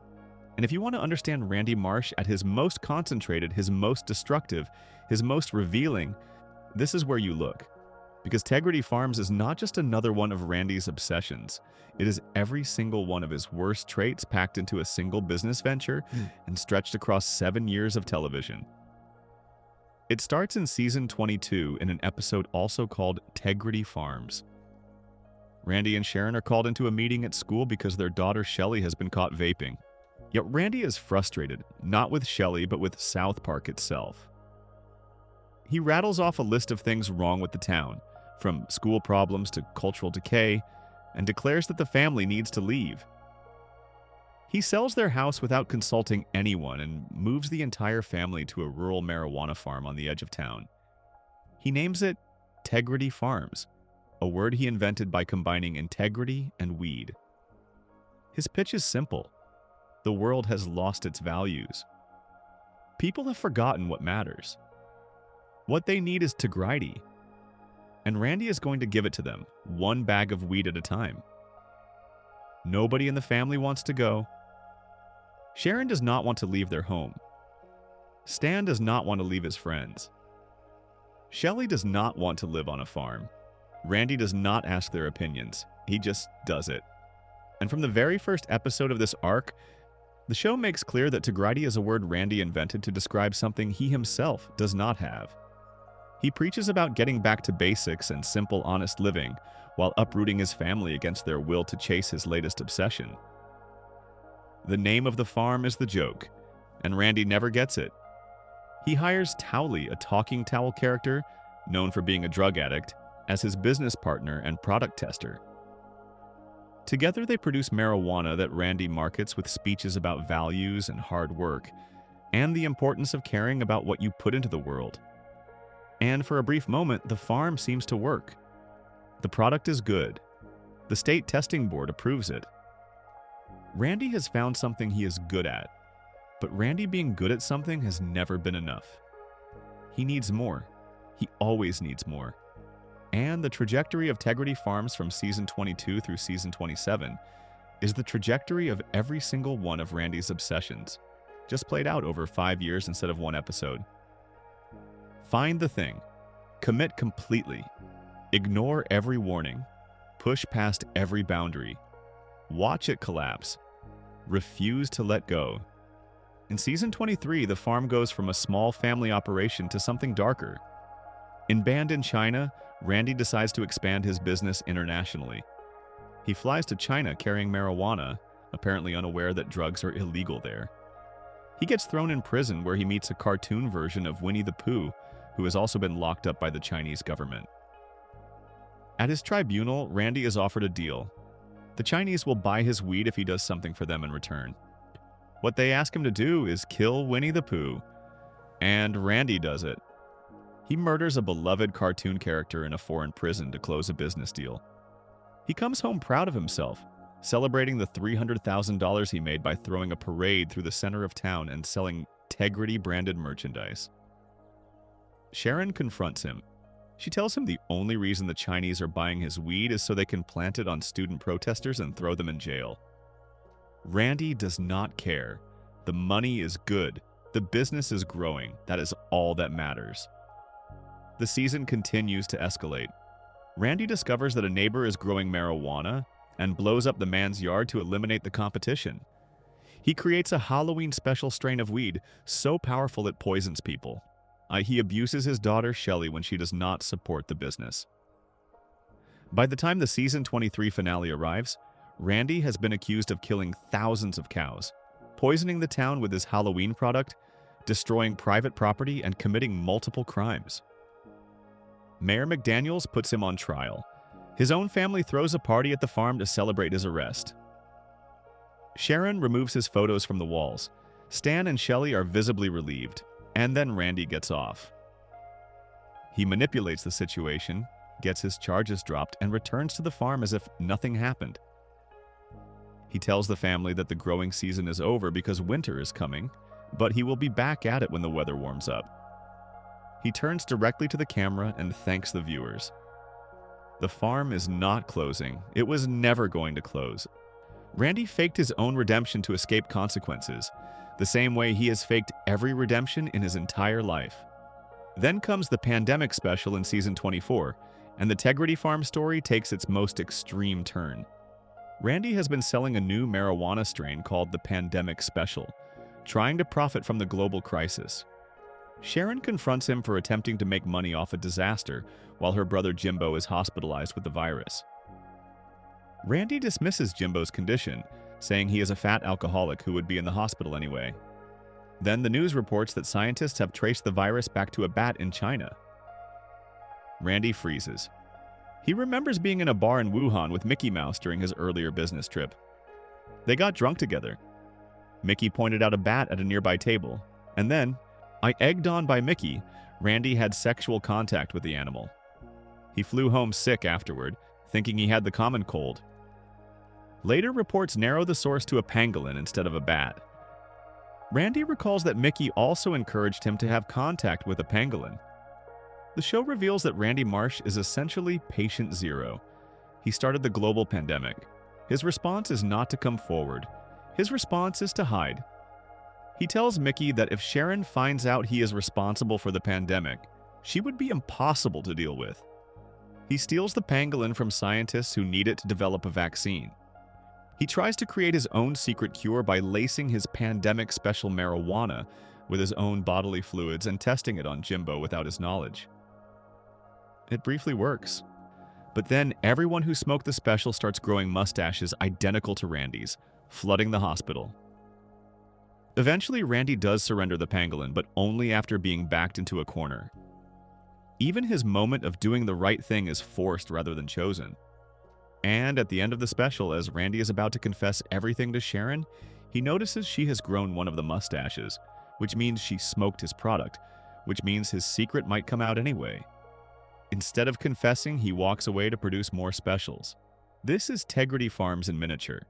And if you want to understand Randy Marsh at his most concentrated, his most destructive, his most revealing, this is where you look. Because Integrity Farms is not just another one of Randy's obsessions. It is every single one of his worst traits packed into a single business venture and stretched across 7 years of television. It starts in season 22 in an episode also called Integrity Farms. Randy and Sharon are called into a meeting at school because their daughter Shelley has been caught vaping. Yet Randy is frustrated, not with Shelley, but with South Park itself. He rattles off a list of things wrong with the town, from school problems to cultural decay, and declares that the family needs to leave. He sells their house without consulting anyone and moves the entire family to a rural marijuana farm on the edge of town. He names it Integrity Farms, a word he invented by combining integrity and weed. His pitch is simple. The world has lost its values. People have forgotten what matters. What they need is integrity. And Randy is going to give it to them, one bag of weed at a time. Nobody in the family wants to go. Sharon does not want to leave their home. Stan does not want to leave his friends. Shelley does not want to live on a farm. Randy does not ask their opinions. He just does it. And from the very first episode of this arc, the show makes clear that integrity is a word Randy invented to describe something he himself does not have. He preaches about getting back to basics and simple, honest living, while uprooting his family against their will to chase his latest obsession. The name of the farm is the joke, and Randy never gets it. He hires Towley, a talking towel character, known for being a drug addict, as his business partner and product tester. Together they produce marijuana that Randy markets with speeches about values and hard work, and the importance of caring about what you put into the world. And for a brief moment, the farm seems to work. The product is good. The state testing board approves it. Randy has found something he is good at, but Randy being good at something has never been enough. He needs more. He always needs more. And the trajectory of Integrity Farms from season 22 through season 27 is the trajectory of every single one of Randy's obsessions, just played out over 5 years instead of one episode. Find the thing. Commit completely. Ignore every warning. Push past every boundary. Watch it collapse. Refuse to let go. In season 23, the farm goes from a small family operation to something darker. Banned in China, Randy decides to expand his business internationally. He flies to China carrying marijuana, apparently unaware that drugs are illegal there. He gets thrown in prison where he meets a cartoon version of Winnie the Pooh, who has also been locked up by the Chinese government. At his tribunal, Randy is offered a deal. The Chinese will buy his weed if he does something for them in return. What they ask him to do is kill Winnie the Pooh. And Randy does it. He murders a beloved cartoon character in a foreign prison to close a business deal. He comes home proud of himself, celebrating the $300,000 he made by throwing a parade through the center of town and selling Integrity-branded merchandise. Sharon confronts him. She tells him the only reason the Chinese are buying his weed is so they can plant it on student protesters and throw them in jail. Randy does not care. The money is good. The business is growing. That is all that matters. The season continues to escalate. Randy discovers that a neighbor is growing marijuana and blows up the man's yard to eliminate the competition. He creates a Halloween special strain of weed so powerful it poisons people. He abuses his daughter Shelley when she does not support the business. By the time the season 23 finale arrives, Randy has been accused of killing thousands of cows, poisoning the town with his Halloween product, destroying private property, and committing multiple crimes. Mayor McDaniels puts him on trial. His own family throws a party at the farm to celebrate his arrest. Sharon removes his photos from the walls. Stan and Shelley are visibly relieved, and then Randy gets off. He manipulates the situation, gets his charges dropped, and returns to the farm as if nothing happened. He tells the family that the growing season is over because winter is coming, but he will be back at it when the weather warms up. He turns directly to the camera and thanks the viewers. The farm is not closing. It was never going to close. Randy faked his own redemption to escape consequences, the same way he has faked every redemption in his entire life. Then comes the pandemic special in season 24, and the Integrity Farm story takes its most extreme turn. Randy has been selling a new marijuana strain called the Pandemic Special, trying to profit from the global crisis. Sharon confronts him for attempting to make money off a disaster while her brother Jimbo is hospitalized with the virus. Randy dismisses Jimbo's condition, saying he is a fat alcoholic who would be in the hospital anyway. Then the news reports that scientists have traced the virus back to a bat in China. Randy freezes. He remembers being in a bar in Wuhan with Mickey Mouse during his earlier business trip. They got drunk together. Mickey pointed out a bat at a nearby table, and then, egged on by Mickey, Randy had sexual contact with the animal. He flew home sick afterward, thinking he had the common cold. Later reports narrow the source to a pangolin instead of a bat. Randy recalls that Mickey also encouraged him to have contact with a pangolin. The show reveals that Randy Marsh is essentially patient zero. He started the global pandemic. His response is not to come forward. His response is to hide. He tells Mickey that if Sharon finds out he is responsible for the pandemic, she would be impossible to deal with. He steals the pangolin from scientists who need it to develop a vaccine. He tries to create his own secret cure by lacing his pandemic special marijuana with his own bodily fluids and testing it on Jimbo without his knowledge. It briefly works. But then everyone who smoked the special starts growing mustaches identical to Randy's, flooding the hospital. Eventually, Randy does surrender the pangolin, but only after being backed into a corner. Even his moment of doing the right thing is forced rather than chosen. And at the end of the special, as Randy is about to confess everything to Sharon, he notices she has grown one of the mustaches, which means she smoked his product, which means his secret might come out anyway. Instead of confessing, he walks away to produce more specials. This is Integrity Farms in miniature.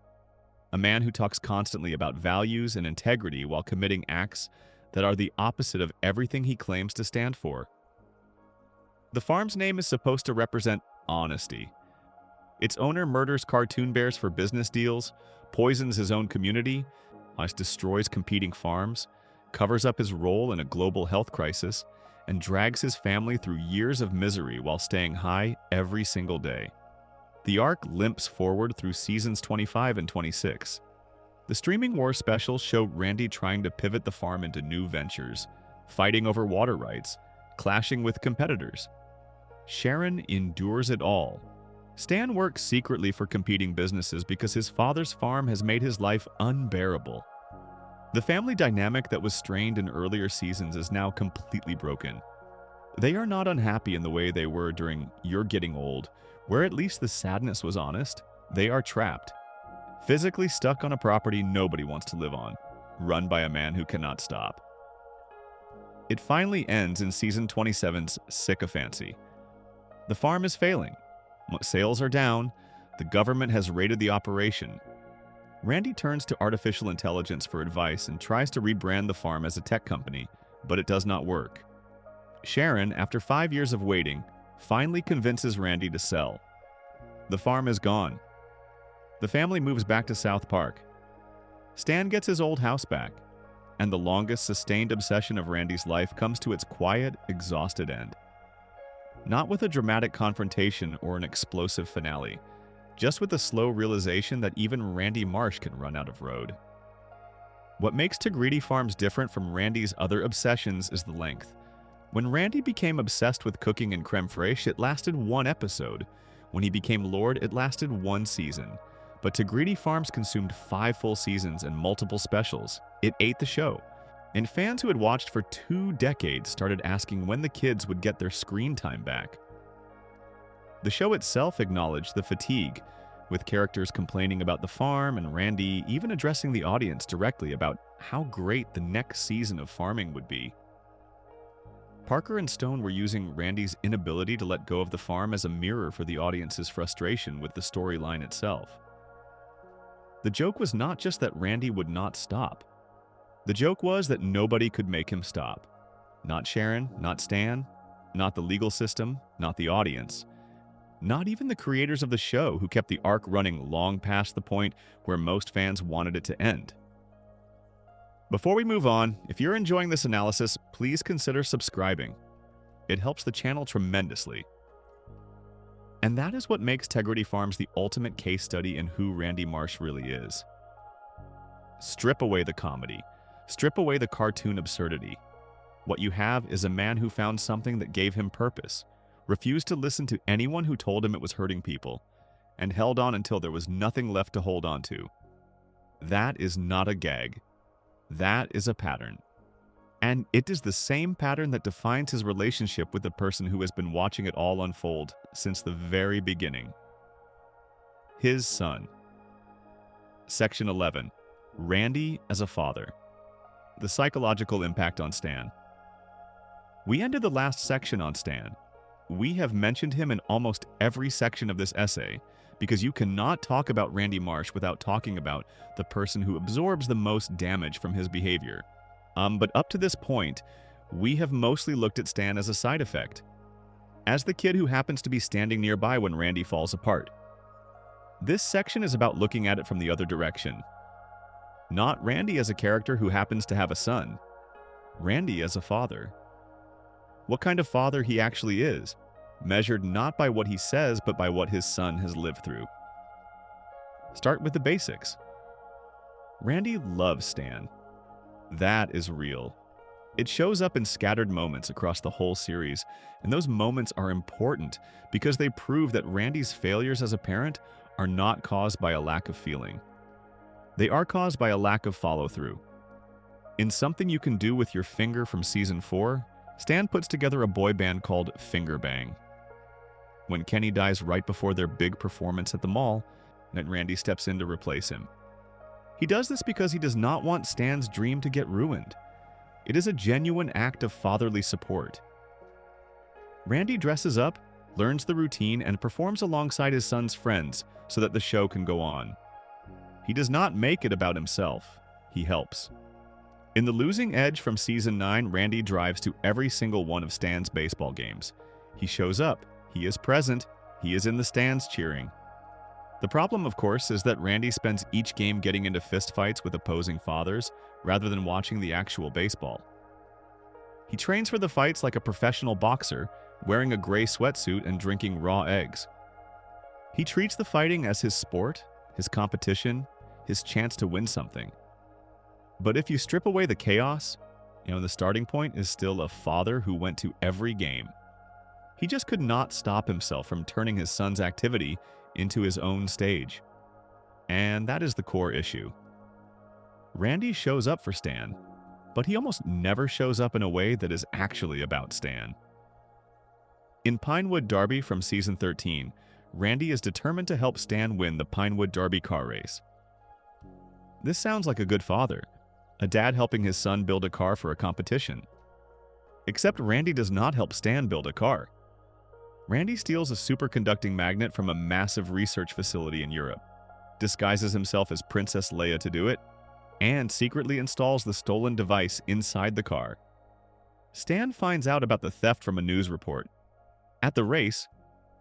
A man who talks constantly about values and integrity while committing acts that are the opposite of everything he claims to stand for. The farm's name is supposed to represent honesty. Its owner murders cartoon bears for business deals, poisons his own community, destroys competing farms, covers up his role in a global health crisis, and drags his family through years of misery while staying high every single day. The arc limps forward through seasons 25 and 26. The Streaming Wars specials show Randy trying to pivot the farm into new ventures, fighting over water rights, clashing with competitors. Sharon endures it all. Stan works secretly for competing businesses because his father's farm has made his life unbearable. The family dynamic that was strained in earlier seasons is now completely broken. They are not unhappy in the way they were during You're Getting Old, where at least the sadness was honest. They are trapped, physically stuck on a property nobody wants to live on, run by a man who cannot stop. It finally ends in season 27's sycophancy. The farm is failing. Sales are down. The government has raided the operation. Randy turns to artificial intelligence for advice and tries to rebrand the farm as a tech company, but it does not work. Sharon, after 5 years of waiting, finally convinces Randy to sell. The farm is gone. The family moves back to South Park. Stan gets his old house back, and the longest sustained obsession of Randy's life comes to its quiet, exhausted end. Not with a dramatic confrontation or an explosive finale, just with the slow realization that even Randy Marsh can run out of road. What makes Greedy Farms different from Randy's other obsessions is the length. When Randy became obsessed with cooking and creme fraiche, it lasted 1 episode. When he became Lord, it lasted 1 season. But Greedy Farms consumed 5 full seasons and multiple specials. It ate the show. And fans who had watched for 2 decades started asking when the kids would get their screen time back. The show itself acknowledged the fatigue, with characters complaining about the farm and Randy even addressing the audience directly about how great the next season of farming would be. Parker and Stone were using Randy's inability to let go of the farm as a mirror for the audience's frustration with the storyline itself. The joke was not just that Randy would not stop. The joke was that nobody could make him stop. Not Sharon, not Stan, not the legal system, not the audience. Not even the creators of the show, who kept the arc running long past the point where most fans wanted it to end. Before we move on, if you're enjoying this analysis, please consider subscribing. It helps the channel tremendously. And that is what makes Greedy Farms the ultimate case study in who Randy Marsh really is. Strip away the comedy. Strip away the cartoon absurdity. What you have is a man who found something that gave him purpose, refused to listen to anyone who told him it was hurting people, and held on until there was nothing left to hold on to. That is not a gag. That is a pattern. And it is the same pattern that defines his relationship with the person who has been watching it all unfold since the very beginning. His son. Section 11. Randy as a father. The psychological impact on Stan. We ended the last section on Stan. We have mentioned him in almost every section of this essay, because you cannot talk about Randy Marsh without talking about the person who absorbs the most damage from his behavior. But up to this point, we have mostly looked at Stan as a side effect, as the kid who happens to be standing nearby when Randy falls apart. This section is about looking at it from the other direction. Not Randy as a character who happens to have a son. Randy as a father. What kind of father he actually is, measured not by what he says, but by what his son has lived through. Start with the basics. Randy loves Stan. That is real. It shows up in scattered moments across the whole series, and those moments are important because they prove that Randy's failures as a parent are not caused by a lack of feeling. They are caused by a lack of follow-through. In Something You Can Do With Your Finger from Season 4, Stan puts together a boy band called Finger Bang. When Kenny dies right before their big performance at the mall, and Randy steps in to replace him. He does this because he does not want Stan's dream to get ruined. It is a genuine act of fatherly support. Randy dresses up, learns the routine, and performs alongside his son's friends so that the show can go on. He does not make it about himself. He helps. In The Losing Edge from Season 9, Randy drives to every single one of Stan's baseball games. He shows up. He is present. He is in the stands cheering. The problem, of course, is that Randy spends each game getting into fistfights with opposing fathers rather than watching the actual baseball. He trains for the fights like a professional boxer, wearing a gray sweatsuit and drinking raw eggs. He treats the fighting as his sport, his competition, his chance to win something. But if you strip away the chaos, the starting point is still a father who went to every game. He just could not stop himself from turning his son's activity into his own stage. And that is the core issue. Randy shows up for Stan, but he almost never shows up in a way that is actually about Stan. In Pinewood Derby from Season 13, Randy is determined to help Stan win the Pinewood Derby car race. This sounds like a good father, a dad helping his son build a car for a competition. Except Randy does not help Stan build a car. Randy steals a superconducting magnet from a massive research facility in Europe, disguises himself as Princess Leia to do it, and secretly installs the stolen device inside the car. Stan finds out about the theft from a news report. At the race,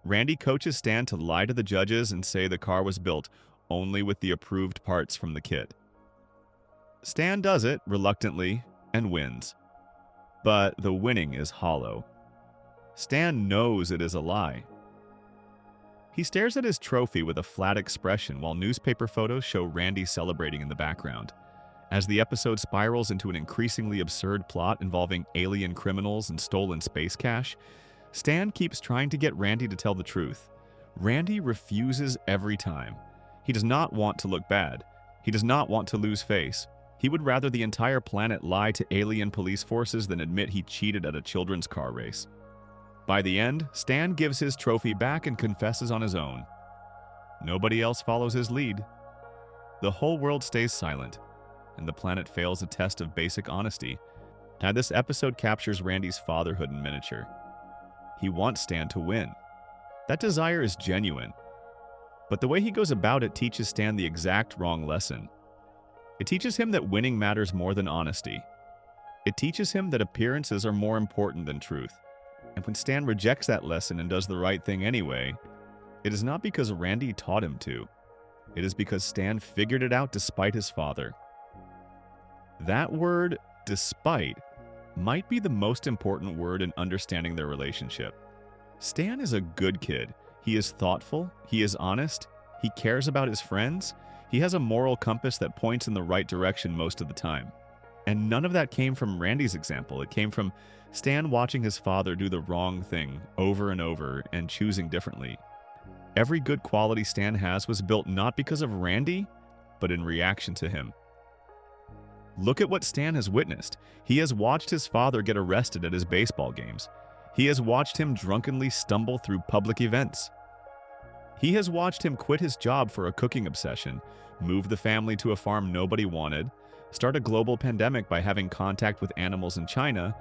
Randy coaches Stan to lie to the judges and say the car was built only with the approved parts from the kit. Stan does it reluctantly and wins. But the winning is hollow. Stan knows it is a lie. He stares at his trophy with a flat expression while newspaper photos show Randy celebrating in the background. As the episode spirals into an increasingly absurd plot involving alien criminals and stolen space cash, Stan keeps trying to get Randy to tell the truth. Randy refuses every time. He does not want to look bad. He does not want to lose face. He would rather the entire planet lie to alien police forces than admit he cheated at a children's car race. By the end, Stan gives his trophy back and confesses on his own. Nobody else follows his lead. The whole world stays silent, and the planet fails a test of basic honesty. Now, this episode captures Randy's fatherhood in miniature. He wants Stan to win. That desire is genuine. But the way he goes about it teaches Stan the exact wrong lesson. It teaches him that winning matters more than honesty. It teaches him that appearances are more important than truth. And when Stan rejects that lesson and does the right thing anyway, it is not because Randy taught him to. It is because Stan figured it out despite his father. That word, despite, might be the most important word in understanding their relationship. Stan is a good kid. He is thoughtful, he is honest, he cares about his friends, he has a moral compass that points in the right direction most of the time. And none of that came from Randy's example. It came from Stan watching his father do the wrong thing over and over and choosing differently. Every good quality Stan has was built not because of Randy, but in reaction to him. Look at what Stan has witnessed. He has watched his father get arrested at his baseball games. He has watched him drunkenly stumble through public events. He has watched him quit his job for a cooking obsession, move the family to a farm nobody wanted, start a global pandemic by having contact with animals in China,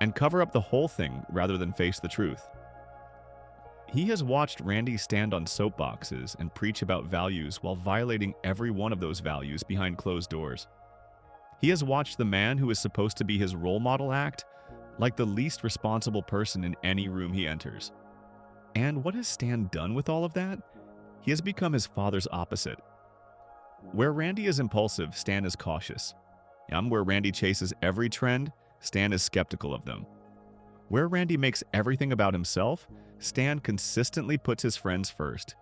and cover up the whole thing rather than face the truth. He has watched Randy stand on soapboxes and preach about values while violating every one of those values behind closed doors. He has watched the man who is supposed to be his role model act like the least responsible person in any room he enters. And what has Stan done with all of that? He has become his father's opposite. Where Randy is impulsive, Stan is cautious. Where Randy chases every trend, Stan is skeptical of them. Where Randy makes everything about himself, Stan consistently puts his friends first.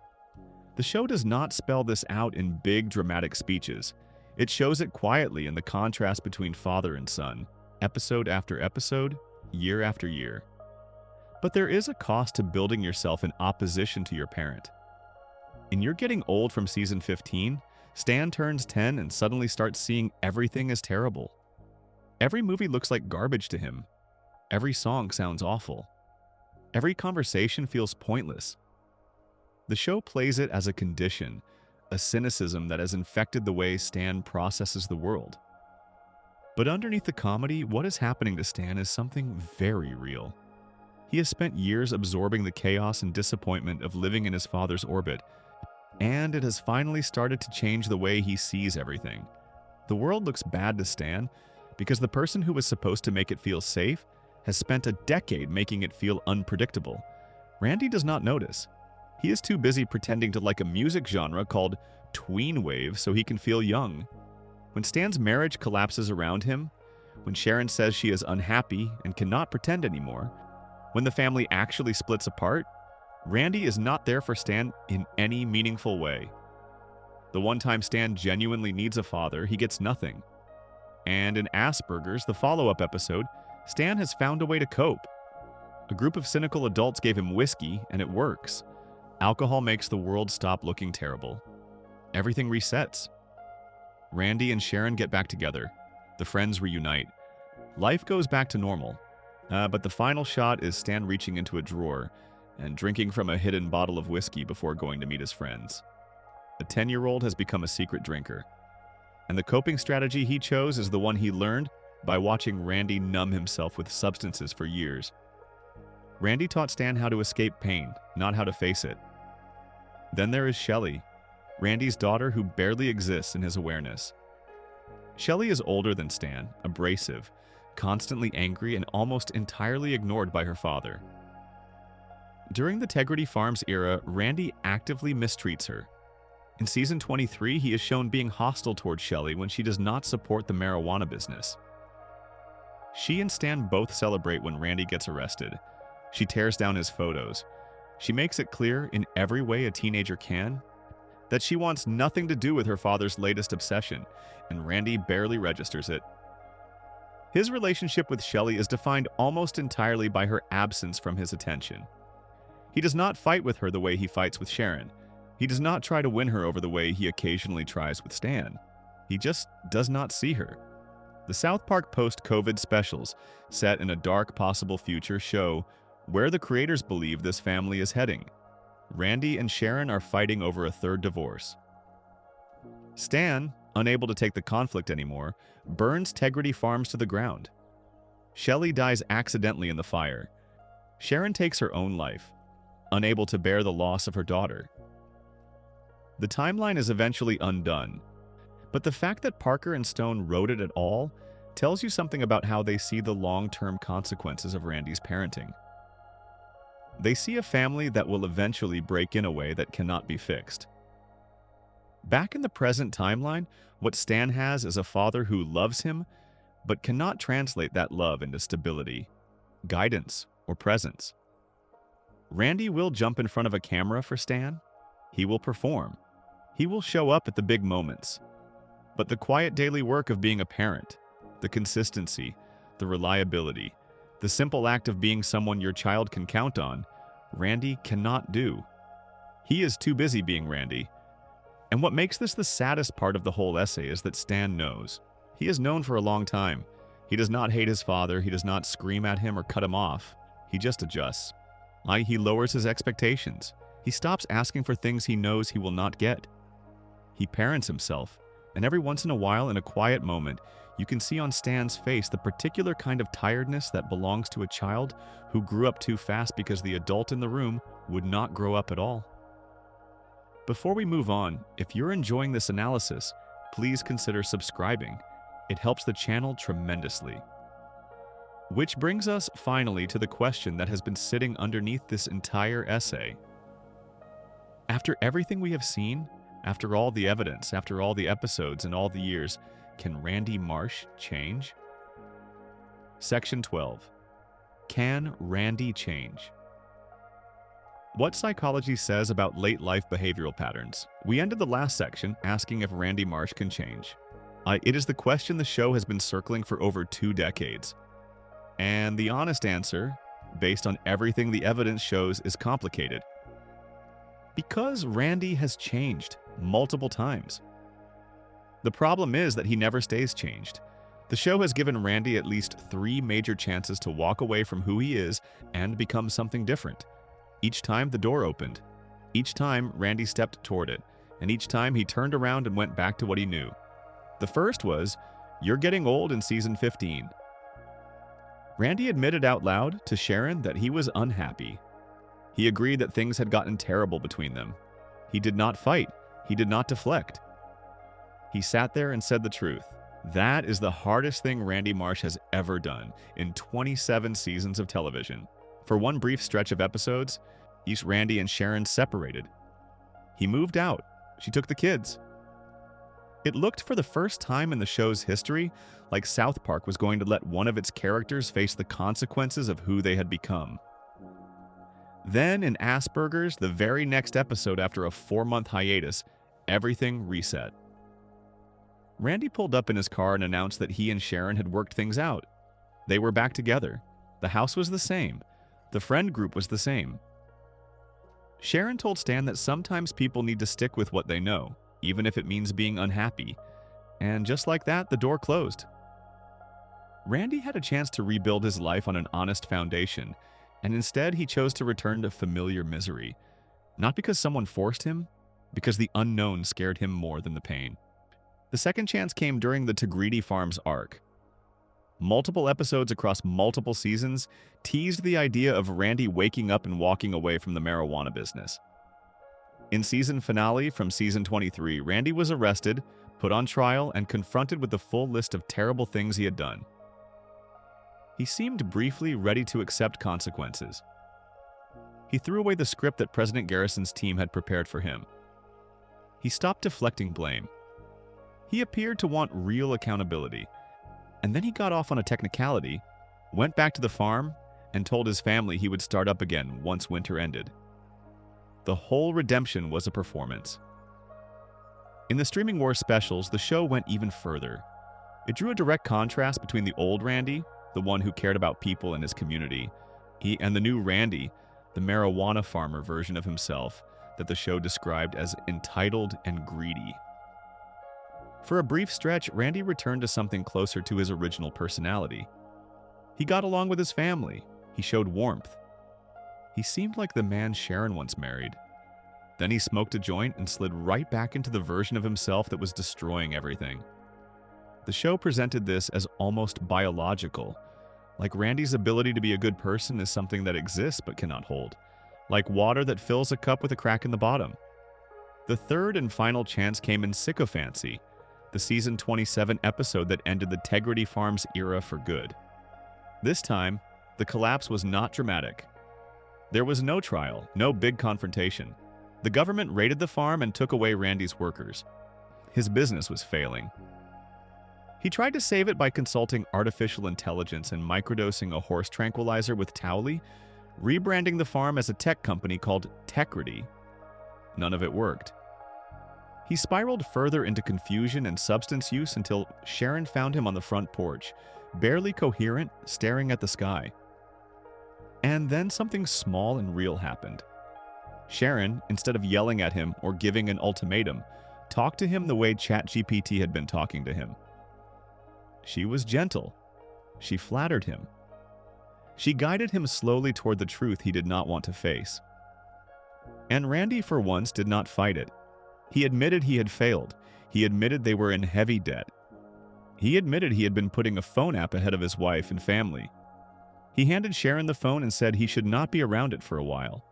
The show does not spell this out in big dramatic speeches. It shows it quietly in the contrast between father and son, episode after episode, year after year. But there is a cost to building yourself in opposition to your parent. In You're Getting Old from season 15, Stan turns 10 and suddenly starts seeing everything as terrible. Every movie looks like garbage to him. Every song sounds awful. Every conversation feels pointless. The show plays it as a condition, a cynicism that has infected the way Stan processes the world. But underneath the comedy, what is happening to Stan is something very real. He has spent years absorbing the chaos and disappointment of living in his father's orbit, and it has finally started to change the way he sees everything. The world looks bad to Stan because the person who was supposed to make it feel safe has spent a decade making it feel unpredictable. Randy does not notice. He is too busy pretending to like a music genre called tween wave so he can feel young. When Stan's marriage collapses around him, when Sharon says she is unhappy and cannot pretend anymore, when the family actually splits apart, Randy is not there for Stan in any meaningful way. The one time Stan genuinely needs a father, he gets nothing. And in Asperger's, the follow-up episode, Stan has found a way to cope. A group of cynical adults gave him whiskey, and it works. Alcohol makes the world stop looking terrible. Everything resets. Randy and Sharon get back together. The friends reunite. Life goes back to normal. But the final shot is Stan reaching into a drawer and drinking from a hidden bottle of whiskey before going to meet his friends. The 10-year-old has become a secret drinker. And the coping strategy he chose is the one he learned by watching Randy numb himself with substances for years. Randy taught Stan how to escape pain, not how to face it. Then there is Shelley, Randy's daughter who barely exists in his awareness. Shelley is older than Stan, abrasive, constantly angry, and almost entirely ignored by her father. During the Tegrity Farms era, Randy actively mistreats her. In season 23, he is shown being hostile towards Shelley when she does not support the marijuana business. She and Stan both celebrate when Randy gets arrested. She tears down his photos. She makes it clear, in every way a teenager can, that she wants nothing to do with her father's latest obsession, and Randy barely registers it. His relationship with Shelley is defined almost entirely by her absence from his attention. He does not fight with her the way he fights with Sharon. He does not try to win her over the way he occasionally tries with Stan. He just does not see her. The South Park post-COVID specials, set in a dark possible future, show where the creators believe this family is heading. Randy and Sharon are fighting over a third divorce. Stan, unable to take the conflict anymore, burns Tegrity Farms to the ground. Shelley dies accidentally in the fire. Sharon takes her own life, unable to bear the loss of her daughter. The timeline is eventually undone, but the fact that Parker and Stone wrote it at all tells you something about how they see the long-term consequences of Randy's parenting. They see a family that will eventually break in a way that cannot be fixed. Back in the present timeline, what Stan has is a father who loves him, but cannot translate that love into stability, guidance, or presence. Randy will jump in front of a camera for Stan. He will perform. He will show up at the big moments. But the quiet daily work of being a parent, the consistency, the reliability, the simple act of being someone your child can count on, Randy cannot do. He is too busy being Randy. And what makes this the saddest part of the whole essay is that Stan knows. He is known for a long time. He does not hate his father. He does not scream at him or cut him off. He just adjusts. He lowers his expectations. He stops asking for things he knows he will not get. He parents himself. And every once in a while, in a quiet moment, you can see on Stan's face the particular kind of tiredness that belongs to a child who grew up too fast because the adult in the room would not grow up at all. Before we move on, if you're enjoying this analysis, please consider subscribing. It helps the channel tremendously. Which brings us finally to the question that has been sitting underneath this entire essay. After everything we have seen, after all the evidence, after all the episodes and all the years, can Randy Marsh change? Section 12. Can Randy change? What psychology says about late life behavioral patterns. We ended the last section asking if Randy Marsh can change. It is the question the show has been circling for over 2 decades. And the honest answer, based on everything the evidence shows, is complicated. Because Randy has changed multiple times. The problem is that he never stays changed. The show has given Randy at least 3 major chances to walk away from who he is and become something different. Each time the door opened. Each time Randy stepped toward it. And each time he turned around and went back to what he knew. The first was, "You're getting old" in season 15. Randy admitted out loud to Sharon that he was unhappy. He agreed that things had gotten terrible between them. He did not fight. He did not deflect. He sat there and said the truth. That is the hardest thing Randy Marsh has ever done in 27 seasons of television. For one brief stretch of episodes, Randy and Sharon separated. He moved out. She took the kids. It looked for the first time in the show's history like South Park was going to let one of its characters face the consequences of who they had become. Then in Asperger's, the very next episode after a 4-month hiatus, everything reset. Randy pulled up in his car and announced that he and Sharon had worked things out. They were back together. The house was the same. The friend group was the same. Sharon told Stan that sometimes people need to stick with what they know, even if it means being unhappy. And just like that, the door closed. Randy had a chance to rebuild his life on an honest foundation, and instead he chose to return to familiar misery. Not because someone forced him, because the unknown scared him more than the pain. The second chance came during the Tegrity Farms arc. Multiple episodes across multiple seasons teased the idea of Randy waking up and walking away from the marijuana business. In season finale from season 23, Randy was arrested, put on trial, and confronted with the full list of terrible things he had done. He seemed briefly ready to accept consequences. He threw away the script that President Garrison's team had prepared for him. He stopped deflecting blame. He appeared to want real accountability. And then he got off on a technicality, went back to the farm, and told his family he would start up again once winter ended. The whole redemption was a performance. In the Streaming Wars specials, the show went even further. It drew a direct contrast between the old Randy, the one who cared about people in his community, and the new Randy, the marijuana farmer version of himself that the show described as entitled and greedy. For a brief stretch, Randy returned to something closer to his original personality. He got along with his family. He showed warmth. He seemed like the man Sharon once married. Then he smoked a joint and slid right back into the version of himself that was destroying everything. The show presented this as almost biological, like Randy's ability to be a good person is something that exists but cannot hold, like water that fills a cup with a crack in the bottom. The third and final chance came in Sycophancy, the season 27 episode that ended the Tegrity Farms era for good. This time, the collapse was not dramatic. There was no trial, no big confrontation. The government raided the farm and took away Randy's workers. His business was failing. He tried to save it by consulting artificial intelligence and microdosing a horse tranquilizer with Towley, rebranding the farm as a tech company called Tegrity. None of it worked. He spiraled further into confusion and substance use until Sharon found him on the front porch, barely coherent, staring at the sky. And then something small and real happened. Sharon, instead of yelling at him or giving an ultimatum, talked to him the way ChatGPT had been talking to him. She was gentle. She flattered him. She guided him slowly toward the truth he did not want to face. And Randy, for once, did not fight it. He admitted he had failed. He admitted they were in heavy debt. He admitted he had been putting a phone app ahead of his wife and family. He handed Sharon the phone and said he should not be around it for a while.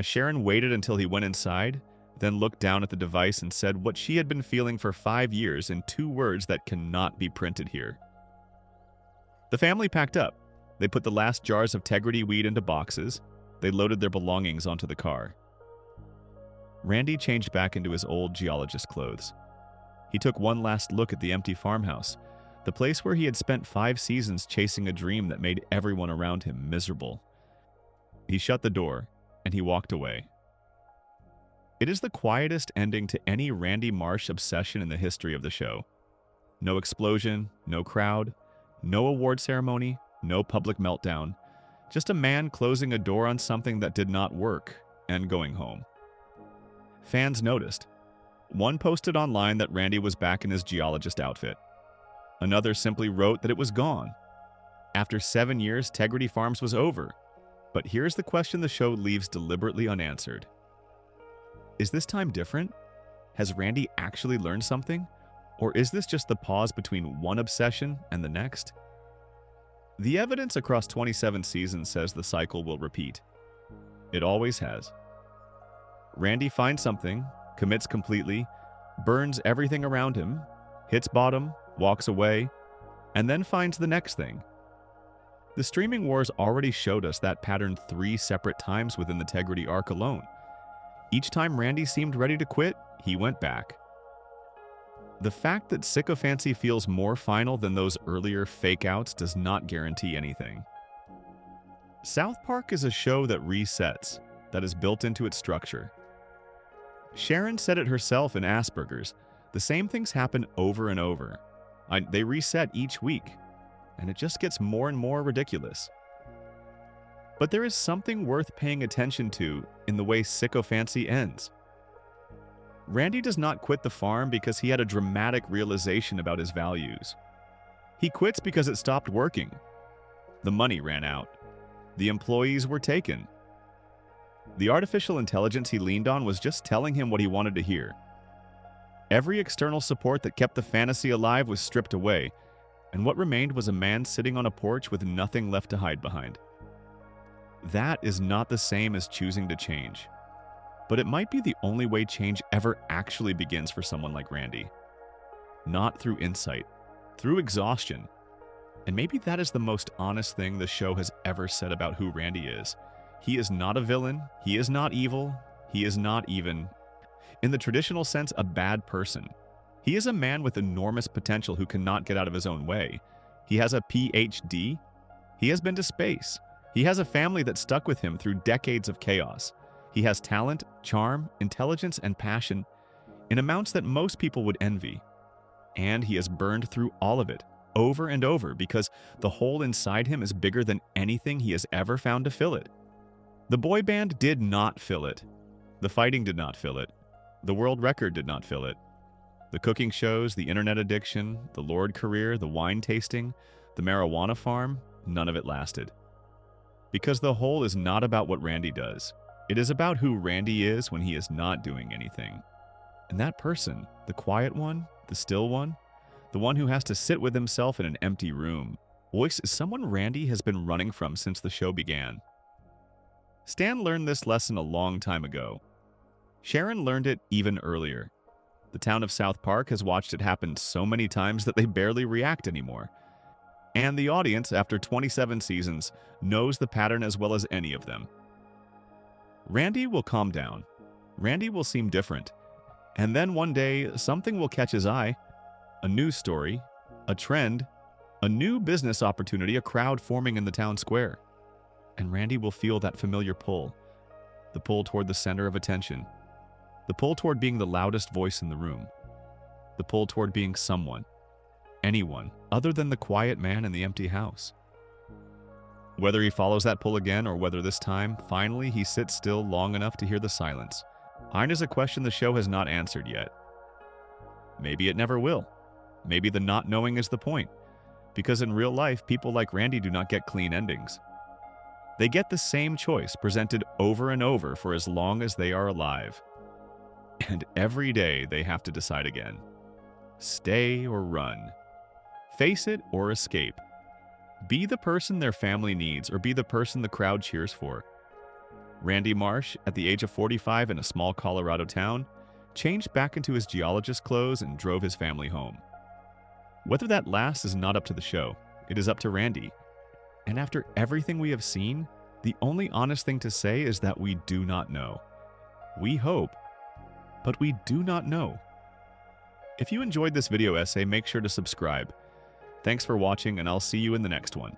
Sharon waited until he went inside, then looked down at the device and said what she had been feeling for 5 years in 2 words that cannot be printed here. The family packed up. They put the last jars of Tegrity weed into boxes. They loaded their belongings onto the car. Randy changed back into his old geologist clothes. He took one last look at the empty farmhouse, the place where he had spent 5 seasons chasing a dream that made everyone around him miserable. He shut the door, and he walked away. It is the quietest ending to any Randy Marsh obsession in the history of the show. No explosion, no crowd, no award ceremony, no public meltdown. Just a man closing a door on something that did not work and going home. Fans noticed. One posted online that Randy was back in his geologist outfit. Another simply wrote that it was gone. After 7 years, Tegrity Farms was over. But here's the question the show leaves deliberately unanswered. Is this time different? Has Randy actually learned something? Or is this just the pause between one obsession and the next? The evidence across 27 seasons says the cycle will repeat. It always has. Randy finds something, commits completely, burns everything around him, hits bottom, walks away, and then finds the next thing. The Streaming Wars already showed us that pattern 3 separate times within the Tegrity arc alone. Each time Randy seemed ready to quit, he went back. The fact that Sycophancy feels more final than those earlier fake-outs does not guarantee anything. South Park is a show that resets, that is built into its structure. Sharon said it herself in Asperger's. The same things happen over and over. They reset each week, and it just gets more and more ridiculous. But there is something worth paying attention to in the way Sycophancy ends. Randy does not quit the farm because he had a dramatic realization about his values. He quits because it stopped working. The money ran out. The employees were taken. The artificial intelligence he leaned on was just telling him what he wanted to hear. Every external support that kept the fantasy alive was stripped away, and what remained was a man sitting on a porch with nothing left to hide behind. That is not the same as choosing to change, but it might be the only way change ever actually begins for someone like Randy. Not through insight, through exhaustion. And maybe that is the most honest thing the show has ever said about who Randy is. He is not a villain, he is not evil, he is not even, in the traditional sense, a bad person. He is a man with enormous potential who cannot get out of his own way. He has a PhD. He has been to space. He has a family that stuck with him through decades of chaos. He has talent, charm, intelligence, and passion in amounts that most people would envy. And he has burned through all of it, over and over, because the hole inside him is bigger than anything he has ever found to fill it. The boy band did not fill it. The fighting did not fill it. The world record did not fill it. The cooking shows, the internet addiction, the Lord career, the wine tasting, the marijuana farm, none of it lasted. Because the whole is not about what Randy does. It is about who Randy is when he is not doing anything. And that person, the quiet one, the still one, the one who has to sit with himself in an empty room, voice is someone Randy has been running from since the show began. Stan learned this lesson a long time ago. Sharon learned it even earlier. The town of South Park has watched it happen so many times that they barely react anymore. And the audience, after 27 seasons, knows the pattern as well as any of them. Randy will calm down. Randy will seem different. And then one day, something will catch his eye. A news story, a trend, a new business opportunity, a crowd forming in the town square. And Randy will feel that familiar pull. The pull toward the center of attention. The pull toward being the loudest voice in the room. The pull toward being someone, anyone, other than the quiet man in the empty house. Whether he follows that pull again or whether this time, finally, he sits still long enough to hear the silence, iron is a question the show has not answered yet. Maybe it never will. Maybe the not knowing is the point, because in real life, people like Randy do not get clean endings. They get the same choice presented over and over for as long as they are alive. And every day they have to decide again. Stay or run. Face it or escape. Be the person their family needs or be the person the crowd cheers for. Randy Marsh, at the age of 45 in a small Colorado town, changed back into his geologist clothes and drove his family home. Whether that lasts is not up to the show. It is up to Randy. And after everything we have seen, the only honest thing to say is that we do not know. We hope, but we do not know. If you enjoyed this video essay, make sure to subscribe. Thanks for watching, and I'll see you in the next one.